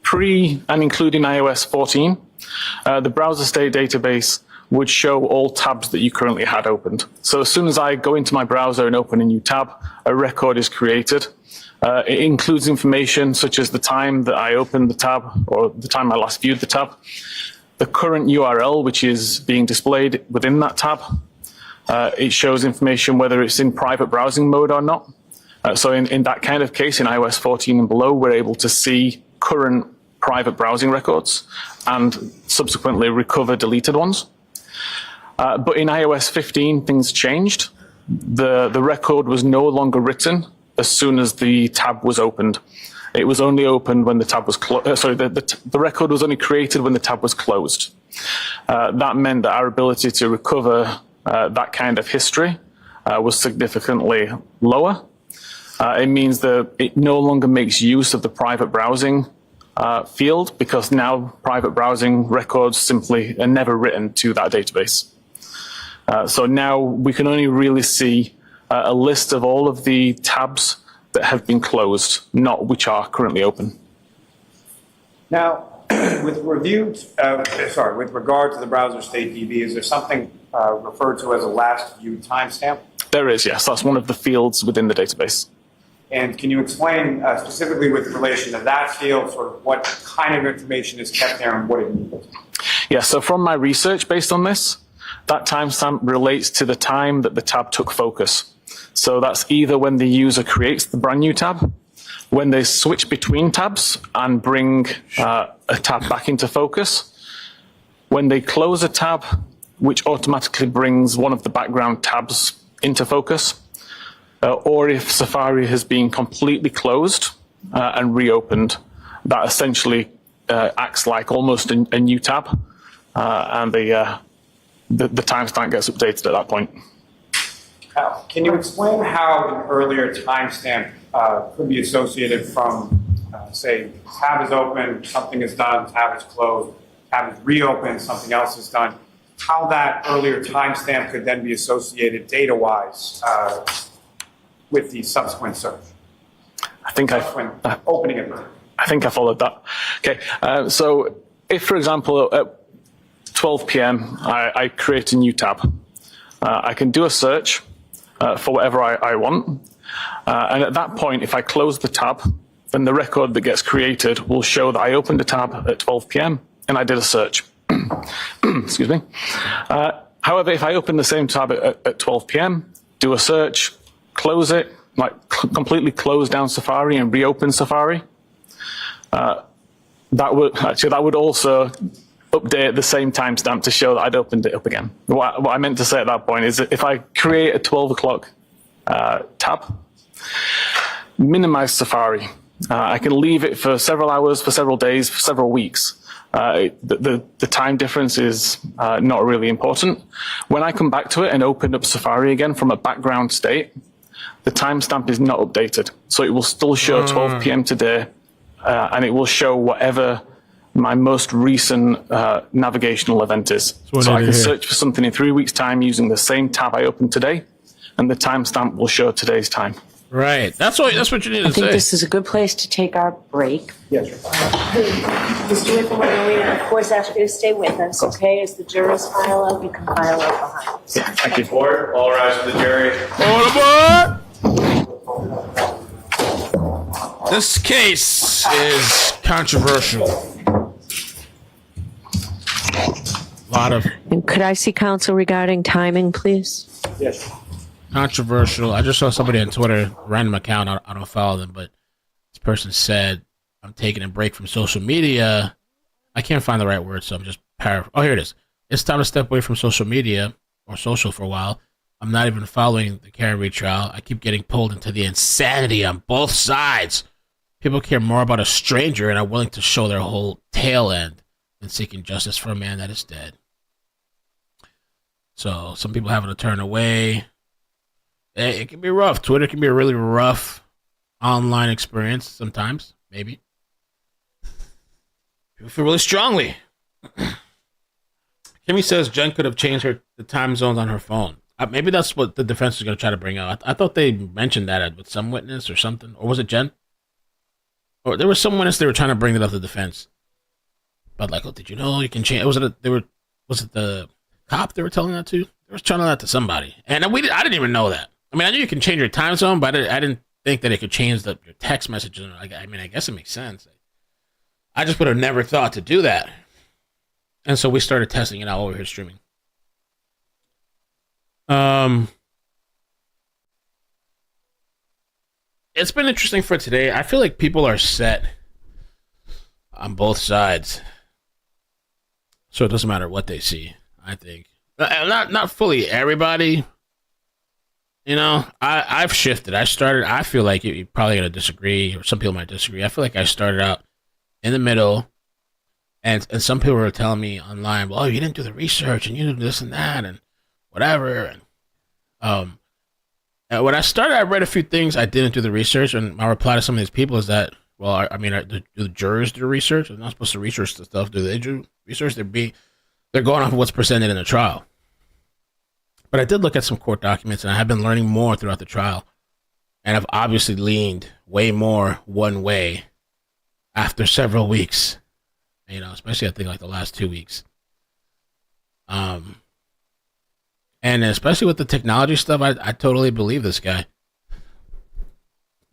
pre and including iOS 14, the browser state database would show all tabs that you currently had opened. So as soon as I go into my browser and open a new tab, a record is created. It includes information such as the time that I opened the tab or the time I last viewed the tab, the current URL which is being displayed within that tab. It shows information whether it's in private browsing mode or not. So in that kind of case, in iOS 14 and below, we're able to see current private browsing records and subsequently recover deleted ones. But in iOS 15, things changed. The record was no longer written as soon as the tab was opened. It was only opened when the tab was the record was only created when the tab was closed. That meant that our ability to recover that kind of history was significantly lower. It means that it no longer makes use of the private browsing field because now private browsing records simply are never written to that database. So now we can only really see a list of all of the tabs that have been closed, not which are currently open. Now, with regard to the browser state DB, is there something referred to as a last viewed timestamp? There is, yes. That's one of the fields within the database. And can you explain specifically with relation to that field, sort of what kind of information is kept there and what it means? Yeah, so from my research based on this, that timestamp relates to the time that the tab took focus. So that's either when the user creates the brand new tab, when they switch between tabs and bring a tab back into focus, when they close a tab, which automatically brings one of the background tabs into focus, or if Safari has been completely closed and reopened, that essentially acts like almost a new tab, and the timestamp gets updated at that point. Can you explain how an earlier timestamp could be associated from, say, tab is open, something is done, tab is closed, tab is reopened, something else is done, how that earlier timestamp could then be associated data-wise with the subsequent search? Opening of it. I think I followed that. Okay, so if, for example, at 12 p.m. I create a new tab, I can do a search for whatever I want, and at that point, if I close the tab, then the record that gets created will show that I opened a tab at 12 p.m. and I did a search. Excuse me. However, if I open the same tab at 12 p.m., do a search, close it, completely close down Safari and reopen Safari, that would also update the same timestamp to show that I'd opened it up again. What I meant to say at that point is that if I create a 12 o'clock tab, minimize Safari. I can leave it for several hours, for several days, for several weeks. The time difference is not really important. When I come back to it and open up Safari again from a background state, the timestamp is not updated. So it will still show 12 p.m. today, and it will show whatever my most recent navigational event is. So I can search for something in 3 weeks' time using the same tab I opened today, and the timestamp will show today's time. Right. That's what you need to say. I think this is a good place to take our break. Yes, Mr. Whitman, we of course ask you to stay with us, okay? As the jurors file up, you can file up behind us. Thank you. Court, all rise for the jury. Hold aboard! This case is controversial. And could I see counsel regarding timing, please? Yes. Controversial. I just saw somebody on Twitter, random account, I don't follow them, but this person said, I'm taking a break from social media. I can't find the right word, so I'm just Oh, here it is. It's time to step away from social media or social for a while. I'm not even following the Karen Reed trial. I keep getting pulled into the insanity on both sides. People care more about a stranger and are willing to show their whole tail end than seeking justice for a man that is dead. So some people having to turn away. It can be rough. Twitter can be a really rough online experience sometimes, maybe. People feel really strongly. Kimmy says Jen could have changed the time zones on her phone. Maybe that's what the defense is going to try to bring out. I thought they mentioned that with some witness or something. Or was it Jen? Or there was some witness they were trying to bring that up to the defense. But like, oh, did you know you can change? Was it the cop they were telling that to? They were telling that to somebody. And I didn't even know that. I mean, I knew you can change your time zone, but I didn't think that it could change your text messages. I mean, I guess it makes sense. I just would have never thought to do that. And so we started testing it out over here streaming. It's been interesting for today. I feel like people are set on both sides. So it doesn't matter what they see, I think. Not fully everybody. You know, I've shifted. I feel like you're probably going to disagree, or some people might disagree. I feel like I started out in the middle, and some people were telling me online, well, you didn't do the research, and you did this and that, and whatever. And when I started, I read a few things. I didn't do the research, and my reply to some of these people is that, well, I mean, do the jurors do research? They're not supposed to research the stuff. Do they do research? They're going off of what's presented in the trial. But I did look at some court documents, and I have been learning more throughout the trial. And I've obviously leaned way more one way after several weeks. You know, especially I think like the last 2 weeks. And especially with the technology stuff, I totally believe this guy.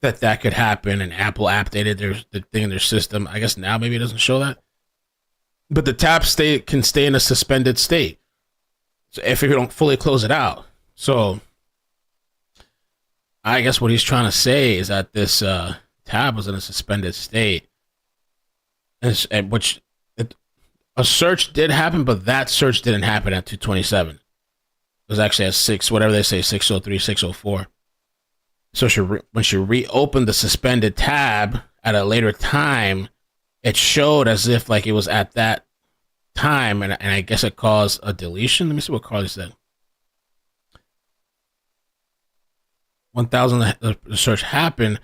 That could happen, and Apple updated the thing in their system. I guess now maybe it doesn't show that. But the tab can stay in a suspended state. So if you don't fully close it out. So I guess what he's trying to say is that this tab was in a suspended state. And a search did happen, but that search didn't happen at 227. It was actually at 603, 604. So when she reopened the suspended tab at a later time, it showed as if like it was at that time, and I guess it caused a deletion. Let me see what Carly said. 1,000, the search happened.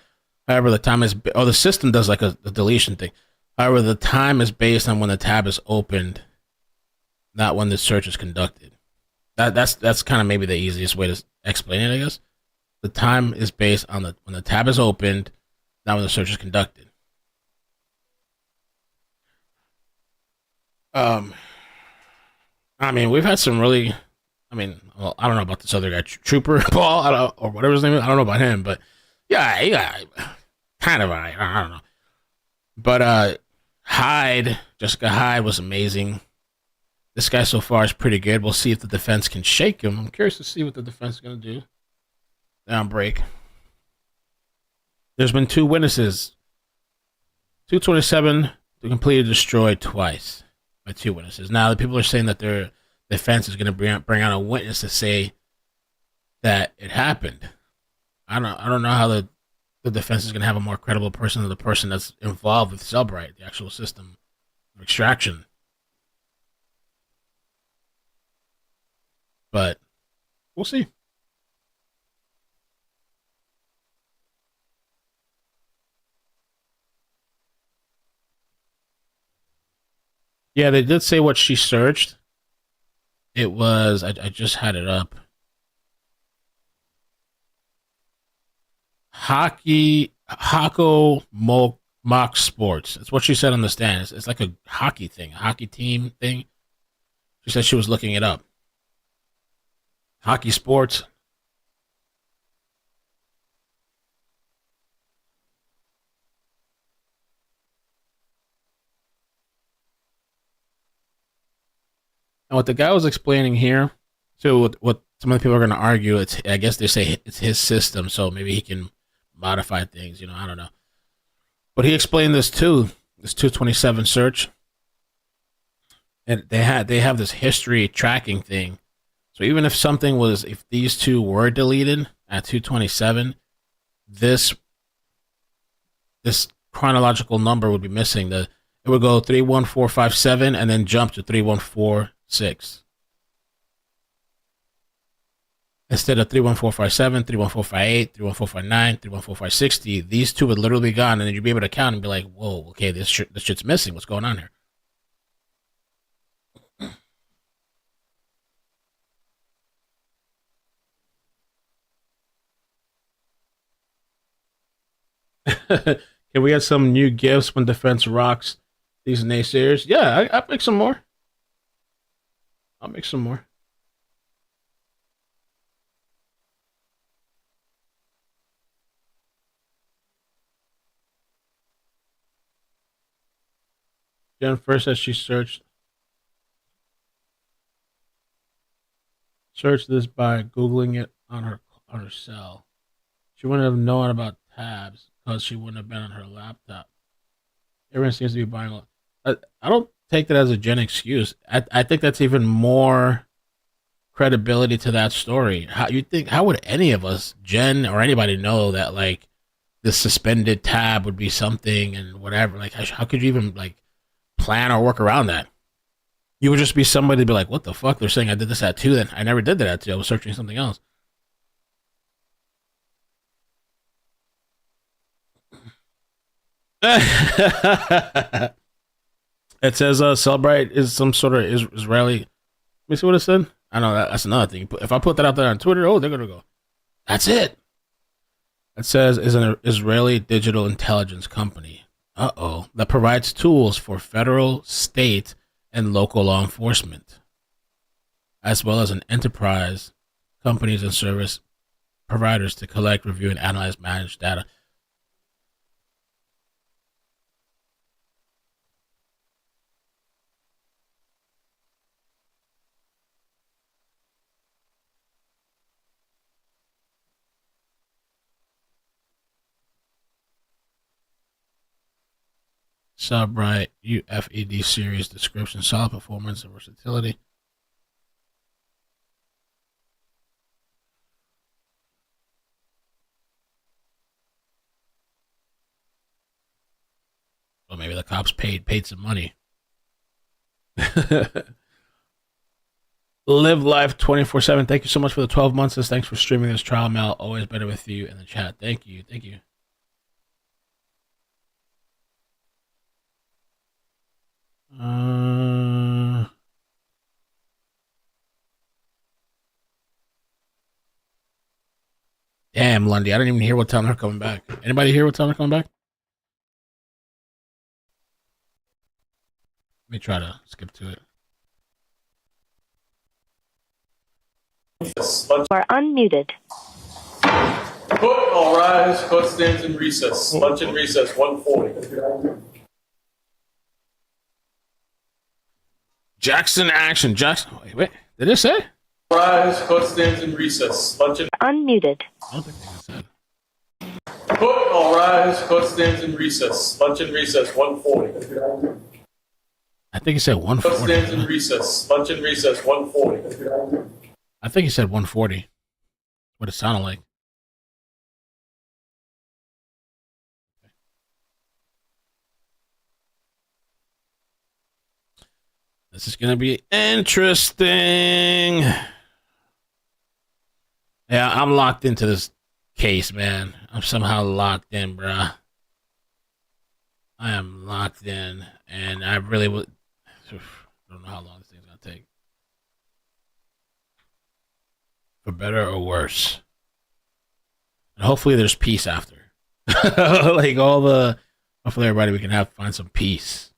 However, the time is, the system does like a deletion thing. However, the time is based on when the tab is opened, not when the search is conducted. That's kind of maybe the easiest way to explain it, I guess. The time is based on when the tab is opened, not when the search is conducted. I mean, we've had some really, well, I don't know about this other guy, Trooper Paul, or whatever his name is. I don't know about him, but yeah, kind of, I don't know. But Jessica Hyde was amazing. This guy so far is pretty good. We'll see if the defense can shake him. I'm curious to see what the defense is going to do. Down break. There's been 2 witnesses. 227 completely destroyed twice by 2 witnesses. Now the people are saying that their defense is going to bring out a witness to say that it happened. I don't know how the defense is going to have a more credible person than the person that's involved with Cellbrite, the actual system of extraction. But we'll see. Yeah, they did say what she searched. It was, I just had it up. Hako mock sports. That's what she said on the stand. It's like a hockey thing, a hockey team thing. She said she was looking it up. Hockey sports. And what the guy was explaining here, so what some of the people are going to argue, I guess they say it's his system, so maybe he can modify things, I don't know. But he explained this too, this 227 search. And they have this history tracking thing. So even if if these 2 were deleted at 227, this chronological number would be missing. It would go 31457 and then jump to 3146. Instead of 31457, 31458, 31459, 31460, these 2 would literally be gone, and then you'd be able to count and be like, whoa, okay, this shit's missing. What's going on here? Can we get some new gifts when defense rocks these naysayers? Yeah, I'll make some more. I'll make some more. Jen first says she searched this by Googling it on her cell. She wouldn't have known about tabs because she wouldn't have been on her laptop. Everyone seems to be buying. I don't take that as a Jen excuse. I think that's even more credibility to that story. How would any of us, Jen or anybody, know that like the suspended tab would be something and whatever? Like how could you even like plan or work around that? You would just be somebody to be like, what the fuck? They're saying I did this at 2, then I never did that at 2. I was searching something else. It says Celebrite is some sort of Israeli. Let me see what it said. I know that's another thing. If I put that out there on Twitter, they're gonna go. That's it. It says is an Israeli digital intelligence company. That provides tools for federal, state, and local law enforcement, as well as an enterprise companies and service providers to collect, review, and analyze managed data. Celebrite UFED series description, solid performance and versatility. Well, maybe the cops paid some money. Live life 24/7. Thank you so much for the 12 months. Thanks for streaming this trial, Mel. Always better with you in the chat. Thank you. Thank you. Damn, Lundy. I didn't even hear what time they're coming back. Anybody hear what time they're coming back? Let me try to skip to it. You are unmuted. Court, all rise. Court stands in recess. Lunch in recess, 1:40. Jackson action. Jackson. Wait. Did it say? Rise. Court stands in recess. Lunch in. Unmuted. I don't think they said. Court, all rise. Court stands in recess. Lunch in recess, 1:40. I think he said 140. Court stands in recess. Lunch in recess, 1:40. I think he said 140. What it sounded like. This is going to be interesting. Yeah, I'm locked into this case, man. I'm somehow locked in, bruh. I am locked in, and I really would. I don't know how long this thing's going to take. For better or worse. And hopefully there's peace after. Hopefully everybody, we can find some peace.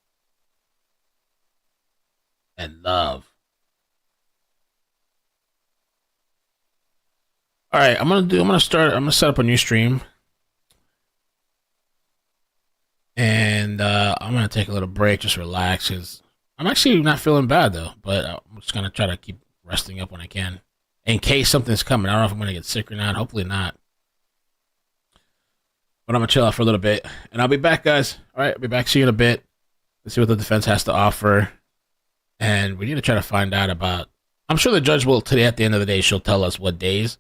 And love. All right, I'm gonna set up a new stream. And I'm gonna take a little break, just relax, because I'm actually not feeling bad though, but I'm just gonna try to keep resting up when I can. In case something's coming. I don't know if I'm gonna get sick or not. Hopefully not. But I'm gonna chill out for a little bit. And I'll be back, guys. All right, I'll be back. See you in a bit. Let's see what the defense has to offer. And we need to try to find out about. I'm sure the judge will today. At the end of the day, she'll tell us what days.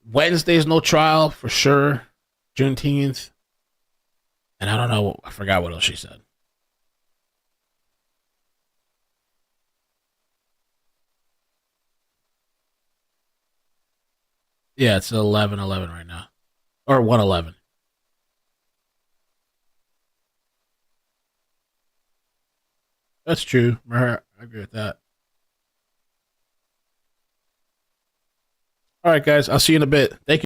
Wednesday's no trial for sure. Juneteenth. And I don't know. I forgot what else she said. Yeah, it's 11:11 right now, or 1:11. That's true. I agree with that. All right, guys. I'll see you in a bit. Thank you.